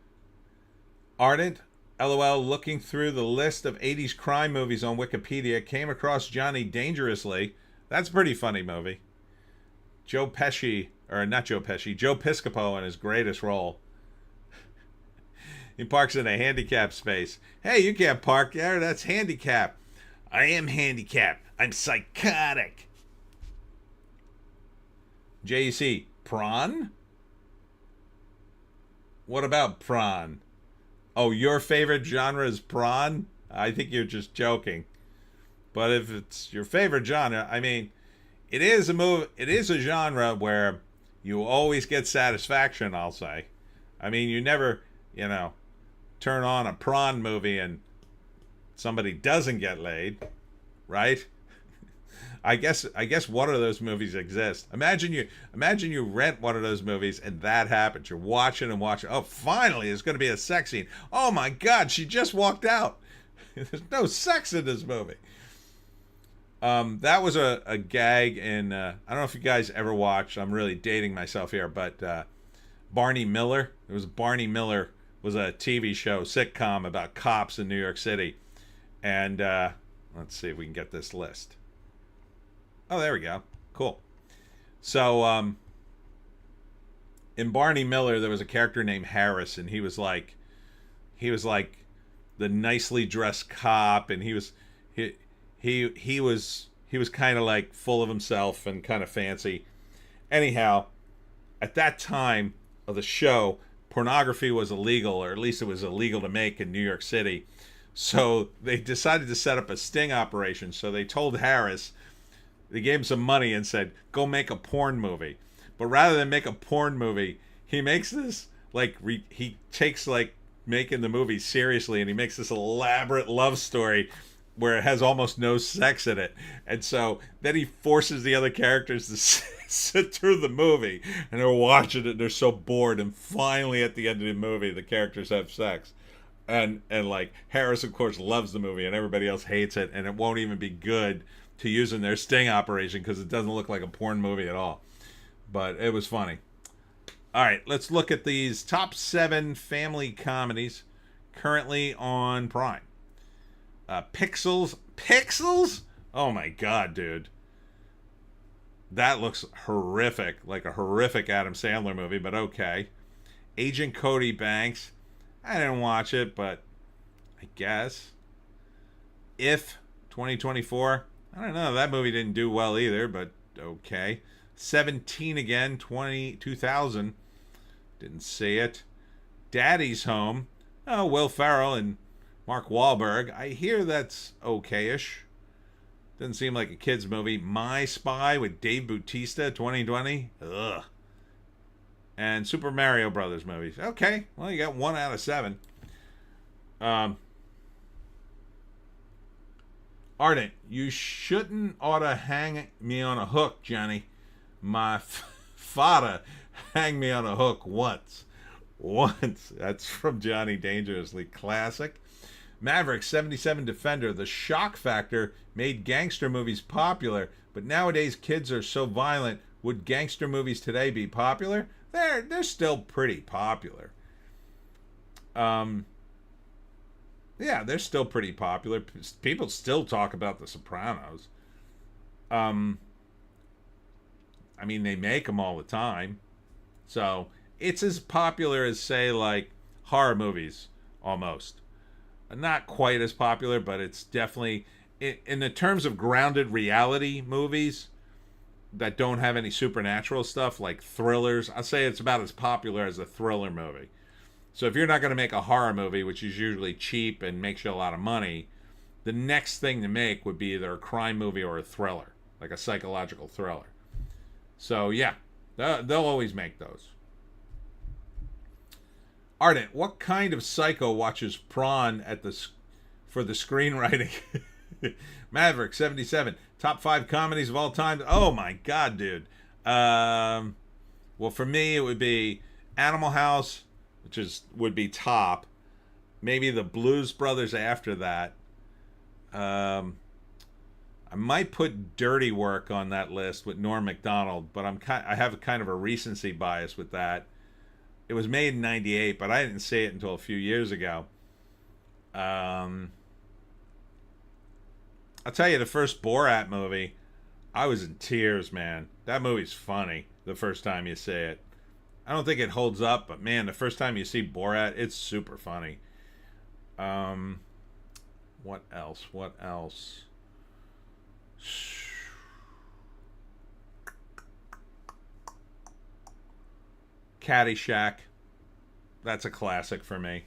Ardent, LOL, looking through the list of 80s crime movies on Wikipedia, came across Johnny Dangerously. That's a pretty funny movie. Joe Pesci, or not Joe Pesci, Joe Piscopo in his greatest role. He parks in a handicapped space. Hey, you can't park there. That's handicap. I am handicapped. I'm psychotic. JEC, prawn? What about prawn? Oh, your favorite genre is prawn? I think you're just joking. But if it's your favorite genre, I mean, it is a genre where you always get satisfaction, I'll say. I mean, you never, turn on a prawn movie and somebody doesn't get laid, right? I guess one of those movies exists. Imagine you rent one of those movies and that happens. You're watching and watching. Oh, finally, there's going to be a sex scene. Oh my God, she just walked out. There's no sex in this movie. That was a gag in, I don't know if you guys ever watched, I'm really dating myself here, but Barney Miller. It was Barney Miller was a TV show, sitcom about cops in New York City. And let's see if we can get this list. Oh, there we go. Cool. So in Barney Miller, there was a character named Harris, and he was like the nicely dressed cop, and he was kind of like full of himself and kind of fancy. Anyhow, at that time of the show, pornography was illegal, or at least it was illegal to make in New York City. So they decided to set up a sting operation. So they told Harris, they gave him some money and said, go make a porn movie. But rather than make a porn movie, he makes this, he takes making the movie seriously, and he makes this elaborate love story where it has almost no sex in it. And so then he forces the other characters to sit through the movie, and they're watching it and they're so bored, and finally at the end of the movie the characters have sex. And Harris of course loves the movie and everybody else hates it, and it won't even be good to use in their sting operation because it doesn't look like a porn movie at all. But it was funny. All right, let's look at these top 7 family comedies currently on Prime. Pixels? Oh my God, dude. That looks horrific, like a horrific Adam Sandler movie, but okay. Agent Cody Banks. I didn't watch it, but I guess. If 2024. I don't know. That movie didn't do well either, but okay. 17 again, 2000. Didn't see it. Daddy's Home. Oh, Will Ferrell and Mark Wahlberg. I hear that's okayish. Doesn't seem like a kid's movie. My Spy with Dave Bautista, 2020. Ugh. And Super Mario Brothers movies. Okay, well, you got 1 out of 7. Ardent, you shouldn't ought to hang me on a hook, Johnny. My father hang me on a hook once. Once. That's from Johnny Dangerously. Classic. Maverick 77 Defender. The shock factor made gangster movies popular, but nowadays kids are so violent. Would gangster movies today be popular? They're still pretty popular. Yeah, they're still pretty popular. People still talk about The Sopranos. I mean, they make them all the time. So it's as popular as, say, like horror movies, almost. Not quite as popular, but it's definitely, in the terms of grounded reality movies that don't have any supernatural stuff, like thrillers, I'll say it's about as popular as a thriller movie. So if you're not going to make a horror movie, which is usually cheap and makes you a lot of money, the next thing to make would be either a crime movie or a thriller, like a psychological thriller. So yeah, they'll always make those. Ardent, what kind of psycho watches Prawn for the screenwriting? Maverick 77, top 5 comedies of all time. Oh my god, dude. Well, for me it would be Animal House, which would be top. Maybe the Blues Brothers after that. I might put Dirty Work on that list with Norm Macdonald, but I have kind of a recency bias with that. It was made in '98, but I didn't see it until a few years ago. I'll tell you, the first Borat movie, I was in tears, man. That movie's funny the first time you see it. I don't think it holds up, but man, the first time you see Borat, it's super funny. What else? Caddyshack. That's a classic for me.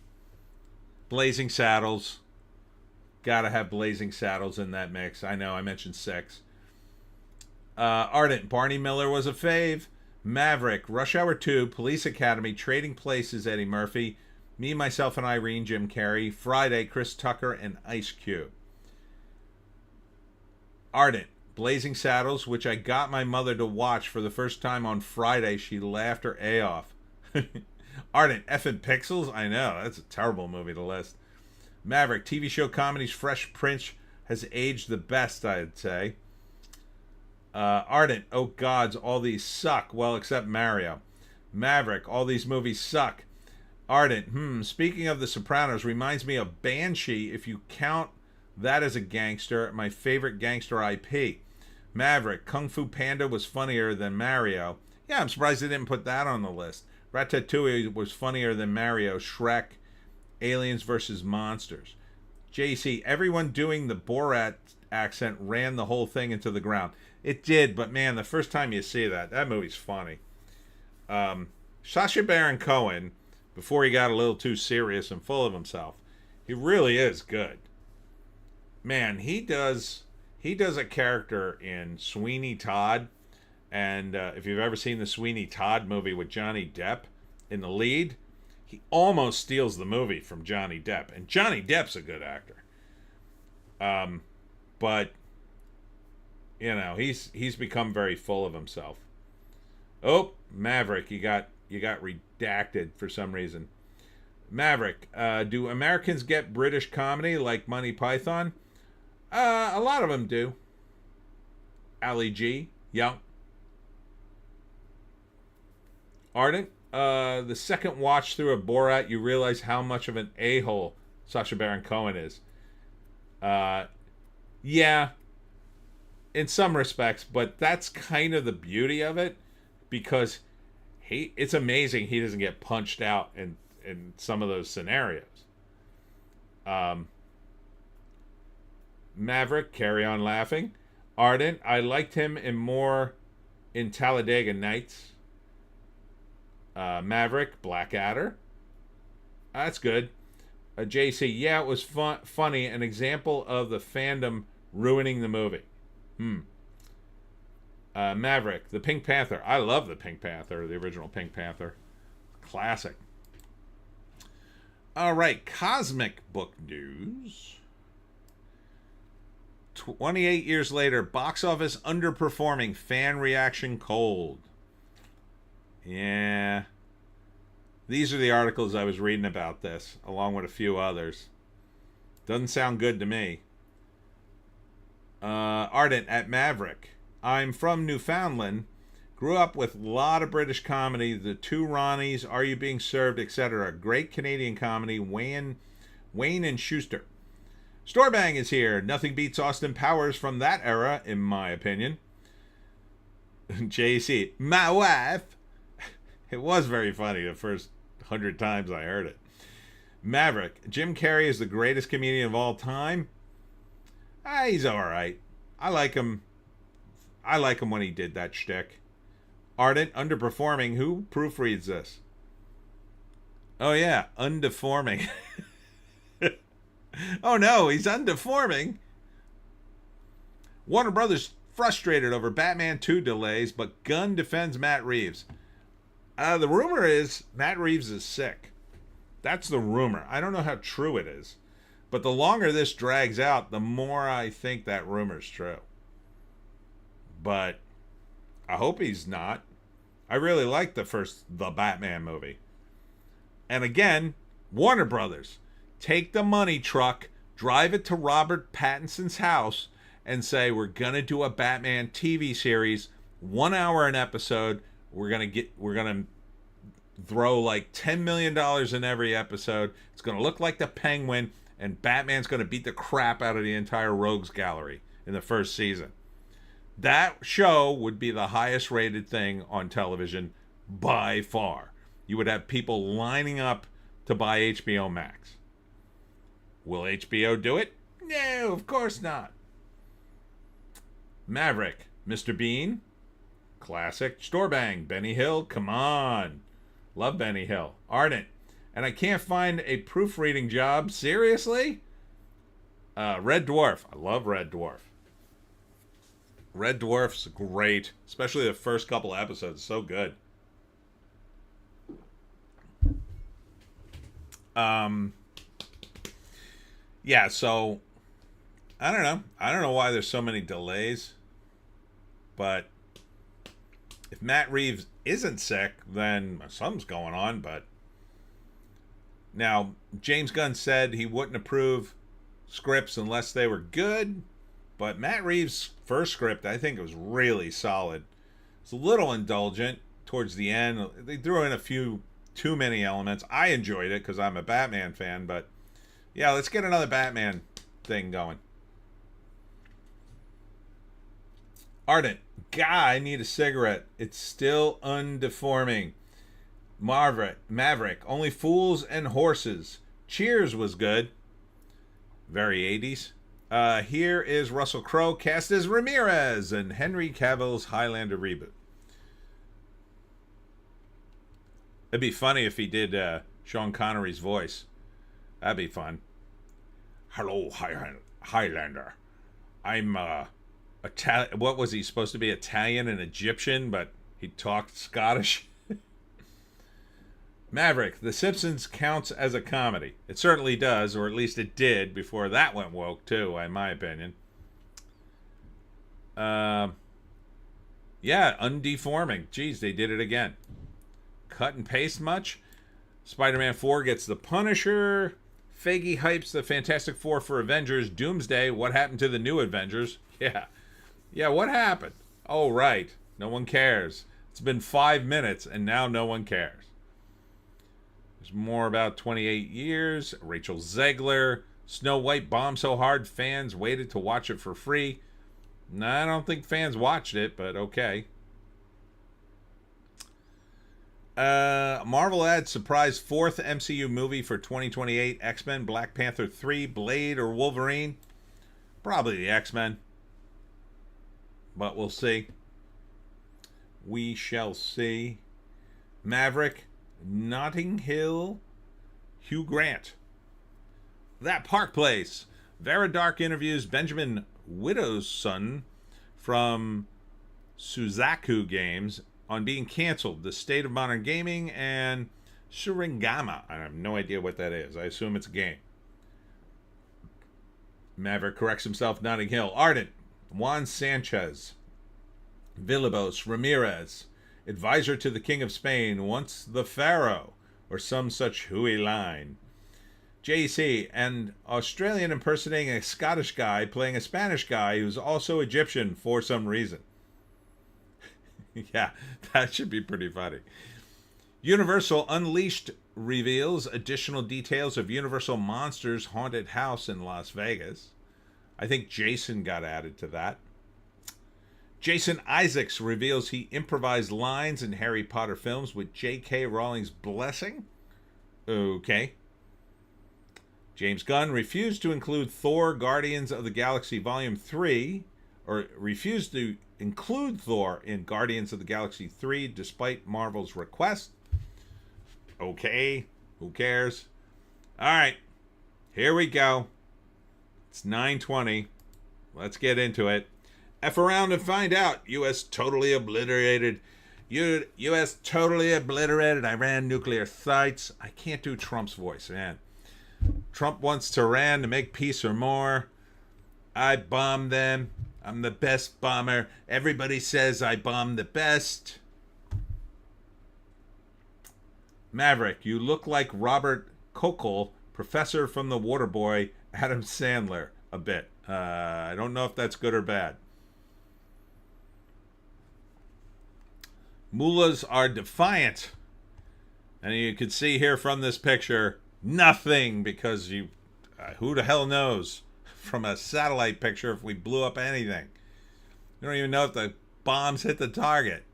Blazing Saddles. Gotta have Blazing Saddles in that mix. I know, I mentioned 6. Ardent, Barney Miller was a fave. Maverick, Rush Hour 2, Police Academy, Trading Places, Eddie Murphy, Me, Myself, and Irene, Jim Carrey, Friday, Chris Tucker, and Ice Cube. Ardent, Blazing Saddles, which I got my mother to watch for the first time on Friday. She laughed her A off. Ardent, Effin' Pixels? I know, that's a terrible movie to list. Maverick, TV show comedies, Fresh Prince has aged the best, I'd say. Ardent, oh gods, all these suck. Well, except Mario. Maverick, all these movies suck. Ardent, speaking of The Sopranos, reminds me of Banshee, if you count that as a gangster, my favorite gangster IP. Maverick, Kung Fu Panda was funnier than Mario. Yeah, I'm surprised they didn't put that on the list. Ratatouille was funnier than Mario. Shrek, Aliens vs. Monsters. JC, everyone doing the Borat accent ran the whole thing into the ground. It did, but man, the first time you see that movie's funny. Sacha Baron Cohen, before he got a little too serious and full of himself, he really is good. Man, he does a character in Sweeney Todd, and if you've ever seen the Sweeney Todd movie with Johnny Depp in the lead, he almost steals the movie from Johnny Depp, and Johnny Depp's a good actor. But you know, he's become very full of himself. Oh, Maverick, you got redacted for some reason. Maverick, do Americans get British comedy like Monty Python? A lot of them do. Ali G, yeah. Ardent, the second watch through of Borat, you realize how much of an a-hole Sacha Baron Cohen is. Yeah, in some respects, but that's kind of the beauty of it, because it's amazing he doesn't get punched out in some of those scenarios. Maverick, carry on laughing. Ardent, I liked him in in Talladega Nights. Maverick, Blackadder. That's good. JC, yeah, it was funny. An example of the fandom ruining the movie. Maverick, the Pink Panther. I love the Pink Panther, the original Pink Panther. Classic. All right, cosmic book news. 28 years later, box office underperforming, fan reaction cold. Yeah. These are the articles I was reading about this, along with a few others. Doesn't sound good to me. Ardent at Maverick. I'm from Newfoundland. Grew up with a lot of British comedy. The Two Ronnies, Are You Being Served, etc. Great Canadian comedy. Wayne and Schuster. Storebang is here. Nothing beats Austin Powers from that era, in my opinion. JC, my wife. It was very funny the first 100 times I heard it. Maverick, Jim Carrey is the greatest comedian of all time. He's all right. I like him. I like him when he did that shtick. Ardent, underperforming. Who proofreads this? Oh yeah, undeforming. Oh no, he's undeforming. Warner Brothers frustrated over Batman 2 delays, but Gunn defends Matt Reeves. The rumor is Matt Reeves is sick. That's the rumor. I don't know how true it is. But the longer this drags out, the more I think that rumor's true. But I hope he's not. I really liked the Batman movie. And again, Warner Brothers, take the money truck, drive it to Robert Pattinson's house, and say, we're going to do a Batman TV series, 1 hour an episode. We're gonna throw like $10 million in every episode. It's gonna look like the Penguin, and Batman's gonna beat the crap out of the entire Rogues Gallery in the first season. That show would be the highest rated thing on television by far. You would have people lining up to buy HBO Max. Will HBO do it? No, of course not. Maverick, Mr. Bean. Classic. Storebang, Benny Hill, come on. Love Benny Hill. Ardent. And I can't find a proofreading job. Seriously? Red Dwarf. I love Red Dwarf. Red Dwarf's great. Especially the first couple of episodes. So good. Yeah, so I don't know. I don't know why there's so many delays. But if Matt Reeves isn't sick, then something's going on. But now, James Gunn said he wouldn't approve scripts unless they were good. But Matt Reeves' first script, I think it was really solid. It's a little indulgent towards the end. They threw in a few too many elements. I enjoyed it because I'm a Batman fan. But yeah, let's get another Batman thing going. Ardent. God, I need a cigarette. It's still undeforming. Maverick. Only fools and horses. Cheers was good. Very 80s. Here is Russell Crowe cast as Ramirez in Henry Cavill's Highlander reboot. It'd be funny if he did Sean Connery's voice. That'd be fun. Hello, Highlander. I'm what was he supposed to be? Italian and Egyptian, but he talked Scottish. Maverick, The Simpsons counts as a comedy. It certainly does, or at least it did before that went woke too, in my opinion. Yeah, undeforming. Geez, they did it again. Cut and paste much? Spider-Man 4 gets the Punisher. Feige hypes the Fantastic Four for Avengers. Doomsday, what happened to the new Avengers? Yeah, what happened? Oh, right. No one cares. It's been 5 minutes, and now no one cares. There's more about 28 years. Rachel Zegler. Snow White bombed so hard fans waited to watch it for free. No, I don't think fans watched it, but okay. Marvel adds surprise 4th MCU movie for 2028. X-Men, Black Panther 3, Blade, or Wolverine. Probably the X-Men. But we'll see. We shall see. Maverick, Notting Hill, Hugh Grant. That Park Place. Veridark interviews Benjamin Widowson from Suzaku Games on being canceled, the state of modern gaming, and Suringama. I have no idea what that is. I assume it's a game. Maverick corrects himself, Notting Hill. Ardent, Juan Sanchez. Villalobos Ramirez, advisor to the King of Spain, once the Pharaoh, or some such hooey line. JC, an Australian impersonating a Scottish guy playing a Spanish guy who's also Egyptian for some reason. Yeah, that should be pretty funny. Universal Unleashed reveals additional details of Universal Monsters Haunted House in Las Vegas. I think Jason got added to that. Jason Isaacs reveals he improvised lines in Harry Potter films with J.K. Rowling's blessing. Okay. James Gunn refused to include Thor Guardians of the Galaxy Volume 3, or refused to include Thor in Guardians of the Galaxy 3 despite Marvel's request. Okay, who cares? All right, here we go. It's 9:20. Let's get into it. F around and find out. U.S. totally obliterated. U.S. totally obliterated Iran nuclear sites. I can't do Trump's voice, man. Trump wants Tehran to make peace or more. I bombed them. I'm the best bomber. Everybody says I bombed the best. Maverick, you look like Robert Kokel, professor from The Waterboy, Adam Sandler, a bit. I don't know if that's good or bad. Mullahs are defiant. And you can see here from this picture, nothing, because who the hell knows from a satellite picture if we blew up anything. You don't even know if the bombs hit the target.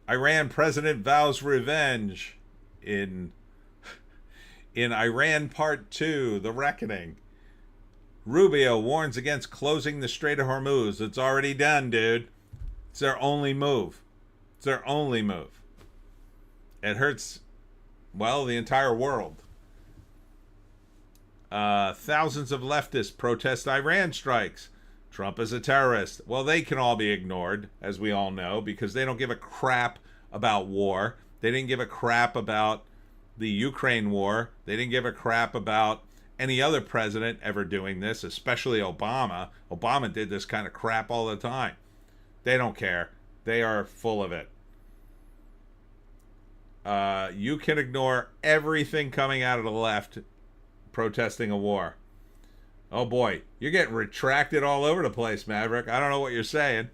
Iran president vows revenge in Iran Part 2, The Reckoning. Rubio warns against closing the Strait of Hormuz. It's already done, dude. It's their only move. It's their only move. It hurts, well, the entire world. Thousands of leftists protest Iran strikes. Trump is a terrorist. Well, they can all be ignored, as we all know, because they don't give a crap about war. They didn't give a crap about the Ukraine war. They didn't give a crap about any other president ever doing this, especially Obama. Obama did this kind of crap all the time. They don't care. They are full of it. You can ignore everything coming out of the left protesting a war. Oh boy, you're getting retracted all over the place, Maverick. I don't know what you're saying.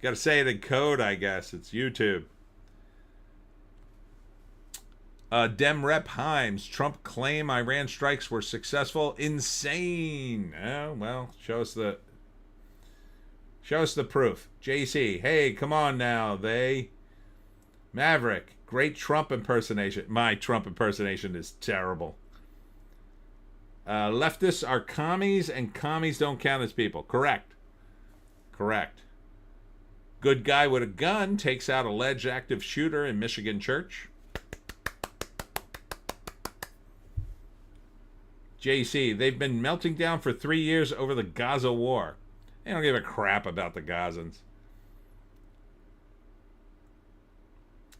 Got to say it in code, I guess. It's YouTube. Dem Rep Himes, Trump claim Iran strikes were successful. Insane. Oh, well, show us the proof. JC, hey, come on now. Maverick, great Trump impersonation. My Trump impersonation is terrible. Leftists are commies, and commies don't count as people. Correct. Good guy with a gun takes out alleged active shooter in Michigan church. JC, they've been melting down for 3 years over the Gaza war. They don't give a crap about the Gazans.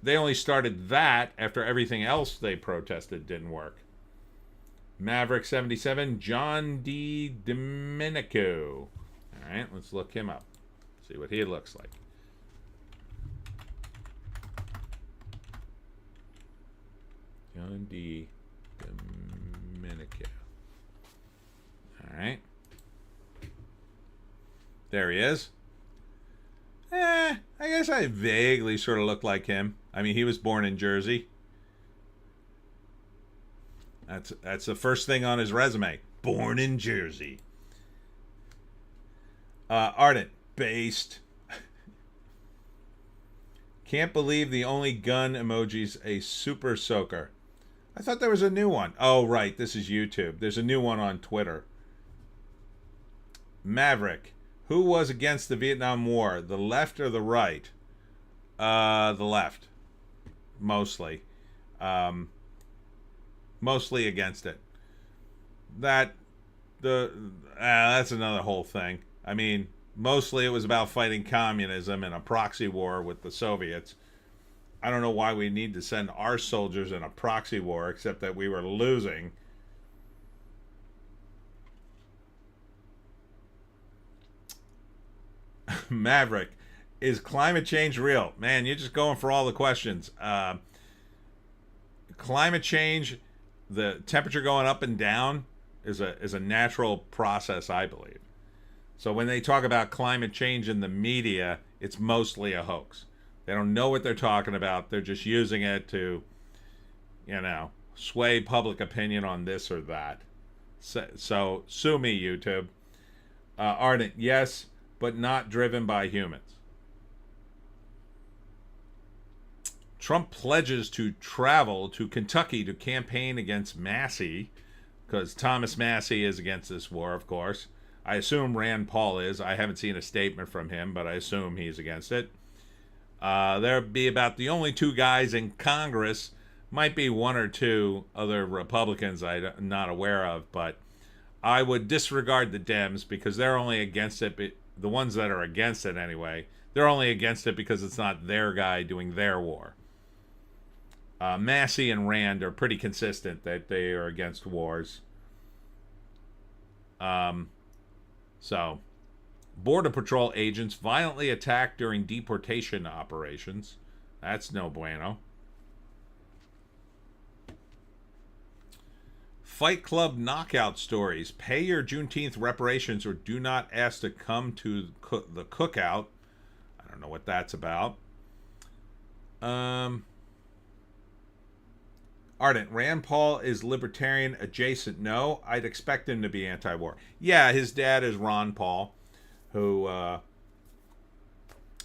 They only started that after everything else they protested didn't work. Maverick 77, John D. Domenico. All right, let's look him up. See what he looks like. John D. Domenico. All right. There he is. I guess I vaguely sort of look like him. I mean, he was born in Jersey. That's the first thing on his resume. Born in Jersey. Ardent. Based. Can't believe the only gun emoji's a super soaker. I thought there was a new one. Oh, right. This is YouTube. There's a new one on Twitter. Maverick. Who was against the Vietnam War? The left or the right? The left, mostly. Mostly against it. That's another whole thing. I mean, mostly it was about fighting communism in a proxy war with the Soviets. I don't know why we need to send our soldiers in a proxy war, except that we were losing. Maverick, is climate change real? Man, you're just going for all the questions. Climate change, the temperature going up and down, is a natural process, I believe. So when they talk about climate change in the media, it's mostly a hoax. They don't know what they're talking about. They're just using it to, sway public opinion on this or that. So sue me, YouTube. Ardent, yes, but not driven by humans. Trump pledges to travel to Kentucky to campaign against Massey, because Thomas Massey is against this war, of course. I assume Rand Paul is. I haven't seen a statement from him, but I assume he's against it. There'd be about the only two guys in Congress, might be one or two other Republicans I'm not aware of, but I would disregard the Dems because they're only against it. The ones that are against it anyway, they're only against it because it's not their guy doing their war. Massey and Rand are pretty consistent that they are against wars. So, Border Patrol agents violently attacked during deportation operations. That's no bueno. Fight Club knockout stories. Pay your Juneteenth reparations or do not ask to come to the cookout. I don't know what that's about. Ardent, Rand Paul is libertarian adjacent. No, I'd expect him to be anti-war. Yeah, his dad is Ron Paul, who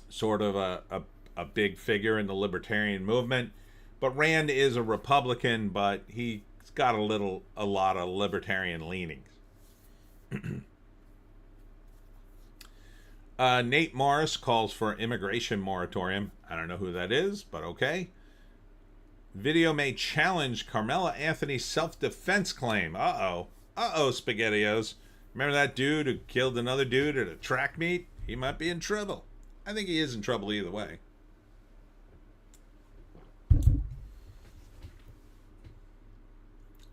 sort of a big figure in the libertarian movement. But Rand is a Republican, but he's got a lot of libertarian leanings. Nate Morris calls for immigration moratorium. I don't know who that is, but okay. Video may challenge Carmela Anthony's self-defense claim. Uh-oh, SpaghettiOs. Remember that dude who killed another dude at a track meet? He might be in trouble. I think he is in trouble either way.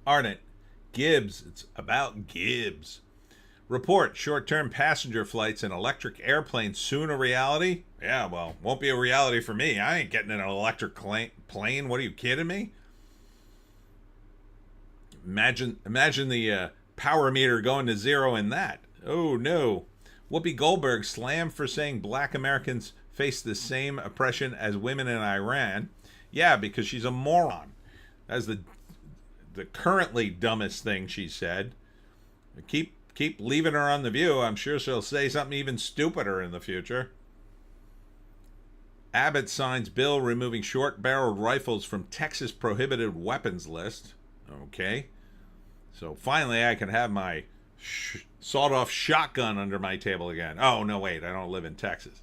Ardent, Gibbs. It's about Gibbs. Report, short-term passenger flights and electric airplanes soon a reality? Yeah, well, won't be a reality for me. I ain't getting in an electric plane. What are you kidding me? Imagine the power meter going to zero in that. Oh, no. Whoopi Goldberg slammed for saying black Americans face the same oppression as women in Iran. Yeah, because she's a moron. That's the currently dumbest thing she said. Keep leaving her on The View. I'm sure she'll say something even stupider in the future. Abbott signs bill removing short-barreled rifles from Texas prohibited weapons list. Okay. So finally I can have my sawed-off shotgun under my table again. Oh, no, wait. I don't live in Texas.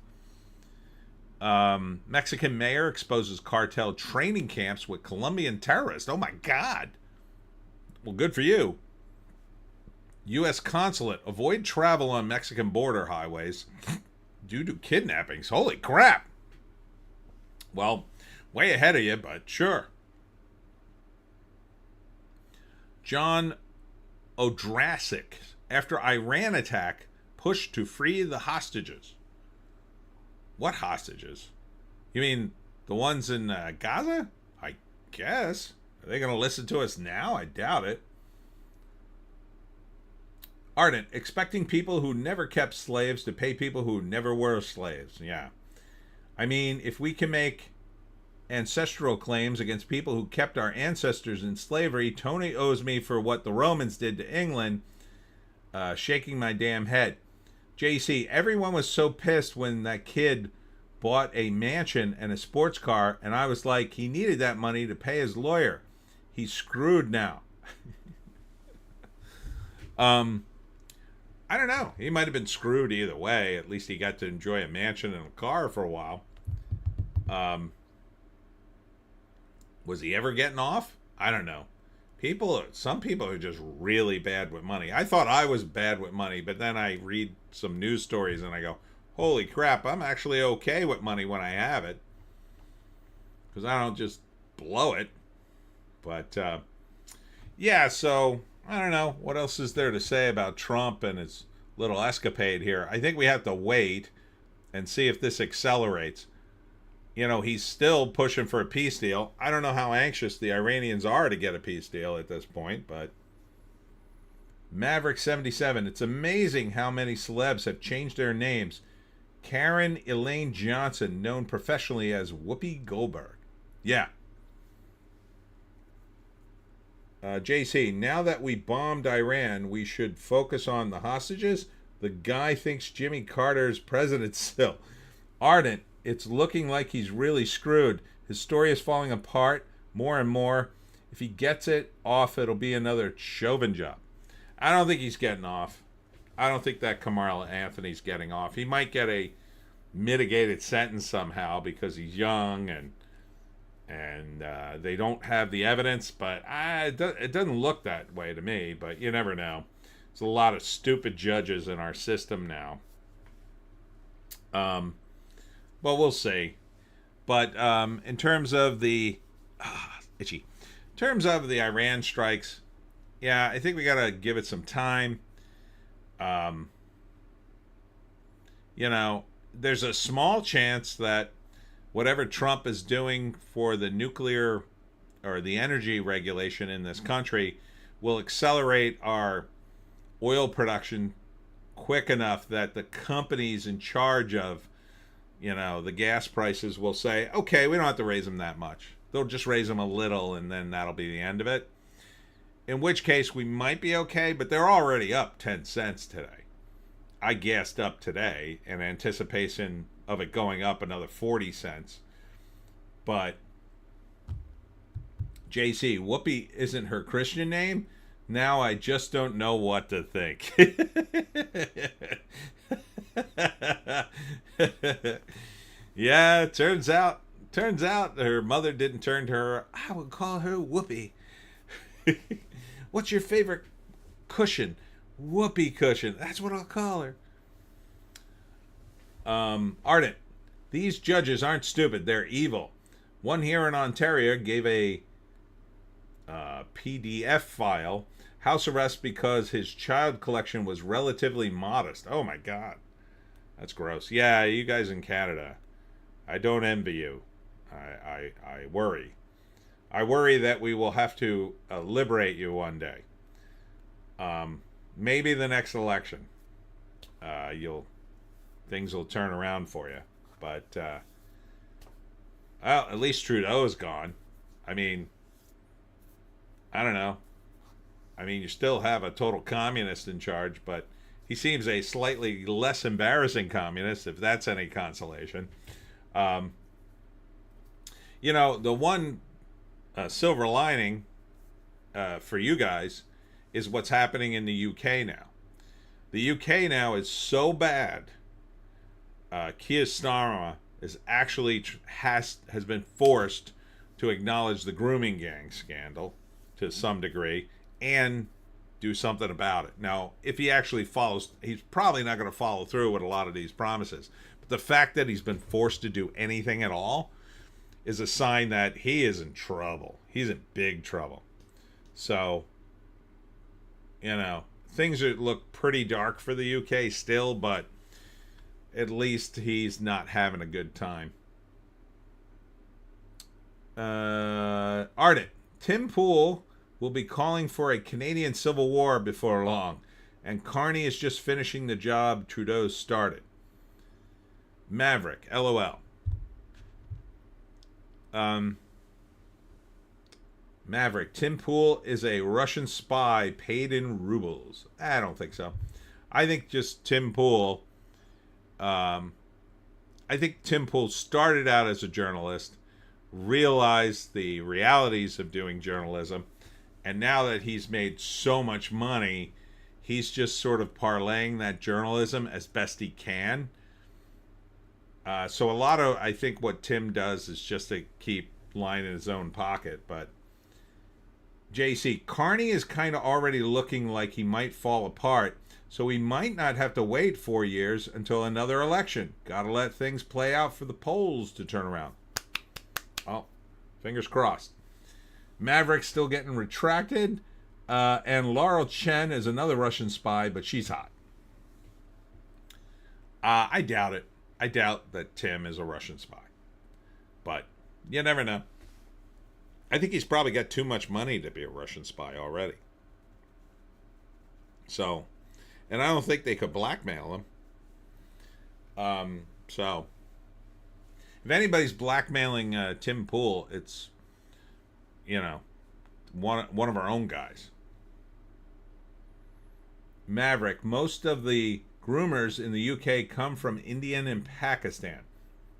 Mexican mayor exposes cartel training camps with Colombian terrorists. Oh, my God. Well, good for you. U.S. consulate, avoid travel on Mexican border highways due to kidnappings. Holy crap. Well, way ahead of you, but sure. John Odrasic, after Iran attack, pushed to free the hostages. What hostages? You mean the ones in Gaza? I guess. Are they going to listen to us now? I doubt it. Ardent, expecting people who never kept slaves to pay people who never were slaves. Yeah. I mean, if we can make ancestral claims against people who kept our ancestors in slavery, Tony owes me for what the Romans did to England, shaking my damn head. JC, everyone was so pissed when that kid bought a mansion and a sports car, and I was like, he needed that money to pay his lawyer. He's screwed now. I don't know. He might have been screwed either way. At least he got to enjoy a mansion and a car for a while. Was he ever getting off? I don't know. Some people are just really bad with money. I thought I was bad with money, but then I read some news stories and I go, holy crap, I'm actually okay with money when I have it. Because I don't just blow it. But, yeah, so I don't know. What else is there to say about Trump and his little escapade here? I think we have to wait and see if this accelerates. You know, he's still pushing for a peace deal. I don't know how anxious the Iranians are to get a peace deal at this point, but Maverick77, it's amazing how many celebs have changed their names. Karen Elaine Johnson, known professionally as Whoopi Goldberg. Yeah. JC, now that we bombed Iran, we should focus on the hostages? The guy thinks Jimmy Carter's president still. Ardent, it's looking like he's really screwed. His story is falling apart more and more. If he gets it off, it'll be another Chauvin job. I don't think he's getting off. I don't think that Kamala Anthony's getting off. He might get a mitigated sentence somehow because he's young and they don't have the evidence, but it doesn't look that way to me, but you never know. There's a lot of stupid judges in our system now. Well, we'll see. But in terms of the in terms of the Iran strikes, yeah, I think we got to give it some time. You know, there's a small chance that whatever Trump is doing for the nuclear or the energy regulation in this country will accelerate our oil production quick enough that the companies in charge of, you know, the gas prices will say, okay, we don't have to raise them that much. They'll just raise them a little and then that'll be the end of it. In which case we might be okay, but they're already up 10 cents today. I gassed up today in anticipation of it going up another 40 cents. But JC, Whoopi isn't her Christian name? Now I just don't know what to think. Yeah, turns out her mother didn't turn to her. I would call her Whoopi. What's your favorite cushion? Whoopee cushion. That's what I'll call her. Ardent, these judges aren't stupid. They're evil. One here in Ontario gave a PDF file house arrest because his child collection was relatively modest. Oh my God. That's gross. Yeah, you guys in Canada, I don't envy you. I worry. I worry that we will have to liberate you one day. Maybe the next election. Things will turn around for you. But well, at least Trudeau's gone. I mean, I don't know. I mean, you still have a total communist in charge, but he seems a slightly less embarrassing communist, if that's any consolation. You know, the one silver lining for you guys is what's happening in the UK now. The UK now is so bad. Keir Starmer is actually has been forced to acknowledge the grooming gang scandal to some degree and do something about it. Now, if he actually follows, he's probably not going to follow through with a lot of these promises. But the fact that he's been forced to do anything at all is a sign that he is in trouble. He's in big trouble. So, you know, things look pretty dark for the UK still, but at least he's not having a good time. Ardent, Tim Pool will be calling for a Canadian Civil War before long, and Carney is just finishing the job Trudeau started. Maverick, LOL. Maverick, Tim Pool is a Russian spy paid in rubles. I don't think so. I think just Tim Pool. I think Tim Pool started out as a journalist, realized the realities of doing journalism, and now that he's made so much money, he's just sort of parlaying that journalism as best he can So a lot of, I think what Tim does is just to keep line in his own pocket. But JC, Carney is kind of already looking like he might fall apart. So we might not have to wait 4 years until another election. Gotta let things play out for the polls to turn around. Oh, fingers crossed. Maverick's still getting retracted. And Laurel Chen is another Russian spy, but she's hot. I doubt it. I doubt that Tim is a Russian spy. But you never know. I think he's probably got too much money to be a Russian spy already. So, and I don't think they could blackmail him. So, if anybody's blackmailing Tim Pool, it's, one of our own guys. Maverick, most of the groomers in the UK come from India and Pakistan.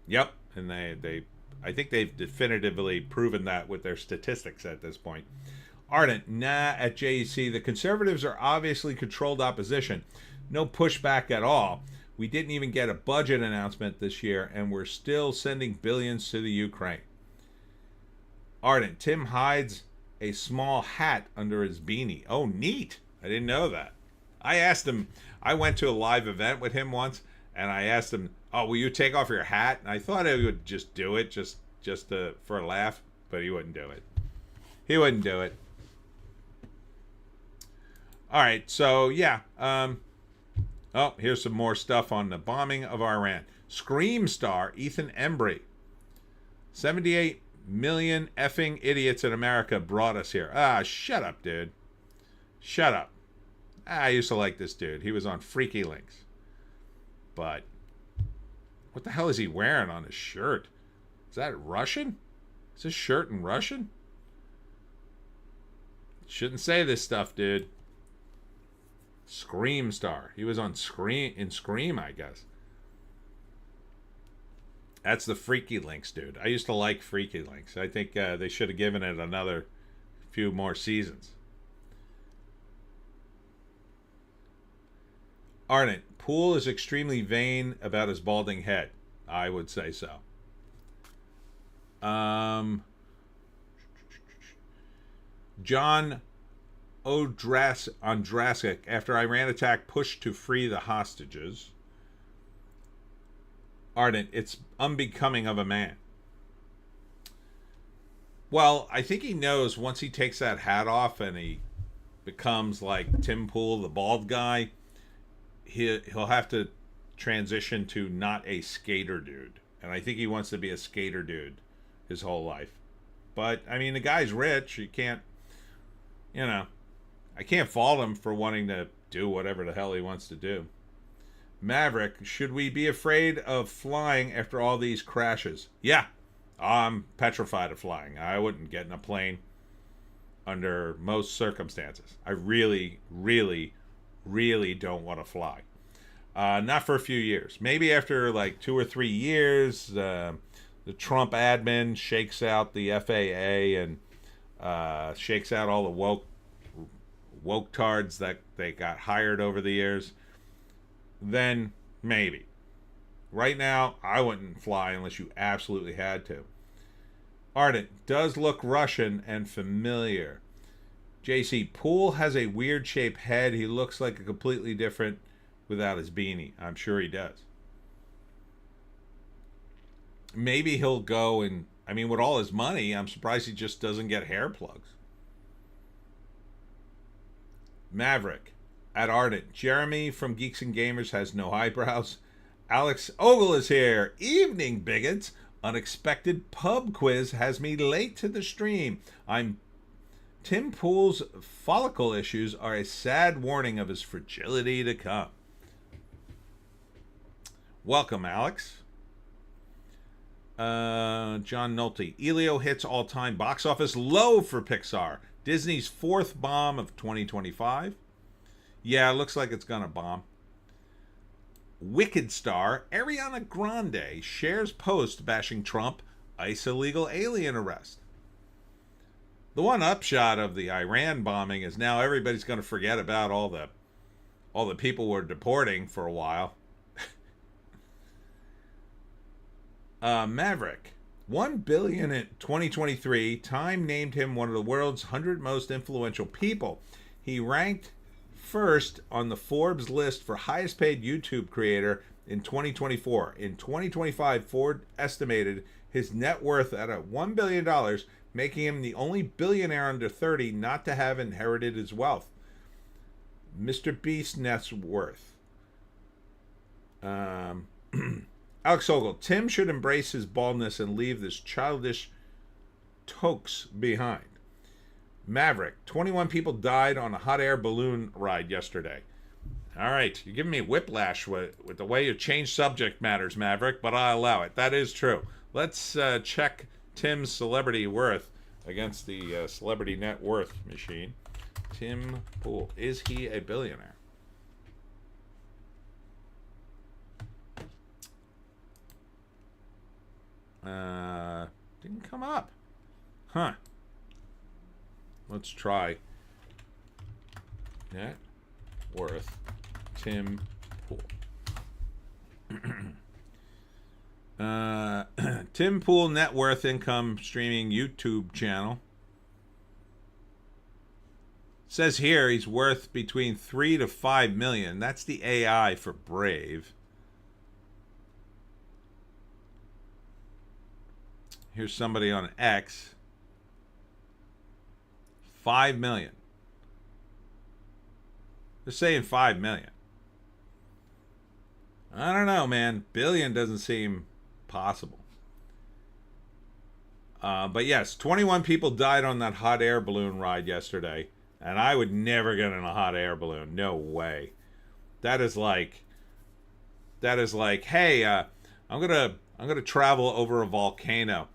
Yep, and they I think they've definitively proven that with their statistics at this point. Ardent, nah, at JEC, the Conservatives are obviously controlled opposition. No pushback at all. We didn't even get a budget announcement this year, and we're still sending billions to the Ukraine. Ardent, Tim hides a small hat under his beanie. Oh, neat. I didn't know that. I asked him, I went to a live event with him once, and I asked him, oh, will you take off your hat? And I thought he would just do it, just for a laugh, but he wouldn't do it. He wouldn't do it. All right, so yeah. Oh, here's some more stuff on the bombing of Iran. Scream star Ethan Embry. 78 million effing idiots in America brought us here. Ah, shut up, dude. Shut up. I used to like this dude. He was on Freaky Links. But what the hell is he wearing on his shirt? Is that Russian? Is his shirt in Russian? Shouldn't say this stuff, dude. Scream star. He was on Scream, I guess. That's the Freaky Links, dude. I used to like Freaky Links. I think they should have given it another few more seasons. Ardent, Poole is extremely vain about his balding head. I would say so. John Ondrasik, after Iran attack, pushed to free the hostages. Ardent, it's unbecoming of a man. Well, I think he knows once he takes that hat off and he becomes like Tim Pool, the bald guy, he'll have to transition to not a skater dude. And I think he wants to be a skater dude his whole life. But, I mean, the guy's rich. You can't, I can't fault him for wanting to do whatever the hell he wants to do. Maverick, should we be afraid of flying after all these crashes? Yeah, I'm petrified of flying. I wouldn't get in a plane under most circumstances. I really, really, really don't want to fly. Not for a few years. Maybe after like 2 or 3 years, the Trump admin shakes out the FAA and shakes out all the woke tards that they got hired over the years. Then maybe. Right now, I wouldn't fly unless you absolutely had to. Ardent does look Russian and familiar. JC, Poole has a weird shaped head. He looks like a completely different without his beanie. I'm sure he does. Maybe he'll go and, I mean, with all his money, I'm surprised he just doesn't get hair plugs. Maverick, at Ardent, Jeremy from Geeks and Gamers has no eyebrows. Alex Ogle is here. Evening, bigots. Unexpected pub quiz has me late to the stream. Tim Pool's follicle issues are a sad warning of his fragility to come. Welcome, Alex. John Nolte. Elio hits all-time box office low for Pixar. Disney's fourth bomb of 2025. Yeah, it looks like it's gonna bomb. Wicked star Ariana Grande shares post bashing Trump. ICE illegal alien arrest. The one upshot of the Iran bombing is now everybody's going to forget about all the people we're deporting for a while. Maverick. 1 billion in 2023. Time named him one of the world's 100 most influential people. He ranked first on the Forbes list for highest paid YouTube creator in 2024. In 2025, Ford estimated his net worth at $1 billion, making him the only billionaire under 30 not to have inherited his wealth. Mr. Beast's net worth. Alex Ogle. Tim should embrace his baldness and leave this childish toques behind. Maverick. 21 people died on a hot air balloon ride yesterday. All right. You're giving me whiplash with the way you change subject matters, Maverick, but I allow it. That is true. Let's check Tim's celebrity worth against the celebrity net worth machine. Tim Pool. Is he a billionaire? Didn't come up. Huh. Let's try. Net worth. Tim Pool. Tim Pool net worth income streaming YouTube channel. Says here he's worth between 3 to 5 million. That's the AI for Brave. Here's somebody on X. 5 million. They're saying 5 million. I don't know, man. Billion doesn't seem possible. But yes, 21 people died on that hot air balloon ride yesterday. And I would never get in a hot air balloon. No way. That is like, hey, I'm gonna travel over a volcano.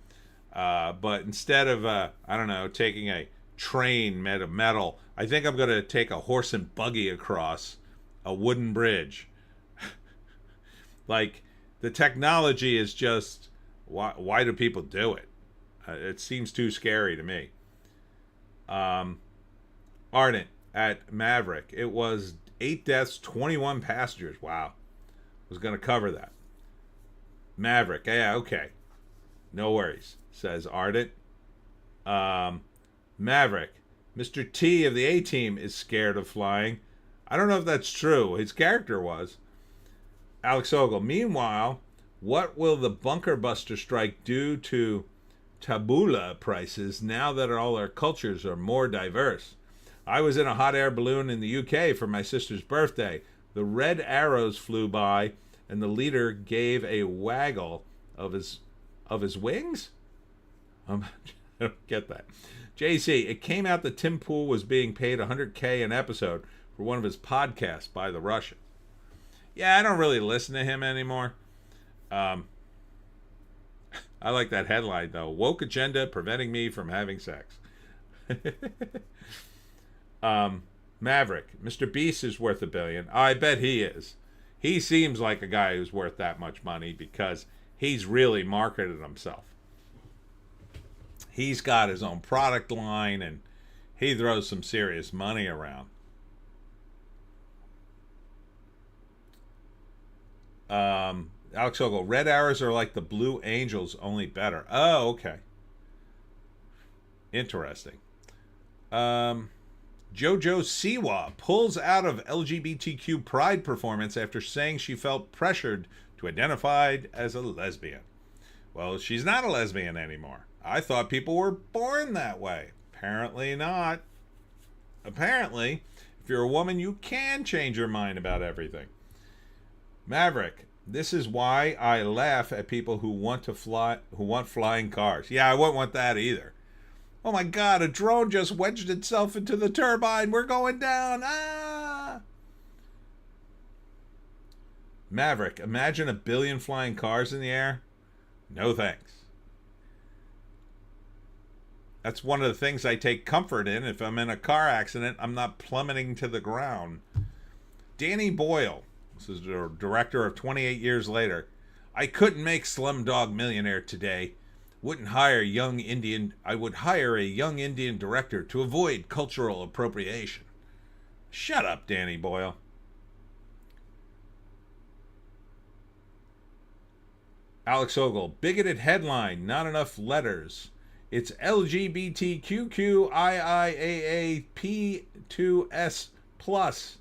But instead of I don't know, taking a train made of metal, I think I'm gonna take a horse and buggy across a wooden bridge. Like, the technology is just, why do people do it? It seems too scary to me. Ardent at Maverick. It was 8 deaths, 21 passengers. Wow. Was going to cover that. Maverick. Yeah, okay. No worries, says Ardent. Maverick. Mr. T of the A-Team is scared of flying. I don't know if that's true. His character was. Alex Ogle. Meanwhile, what will the bunker buster strike do to tabbouleh prices now that all our cultures are more diverse? I was in a hot air balloon in the UK for my sister's birthday. The red arrows flew by, and the leader gave a waggle of his wings? I don't get that. JC, it came out that Tim Pool was being paid $100K an episode for one of his podcasts by the Russians. Yeah, I don't really listen to him anymore. I like that headline, though. Woke agenda preventing me from having sex. Maverick. Mr. Beast is worth $1 billion. I bet he is. He seems like a guy who's worth that much money because he's really marketed himself. He's got his own product line and he throws some serious money around. Alex Ogle. Red arrows are like the Blue Angels, only better. Oh, okay. Interesting. Jojo Siwa pulls out of LGBTQ pride performance after saying she felt pressured to identify as a lesbian. Well, she's not a lesbian anymore. I thought people were born that way. Apparently not. Apparently, if you're a woman, you can change your mind about everything. Maverick. This is why I laugh at people who want flying cars. Yeah, I wouldn't want that either. Oh my God, a drone just wedged itself into the turbine. We're going down. Ah! Maverick, imagine 1 billion flying cars in the air. No thanks. That's one of the things I take comfort in. If I'm in a car accident, I'm not plummeting to the ground. Danny Boyle. This is the director of 28 Years Later. I couldn't make Slumdog Millionaire today. I would hire a young Indian director to avoid cultural appropriation. Shut up, Danny Boyle. Alex Ogle, bigoted headline, not enough letters. It's LGBTQQIIAAP2S plus.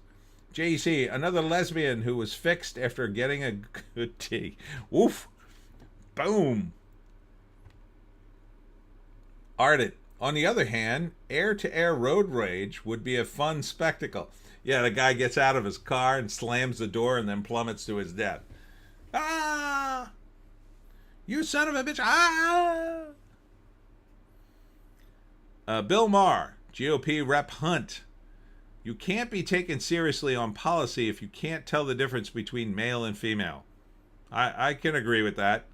JC, another lesbian who was fixed after getting a good tea. Woof. Boom. Ardent. On the other hand, air-to-air road rage would be a fun spectacle. Yeah, the guy gets out of his car and slams the door and then plummets to his death. Ah! You son of a bitch! Ah! Bill Maher, GOP Rep Hunt. You can't be taken seriously on policy if you can't tell the difference between male and female. I can agree with that.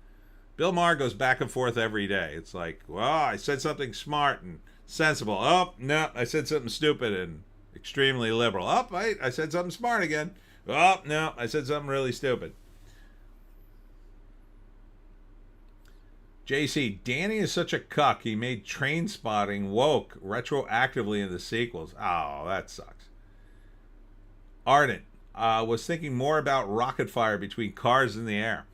Bill Maher goes back and forth every day. It's like, well, I said something smart and sensible. Oh, no, I said something stupid and extremely liberal. Oh, I said something smart again. Oh, no, I said something really stupid. JC, Danny is such a cuck. He made Train Spotting woke retroactively in the sequels. Oh, that sucks. Ardent, was thinking more about rocket fire between cars in the air.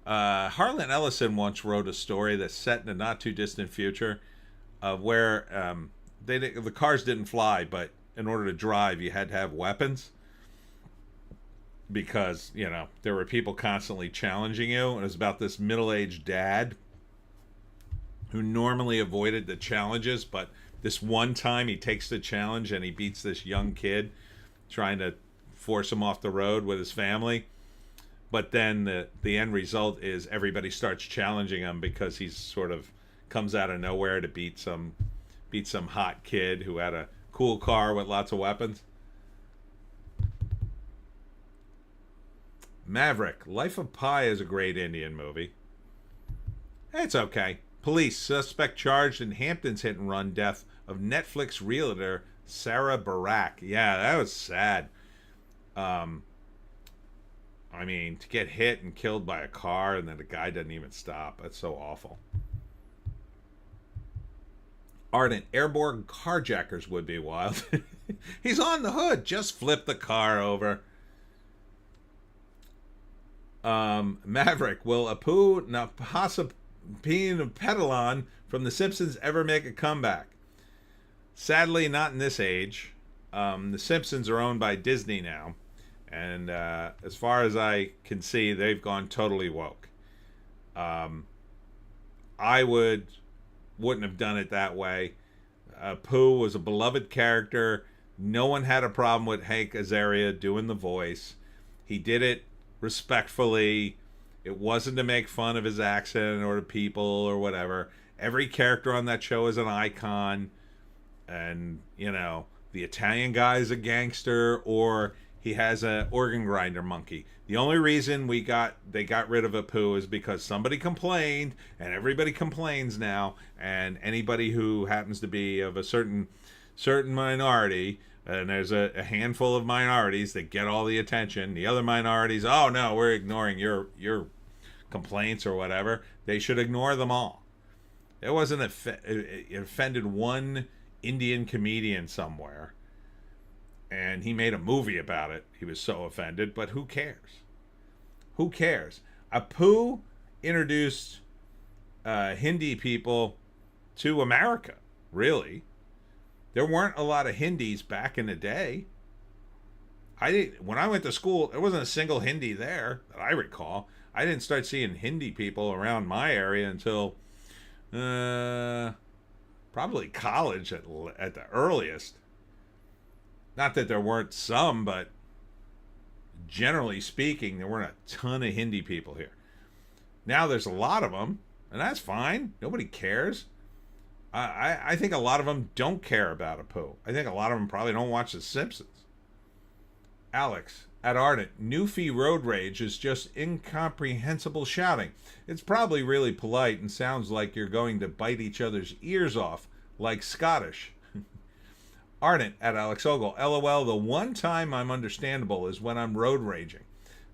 Harlan Ellison once wrote a story that's set in a not too distant future of where the cars didn't fly, but in order to drive, you had to have weapons because, you know, there were people constantly challenging you. And it was about this middle-aged dad who normally avoided the challenges, but this one time he takes the challenge and he beats this young kid trying to force him off the road with his family. But then the end result is everybody starts challenging him because he's sort of comes out of nowhere to beat some hot kid who had a cool car with lots of weapons. Maverick, Life of Pi is a great Indian movie. It's okay. Police, suspect charged in Hampton's hit and run death of Netflix realtor Sarah Barak. Yeah, that was sad. I mean, to get hit and killed by a car and then the guy doesn't even stop. That's so awful. Ardent, airborne carjackers would be wild. He's on the hood. Just flip the car over. Maverick, will Apu Pedalon from The Simpsons ever make a comeback? Sadly, not in this age. The Simpsons are owned by Disney now. And as far as I can see, they've gone totally woke. I wouldn't have done it that way. Pooh was a beloved character. No one had a problem with Hank Azaria doing the voice. He did it respectfully. It wasn't to make fun of his accent or the people or whatever. Every character on that show is an icon. And, you know, the Italian guy is a gangster, or he has an organ grinder monkey. The only reason they got rid of Apu is because somebody complained, and everybody complains now, and anybody who happens to be of a certain minority, and there's a handful of minorities that get all the attention. The other minorities, oh no, we're ignoring your complaints or whatever. They should ignore them all. It wasn't it offended one Indian comedian somewhere, and he made a movie about it. He was so offended, but who cares? Who cares? Apu introduced Hindi people to America, really. There weren't a lot of Hindis back in the day. When I went to school, there wasn't a single Hindi there that I recall. I didn't start seeing Hindi people around my area until probably college at the earliest. Not that there weren't some, but generally speaking, there weren't a ton of Hindi people here. Now there's a lot of them, and that's fine. Nobody cares. I think a lot of them don't care about Apu. I think a lot of them probably don't watch The Simpsons. Alex, at Ardent, Newfie road rage is just incomprehensible shouting. It's probably really polite and sounds like you're going to bite each other's ears off, like Scottish. Ardent, at Alex Ogle, LOL, the one time I'm understandable is when I'm road raging.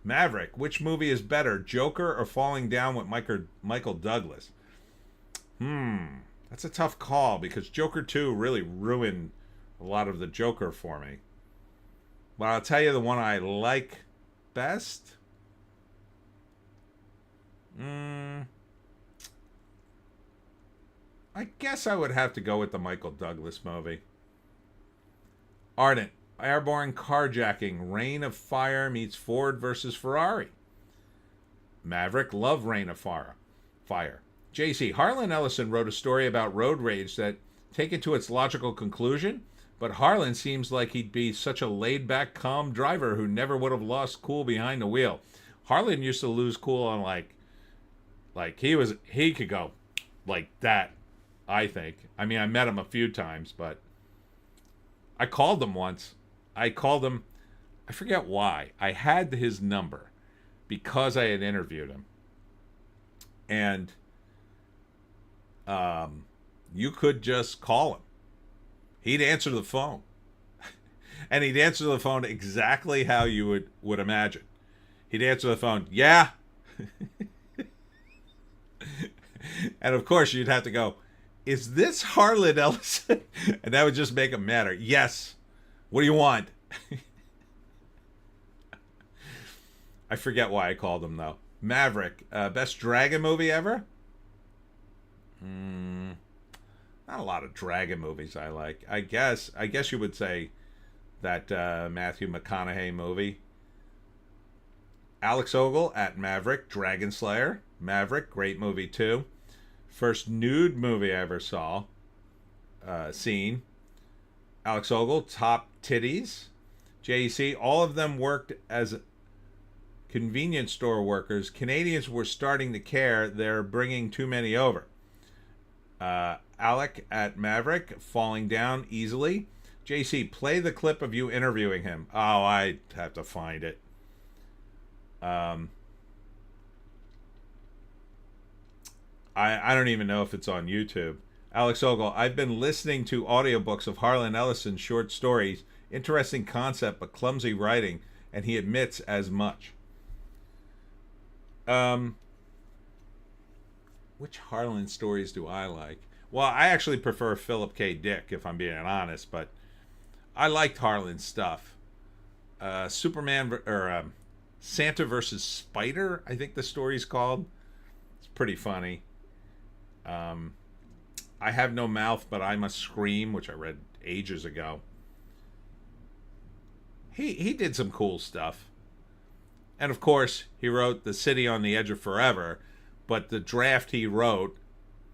Maverick, which movie is better, Joker or Falling Down with Michael Douglas? That's a tough call because Joker 2 really ruined a lot of the Joker for me. But I'll tell you the one I like best. Mm, I guess I would have to go with the Michael Douglas movie. Ardent. Airborne carjacking. Rain of Fire meets Ford versus Ferrari. Maverick. Love Rain of Fire. JC. Harlan Ellison wrote a story about road rage that, take it to its logical conclusion, but Harlan seems like he'd be such a laid-back, calm driver who never would have lost cool behind the wheel. Harlan used to lose cool on like he could go like that, I think. I mean, I met him a few times, but I called him once. I forget why. I had his number because I had interviewed him. And you could just call him. He'd answer the phone. And he'd answer the phone exactly how you would imagine. He'd answer the phone, yeah. And of course, you'd have to go, is this Harlan Ellison? And that would just make him madder. Yes. What do you want? I forget why I called him, though. Maverick. Best dragon movie ever? Not a lot of dragon movies I like. I guess you would say that Matthew McConaughey movie. Alex Ogle at Maverick, Dragon Slayer. Maverick, great movie too. First nude movie I ever seen. Alex Ogle, Top Titties. JC, all of them worked as convenience store workers. Canadians were starting to care they're bringing too many over. Alec at Maverick, falling down easily. JC, play the clip of you interviewing him. Oh, I have to find it. I don't even know if it's on YouTube. Alex Ogle, I've been listening to audiobooks of Harlan Ellison's short stories. Interesting concept, but clumsy writing, and he admits as much. Which Harlan stories do I like? Well, I actually prefer Philip K. Dick, if I'm being honest, but I liked Harlan's stuff. Santa versus Spider, I think the story's called. It's pretty funny. I Have No Mouth, But I Must Scream, which I read ages ago. He did some cool stuff. And of course, he wrote The City on the Edge of Forever, but the draft he wrote,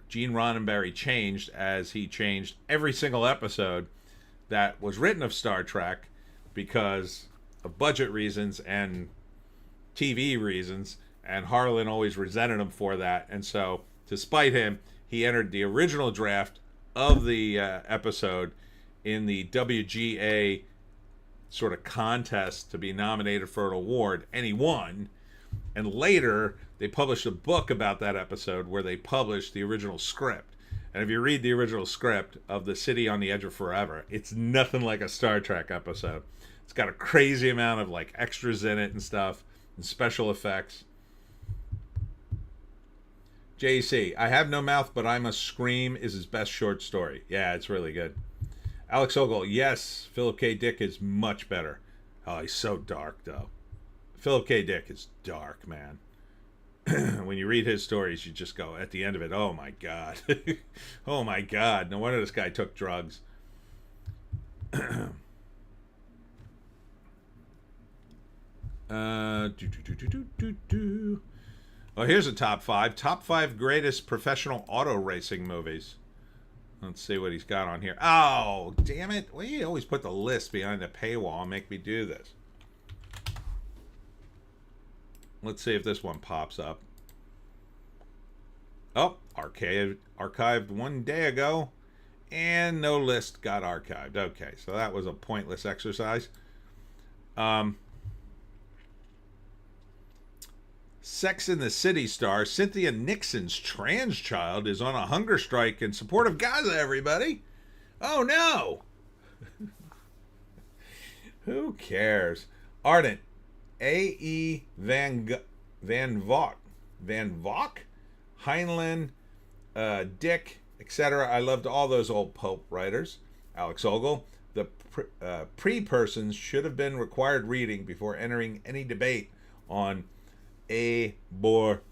Gene Roddenberry changed as he changed every single episode that was written of Star Trek because of budget reasons and TV reasons, and Harlan always resented him for that. And so, to spite him, he entered the original draft of the episode in the WGA sort of contest to be nominated for an award, and he won. And later, they published a book about that episode where they published the original script. And if you read the original script of The City on the Edge of Forever, it's nothing like a Star Trek episode. It's got a crazy amount of like extras in it and stuff, and special effects. JC, I Have No Mouth, But I Must Scream is his best short story. Yeah, it's really good. Alex Ogle, yes, Philip K. Dick is much better. Oh, he's so dark, though. Philip K. Dick is dark, man. When you read his stories, you just go, at the end of it, oh my God. Oh my God. No wonder this guy took drugs. Oh, here's a top five. Top five greatest professional auto racing movies. Let's see what he's got on here. Oh, damn it. Well, you always put the list behind the paywall and make me do this. Let's see if this one pops up. Oh, archived 1 day ago. And no list got archived. Okay, so that was a pointless exercise. Sex in the City star Cynthia Nixon's trans child is on a hunger strike in support of Gaza, everybody. Oh, no. Who cares? Ardent. A.E. Van Vogt. Heinlein, Dick, etc. I loved all those old pulp writers. Alex Ogle. The pre-persons should have been required reading before entering any debate on abortion.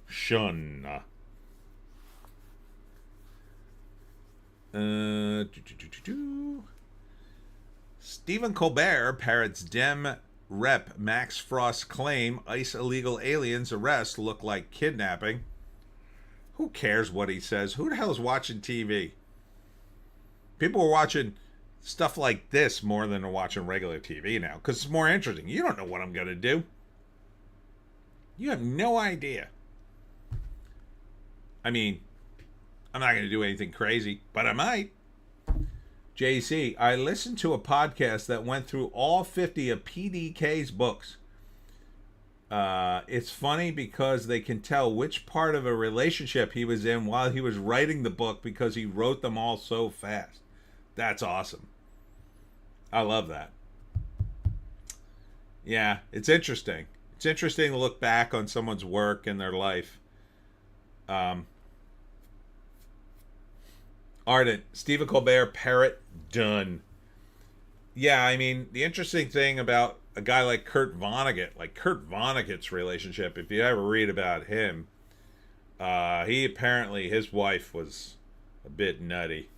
Stephen Colbert parrots Dem Rep Max Frost's claim ICE illegal aliens arrest look like kidnapping. Who cares what he says? Who the hell is watching TV? People are watching stuff like this more than they're watching regular TV now because it's more interesting. You don't know what I'm going to do. You have no idea. I mean, I'm not going to do anything crazy, but I might. JC, I listened to a podcast that went through all 50 of PDK's books. It's funny because they can tell which part of a relationship he was in while he was writing the book because he wrote them all so fast. That's awesome. I love that. Yeah, it's interesting. It's interesting to look back on someone's work and their life. Ardent, Stephen Colbert, parrot, done. Yeah, I mean, the interesting thing about a guy like Kurt Vonnegut's relationship, if you ever read about him, he apparently, his wife was a bit nutty.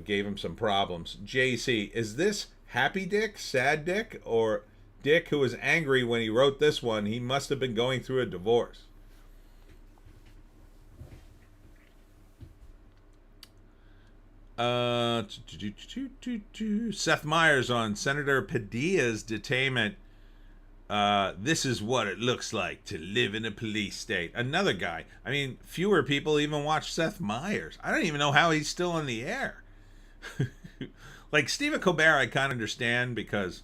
Gave him some problems. JC, is this happy Dick, sad Dick, or Dick who was angry when he wrote this one? He must have been going through a divorce. Seth Meyers on Senator Padilla's detainment. This is what it looks like to live in a police state. Another guy. I mean, fewer people even watch Seth Meyers. I don't even know how he's still on the air. Like Stephen Colbert, I kind of understand because,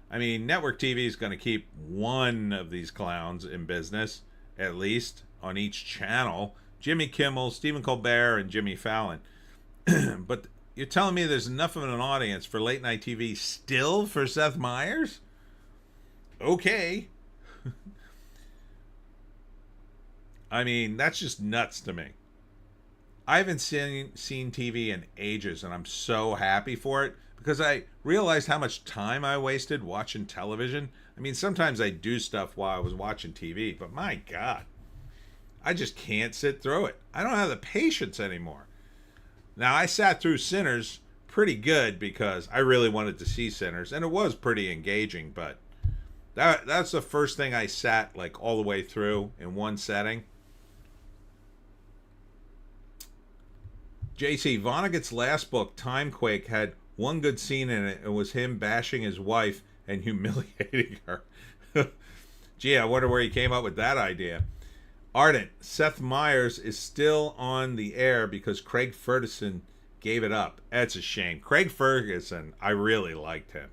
I mean, network TV is going to keep one of these clowns in business, at least, on each channel. Jimmy Kimmel, Stephen Colbert, and Jimmy Fallon. But you're telling me there's enough of an audience for late night TV still for Seth Meyers? Okay. I mean, that's just nuts to me. I haven't seen TV in ages, and I'm so happy for it because I realized how much time I wasted watching television. I mean, sometimes I do stuff while I was watching TV, but my God, I just can't sit through it. I don't have the patience anymore. Now, I sat through Sinners pretty good because I really wanted to see Sinners, and it was pretty engaging, but that's the first thing I sat like all the way through in one setting. JC, Vonnegut's last book, Timequake, had one good scene in it. It was him bashing his wife and humiliating her. Gee, I wonder where he came up with that idea. Ardent, Seth Meyers is still on the air because Craig Ferguson gave it up. That's a shame. Craig Ferguson, I really liked him.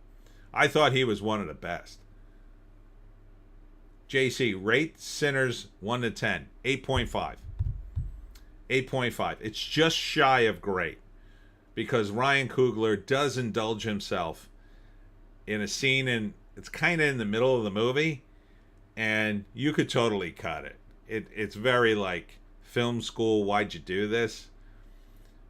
I thought he was one of the best. JC, rate Sinners 1 to 10. 8.5. 8.5. It's just shy of great because Ryan Coogler does indulge himself in a scene, and it's kind of in the middle of the movie, and you could totally cut it. It's very like film school, why'd you do this?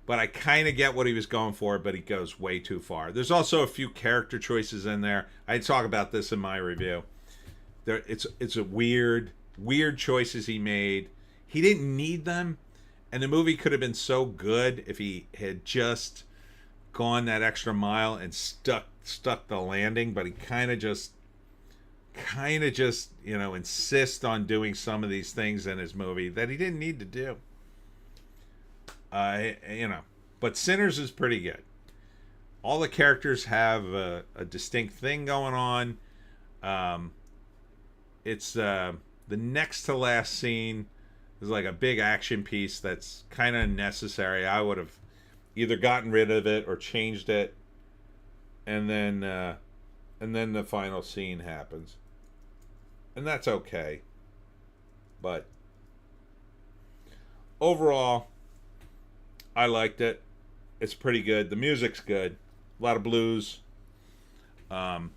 But I kind of get what he was going for, but he goes way too far. There's also a few character choices in there. I talk about this in my review. It's a weird choices he made. He didn't need them, and the movie could have been so good if he had just gone that extra mile and stuck the landing, but he kind of just insist on doing some of these things in his movie that he didn't need to do. But Sinners is pretty good. All the characters have a distinct thing going on. It's the next to last scene is like a big action piece that's kind of necessary. I would have either gotten rid of it or changed it, and then the final scene happens. And that's okay. But overall, I liked it. It's pretty good. The music's good. A lot of blues. And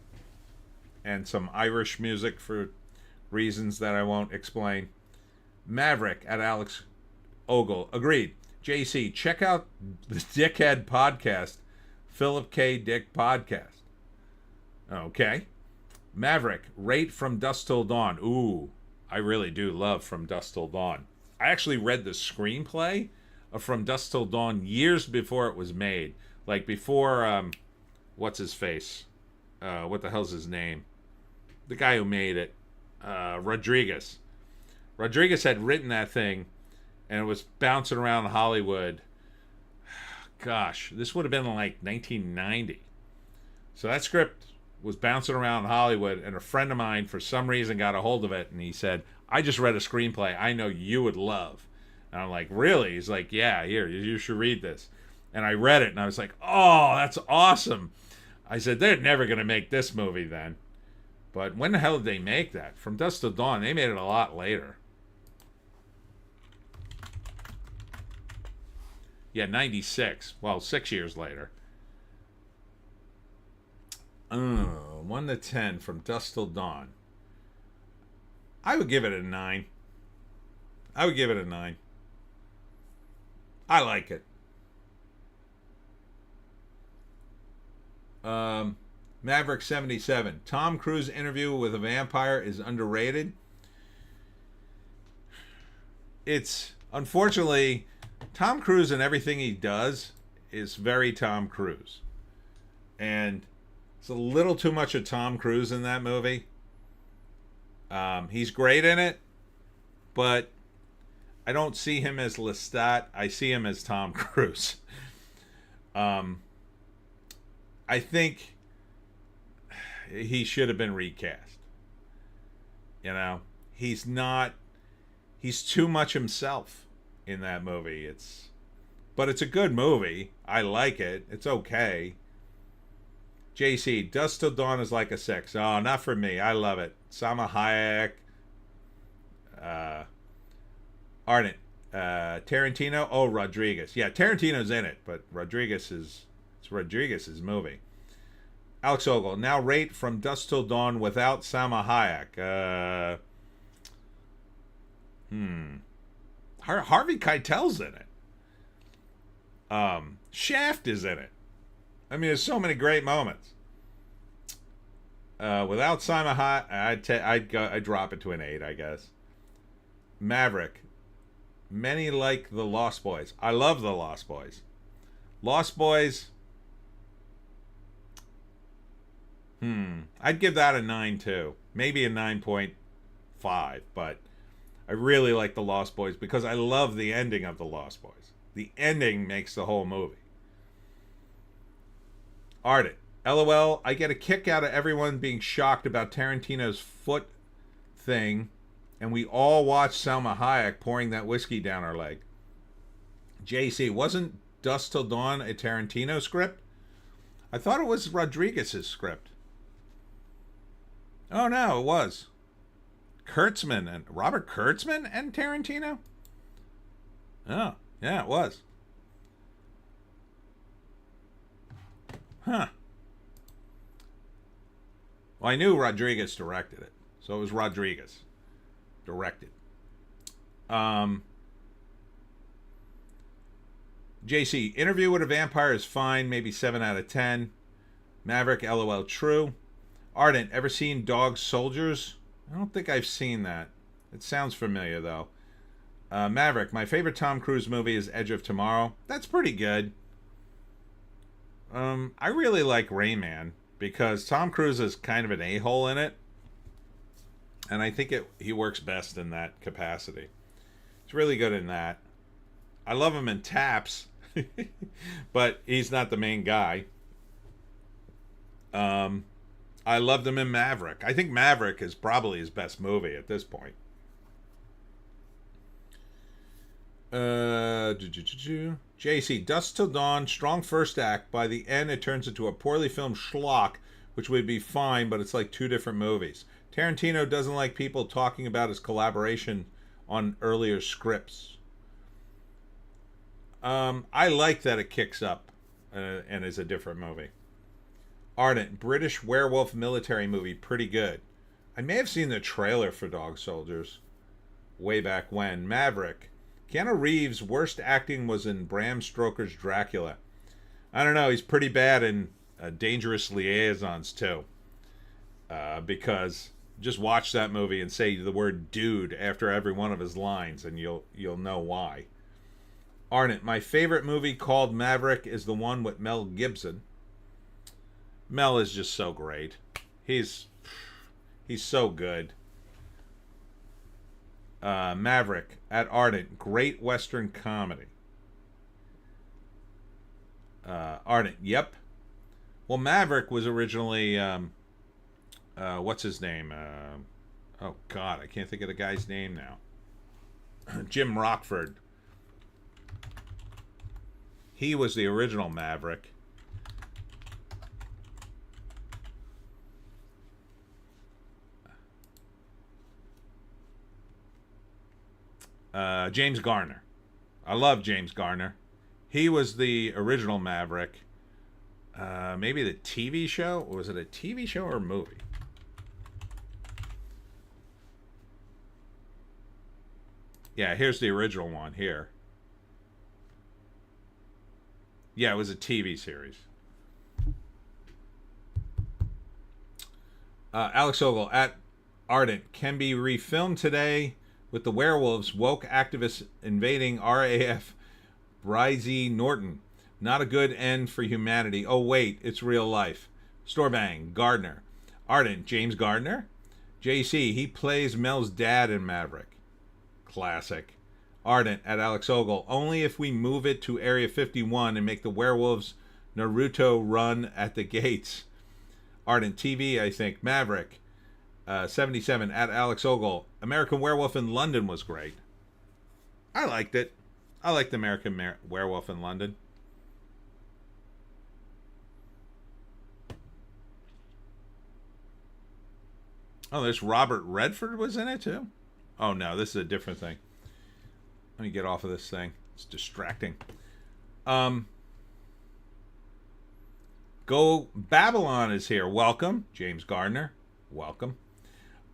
some Irish music for reasons that I won't explain. Maverick at Alex Ogle. Agreed. JC, check out the Dickhead podcast. Philip K. Dick podcast. Okay. Maverick, rate From Dusk Till Dawn. Ooh, I really do love From Dusk Till Dawn. I actually read the screenplay of From Dusk Till Dawn years before it was made. Like before, what's his face? What the hell's his name? The guy who made it. Rodriguez. Rodriguez had written that thing, and it was bouncing around Hollywood. Gosh, this would have been like 1990. So that script was bouncing around Hollywood, and a friend of mine, for some reason, got a hold of it, and he said, I just read a screenplay I know you would love. And I'm like, really? He's like, yeah, here, you should read this. And I read it, and I was like, oh, that's awesome. I said, they're never going to make this movie then. But when the hell did they make that? From Dusk Till Dawn, they made it a lot later. Yeah, 96. Well, 6 years later. 1 to 10 From Dusk Till Dawn. I would give it a 9. I would give it a 9. I like it. Maverick 77. Tom Cruise interview with a vampire is underrated. It's unfortunately Tom Cruise and everything he does is very Tom Cruise. And it's a little too much of Tom Cruise in that movie. He's great in it, but I don't see him as Lestat. I see him as Tom Cruise. I think he should have been recast. You know, he's too much himself in that movie. But it's a good movie. I like it. It's okay. JC, Dusk Till Dawn is like a 6. Oh, not for me. I love it. Salma Hayek. Ardent. Tarantino. Oh, Rodriguez. Yeah, Tarantino's in it, but it's Rodriguez's movie. Alex Ogle. Now rate From Dusk Till Dawn without Salma Hayek. Harvey Keitel's in it. Shaft is in it. I mean, there's so many great moments. Without Salma Hayek, I'd drop it to an 8, I guess. Maverick. Many like The Lost Boys. I love The Lost Boys. Lost Boys. I'd give that a 9 too. Maybe a 9.5, but I really like The Lost Boys because I love the ending of The Lost Boys. The ending makes the whole movie. Ardent. LOL, I get a kick out of everyone being shocked about Tarantino's foot thing, and we all watched Salma Hayek pouring that whiskey down our leg. JC, wasn't Dusk Till Dawn a Tarantino script? I thought it was Rodriguez's script. Oh no, it was. Kurtzman and Robert Kurtzman and Tarantino? Oh, yeah, it was. Huh. Well, I knew Rodriguez directed it, so it was Rodriguez directed. JC, Interview with a Vampire is fine, maybe 7 out of 10. Maverick, LOL, true. Ardent, ever seen Dog Soldiers? I don't think I've seen that. It sounds familiar, though. Maverick, my favorite Tom Cruise movie is Edge of Tomorrow. That's pretty good. I really like Rain Man because Tom Cruise is kind of an a-hole in it. And I think he works best in that capacity. He's really good in that. I love him in Taps, but he's not the main guy. I loved him in Maverick. I think Maverick is probably his best movie at this point. JC, Dusk Till Dawn, strong first act. By the end, it turns into a poorly filmed schlock, which would be fine, but it's like two different movies. Tarantino doesn't like people talking about his collaboration on earlier scripts. I like that it kicks up and is a different movie. Ardent, British werewolf military movie, pretty good. I may have seen the trailer for Dog Soldiers way back when. Maverick, Keanu Reeves' worst acting was in Bram Stoker's Dracula. I don't know, he's pretty bad in Dangerous Liaisons too. because just watch that movie and say the word "dude" after every one of his lines, and you'll know why. Ardent, my favorite movie called Maverick is the one with Mel Gibson. Mel is just so great. He's so good. Maverick at Ardent, great Western comedy. Ardent, yep. Well, Maverick was originally what's his name? Oh God, I can't think of the guy's name now. Jim Rockford. He was the original Maverick. James Garner. I love James Garner. He was the original Maverick. Maybe the TV show? Was it a TV show or a movie? Yeah, here's the original one here. Yeah, it was a TV series. Alex Ogle at Ardent can be refilmed today with the werewolves, woke activists invading RAF Brizzy Norton. Not a good end for humanity. Oh, wait, it's real life. Storbang, Gardner. Ardent, James Gardner. JC, he plays Mel's dad in Maverick. Classic. Ardent at Alex Ogle. Only if we move it to Area 51 and make the werewolves Naruto run at the gates. Ardent TV, I think. Maverick. 77 at Alex Ogle. American Werewolf in London was great. I liked it. I liked American Werewolf in London. Oh, there's Robert Redford was in it too? Oh no, this is a different thing. Let me get off of this thing. It's distracting. Go Babylon is here. Welcome. James Gardner. Welcome.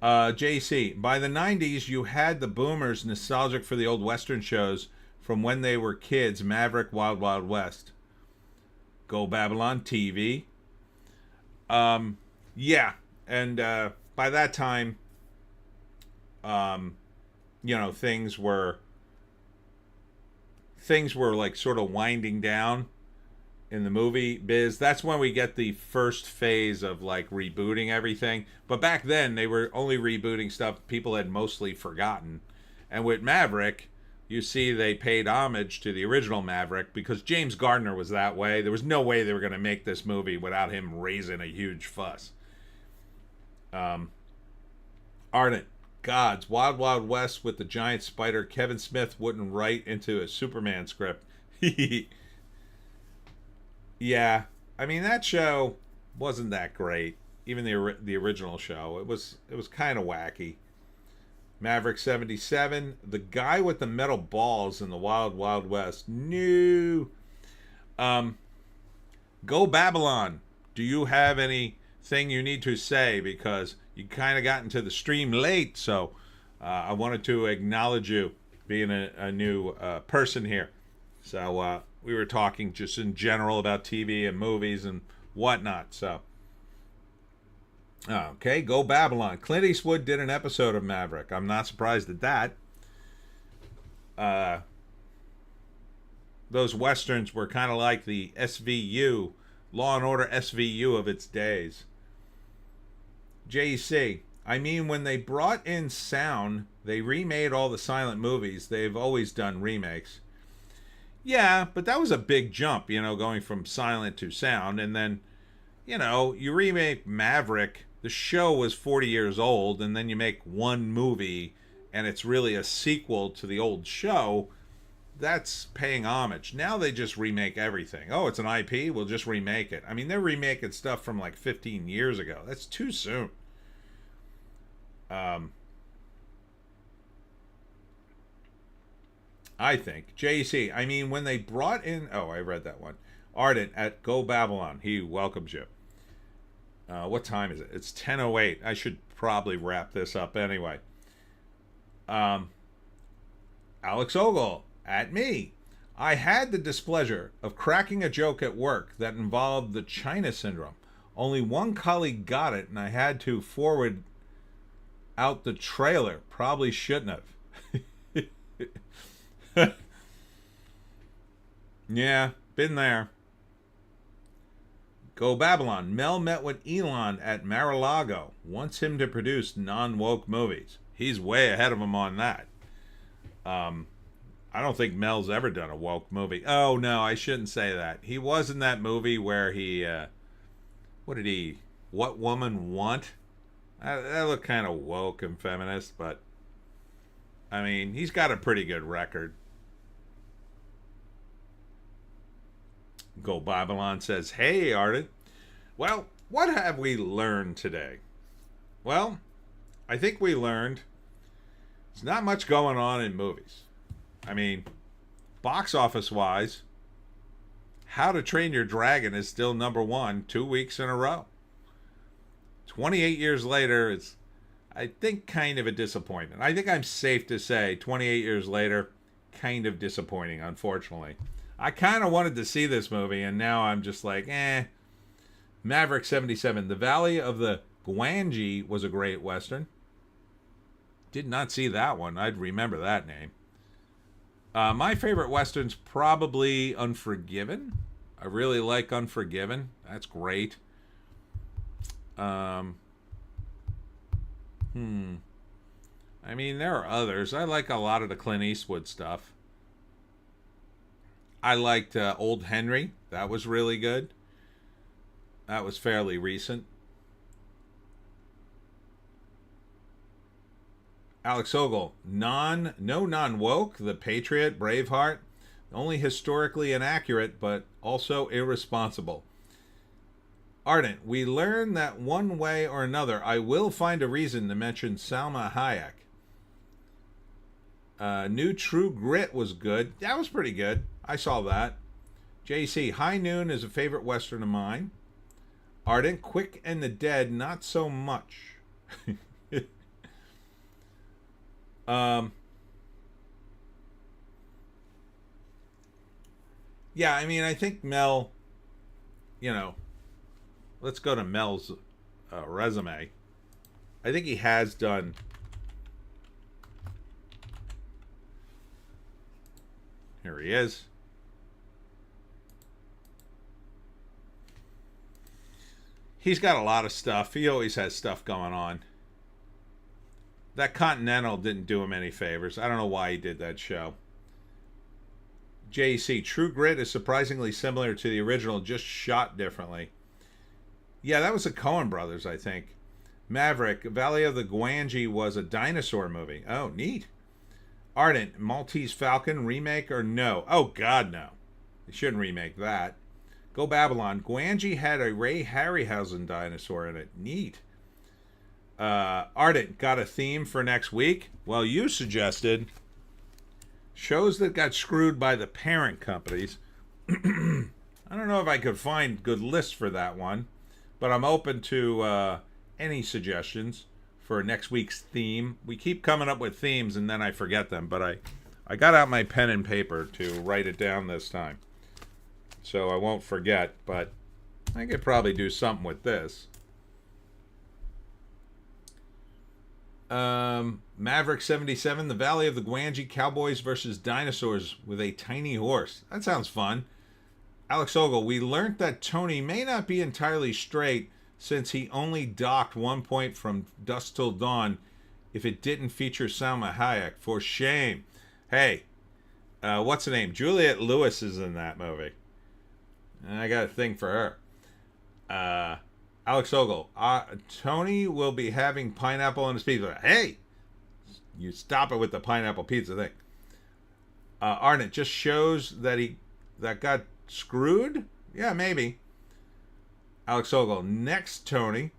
JC, by the 90s, you had the boomers nostalgic for the old Western shows from when they were kids. Maverick, Wild Wild West. Go Babylon TV. Yeah. And by that time, things were like sort of winding down in the movie biz. That's when we get the first phase of like rebooting everything. But back then they were only rebooting stuff people had mostly forgotten. And with Maverick, you see they paid homage to the original Maverick because James Gardner was that way. There was no way they were going to make this movie without him raising a huge fuss. Ardent, Gods, Wild Wild West with the giant spider. Kevin Smith wouldn't write into a Superman script. Yeah, I mean that show wasn't that great. Even the original show, it was kind of wacky. Maverick 77, the guy with the metal balls in the Wild Wild West. No. Go Babylon. Do you have anything you need to say? Because you kind of got into the stream late, so I wanted to acknowledge you being a new person here. So we were talking just in general about TV and movies and whatnot. So, okay, Go Babylon. Clint Eastwood did an episode of Maverick. I'm not surprised at that. Those westerns were kind of like the SVU, Law and Order SVU of its days. JC, I mean, when they brought in sound, they remade all the silent movies. They've always done remakes. Yeah, but that was a big jump, going from silent to sound. And then, you remake Maverick, the show was 40 years old, and then you make one movie, and it's really a sequel to the old show. That's paying homage. Now they just remake everything. Oh, it's an IP? We'll just remake it. I mean, they're remaking stuff from like 15 years ago. That's too soon. I think. JC, I mean, when they brought in... Oh, I read that one. Ardent at Go Babylon. He welcomes you. What time is it? It's 10:08. I should probably wrap this up anyway. Alex Ogle at me. I had the displeasure of cracking a joke at work that involved the China syndrome. Only one colleague got it, and I had to forward out the trailer. Probably shouldn't have. Yeah, been there. Go Babylon. Mel met with Elon at Mar-a-Lago. Wants him to produce non-woke movies. He's way ahead of him on that. I don't think Mel's ever done a woke movie. Oh, no, I shouldn't say that. He was in that movie where he... What Woman Want? That looked kind of woke and feminist, but... I mean, he's got a pretty good record. Go Babylon says, hey, Arden. Well, what have we learned today? Well, I think we learned there's not much going on in movies. I mean, box office wise, How to Train Your Dragon is still number one 2 weeks in a row. 28 years later, it's, I think, kind of a disappointment. I think I'm safe to say 28 years later, kind of disappointing, unfortunately. I kind of wanted to see this movie, and now I'm just like, eh. Maverick 77. The Valley of the Gwangi was a great Western. Did not see that one. I'd remember that name. My favorite Western's probably Unforgiven. I really like Unforgiven. That's great. I mean, there are others. I like a lot of the Clint Eastwood stuff. I liked Old Henry. That was really good. That was fairly recent. Alex Ogle, no non-woke, The Patriot, Braveheart, only historically inaccurate, but also irresponsible. Ardent, we learn that one way or another, I will find a reason to mention Salma Hayek. New True Grit was good. That was pretty good. I saw that. JC, High Noon is a favorite Western of mine. Ardent, Quick and the Dead, not so much. Yeah, I mean, I think Mel, let's go to Mel's resume. I think he has done. Here he is. He's got a lot of stuff. He always has stuff going on. That Continental didn't do him any favors. I don't know why he did that show. JC, True Grit is surprisingly similar to the original, just shot differently. Yeah, that was the Coen brothers, I think. Maverick, Valley of the Gwangi was a dinosaur movie. Oh, neat. Ardent, Maltese Falcon, remake or no? Oh, God, no. They shouldn't remake that. Go Babylon, Gwangi had a Ray Harryhausen dinosaur in it. Neat. Ardent, got a theme for next week? Well, you suggested shows that got screwed by the parent companies. I don't know if I could find good lists for that one, but I'm open to any suggestions for next week's theme. We keep coming up with themes and then I forget them, but I got out my pen and paper to write it down this time, so I won't forget, but I could probably do something with this. Maverick 77, The Valley of the Gwangi, Cowboys versus Dinosaurs with a Tiny Horse. That sounds fun. Alex Ogle, we learned that Tony may not be entirely straight since he only docked 1 point from Dusk Till Dawn if it didn't feature Salma Hayek. For shame. Hey, what's her name? Juliette Lewis is in that movie. I got a thing for her. Alex Ogle, Tony will be having pineapple on his pizza. Hey, you stop it with the pineapple pizza thing. Arnett just shows that got screwed. Yeah, maybe. Alex Ogle, next Tony.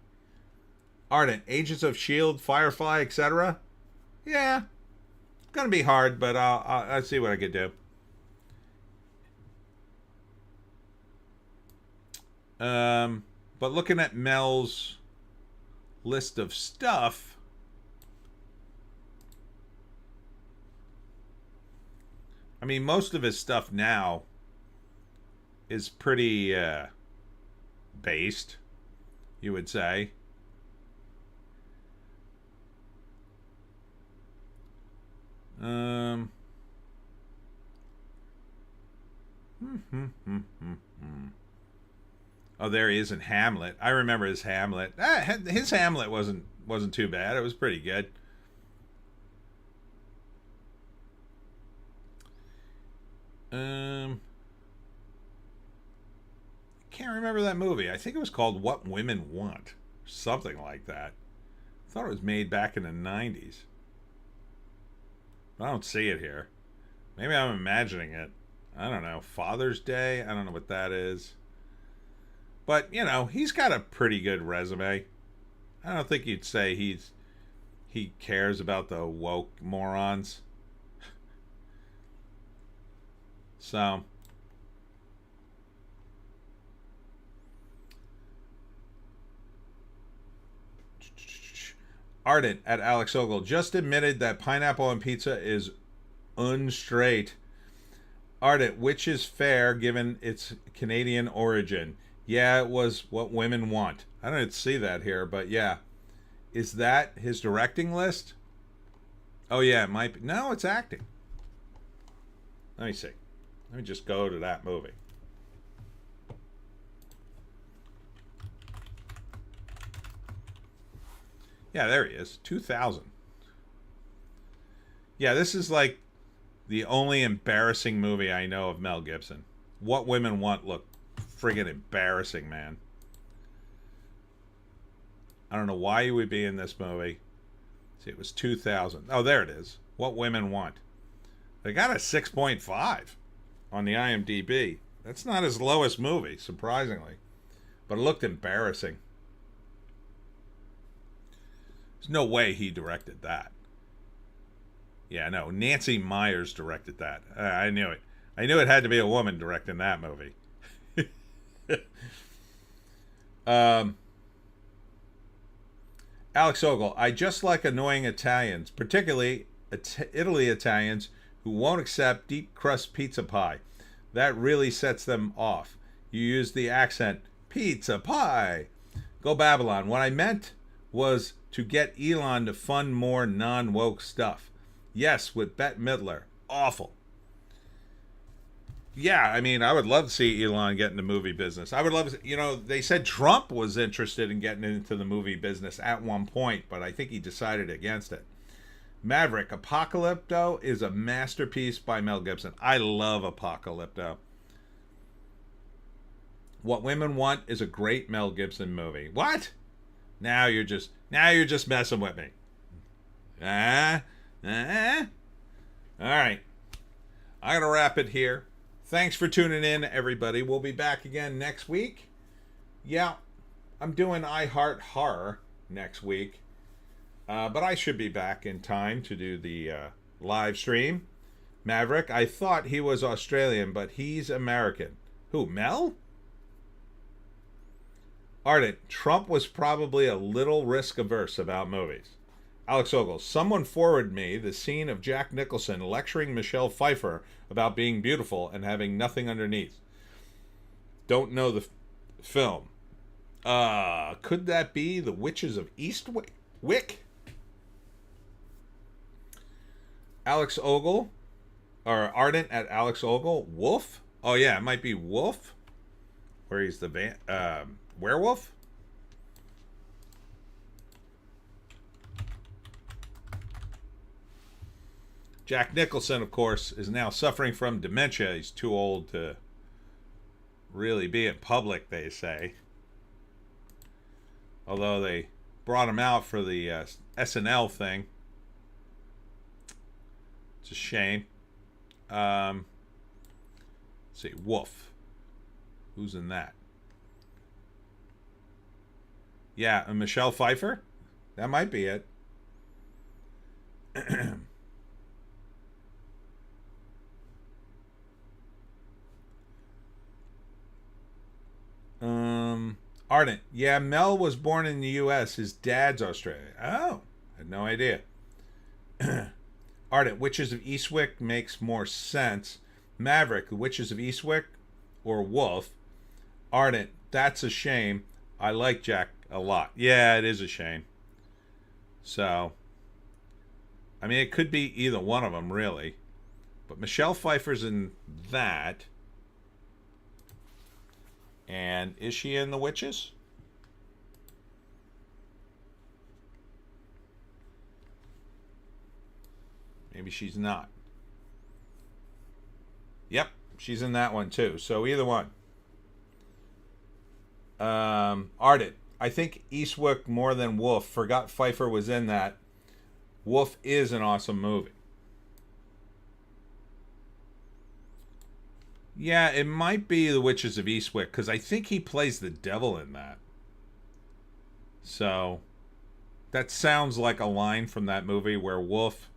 Arnett, Agents of S.H.I.E.L.D., Firefly, etc. Yeah, it's gonna be hard, but I'll see what I can do. But looking at Mel's list of stuff, I mean, most of his stuff now is pretty based. you would say. Um. Oh, there he is in Hamlet. I remember his Hamlet. His Hamlet wasn't too bad. It was pretty good. Can't remember that movie. I think it was called What Women Want, something like that. I thought it was made back in the 90s. I don't see it here. Maybe I'm imagining it. I don't know. Father's Day? I don't know what that is. But, you know, he's got a pretty good resume. I don't think you'd say he cares about the woke morons. So, Ardent at Alex Ogle just admitted that pineapple on pizza is unstraight. Ardent, which is fair given its Canadian origin. Yeah, it was What Women Want. I don't see that here, but yeah. Is that his directing list? Oh, yeah, it might be. No, it's acting. Let me see. Let me just go to that movie. Yeah, there he is. 2000. Yeah, this is like the only embarrassing movie I know of Mel Gibson. What Women Want looked friggin' embarrassing, man. I don't know why you would be in this movie. See, it was 2000. Oh, there it is. What Women Want. They got a 6.5 on the IMDb. That's not his lowest movie, surprisingly. But it looked embarrassing. There's no way he directed that. Yeah, no. Nancy Meyers directed that. I knew it. I knew it had to be a woman directing that movie. Alex Ogle, I just like annoying Italians, particularly Italy Italians who won't accept deep crust pizza pie. That really sets them off. You use the accent, pizza pie. Go Babylon. What I meant was to get Elon to fund more non-woke stuff. Yes, with Bette Midler. Awful. Yeah, I mean, I would love to see Elon get in the movie business. I would love to, you know, they said Trump was interested in getting into the movie business at one point, but I think he decided against it. Maverick, Apocalypto is a masterpiece by Mel Gibson. I love Apocalypto. What Women Want is a great Mel Gibson movie. What? Now you're just messing with me. All right. I gotta wrap it here. Thanks for tuning in, everybody. We'll be back again next week. Yeah, I'm doing I Heart Horror next week. But I should be back in time to do the live stream. Maverick, I thought he was Australian, but he's American. Who, Mel? Ardent, Trump was probably a little risk averse about movies. Alex Ogle, someone forwarded me the scene of Jack Nicholson lecturing Michelle Pfeiffer about being beautiful and having nothing underneath. Don't know the film. Could that be The Witches of Eastwick? Alex Ogle, or Ardent at Alex Ogle. Wolf? Oh yeah, it might be Wolf, where he's the werewolf. Jack Nicholson, of course, is now suffering from dementia. He's too old to really be in public, they say. Although they brought him out for the SNL thing. It's a shame. Let's see, Wolf. Who's in that? Yeah, and Michelle Pfeiffer? That might be it. Ardent. Yeah, Mel was born in the U.S. His dad's Australian. Oh, I had no idea. Ardent. Witches of Eastwick makes more sense. Maverick. The Witches of Eastwick or Wolf. Ardent. That's a shame. I like Jack a lot. Yeah, it is a shame. So, I mean, it could be either one of them, really. But Michelle Pfeiffer's in that. And is she in The Witches? Maybe she's not. Yep, she's in that one too. So either one. Ardent. I think Eastwick more than Wolf. Forgot Pfeiffer was in that. Wolf is an awesome movie. Yeah, it might be The Witches of Eastwick because I think he plays the devil in that. So that sounds like a line from that movie where Wolf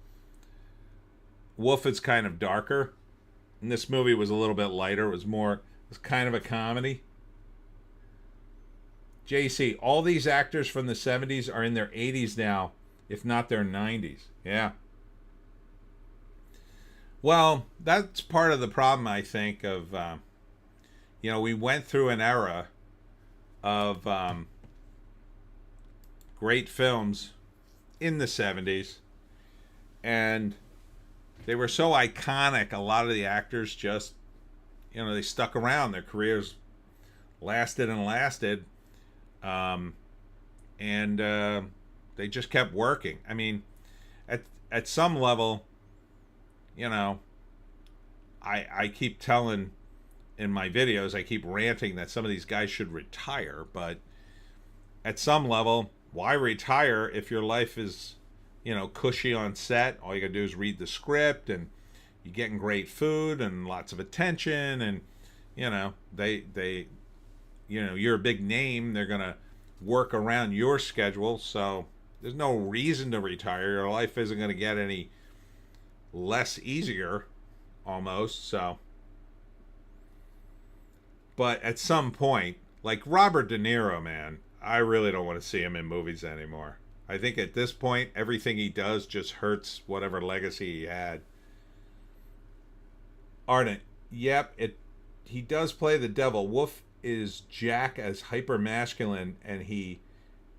is kind of darker. And this movie was a little bit lighter. It was kind of a comedy. JC, all these actors from the 70s are in their 80s now, if not their 90s. Yeah. Well, that's part of the problem, I think, of, we went through an era of great films in the 70s, and they were so iconic, a lot of the actors just, they stuck around. Their careers lasted and lasted, and they just kept working. I mean, at some level, I keep telling in my videos, I keep ranting that some of these guys should retire, but at some level, why retire if your life is, cushy on set? All you gotta do is read the script, and you're getting great food and lots of attention, and they you're a big name. They're gonna work around your schedule, so there's no reason to retire. Your life isn't gonna get any less easier, almost. So, but at some point, like Robert De Niro, man, I really don't want to see him in movies anymore. I think at this point, everything he does just hurts whatever legacy he had. Ardent, yep, he does play the devil. Wolf is Jack as hyper masculine, and he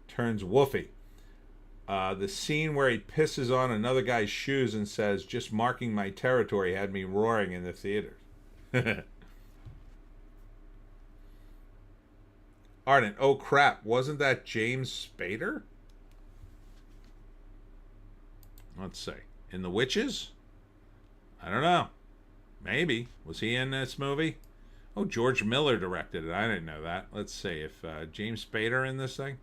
turns woofy. The scene where he pisses on another guy's shoes and says, "Just marking my territory," had me roaring in the theater. Ardent, oh crap, wasn't that James Spader? Let's see. In The Witches? I don't know. Maybe. Was he in this movie? Oh, George Miller directed it. I didn't know that. Let's see if James Spader in this thing.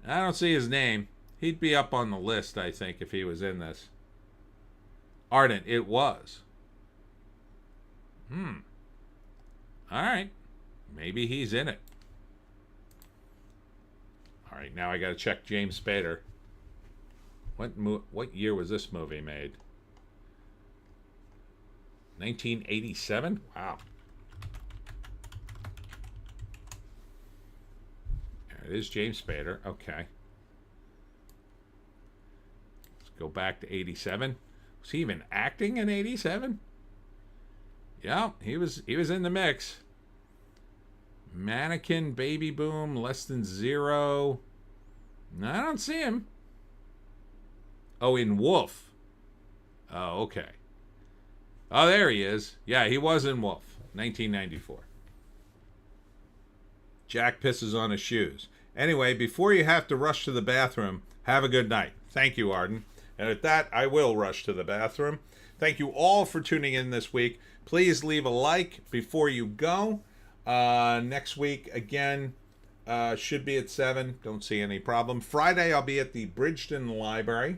I don't see his name. He'd be up on the list, I think, if he was in this. Ardent, it was. All right. Maybe he's in it. All right, now I got to check James Spader. What year was this movie made? 1987? Wow. There it is, James Spader. Okay. Let's go back to 87. Was he even acting in 87? Yeah, he was in the mix. Mannequin, Baby Boom, Less Than Zero. No, I don't see him. Oh, in Wolf. Oh, okay. Oh, there he is. Yeah, he was in Wolf, 1994. Jack pisses on his shoes. Anyway, before you have to rush to the bathroom, have a good night. Thank you, Arden. And at that, I will rush to the bathroom. Thank you all for tuning in this week. Please leave a like before you go. Next week, again, should be at 7. Don't see any problem. Friday, I'll be at the Bridgeton Library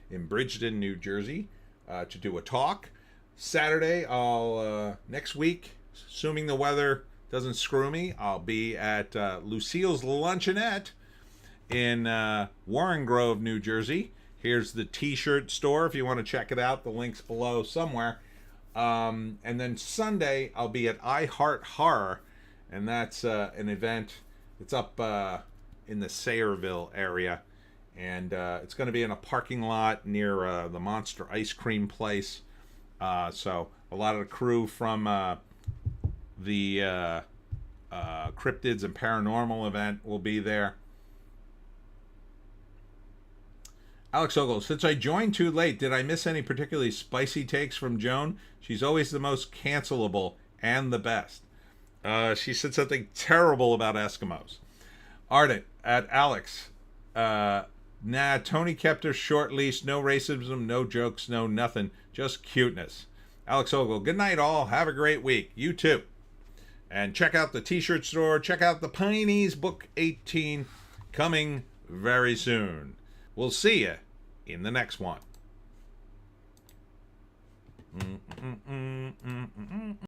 in Bridgeton, New Jersey, to do a talk. Saturday, next week, assuming the weather doesn't screw me, I'll be at Lucille's Luncheonette in Warren Grove, New Jersey. Here's the t-shirt store if you want to check it out. The link's below somewhere. And then Sunday, I'll be at I Heart Horror, and that's an event. It's up in the Sayreville area, and it's going to be in a parking lot near the Monster Ice Cream place. So a lot of the crew from the cryptids and paranormal event will be there. Alex Ogle, since I joined too late, did I miss any particularly spicy takes from Joan? She's always the most cancelable and the best. She said something terrible about Eskimos. Ardent at Alex. Tony kept her short leash. No racism, no jokes, no nothing. Just cuteness. Alex Ogle, good night all. Have a great week. You too. And check out the t-shirt store. Check out the Pineys Book 18 coming very soon. We'll see you in the next one.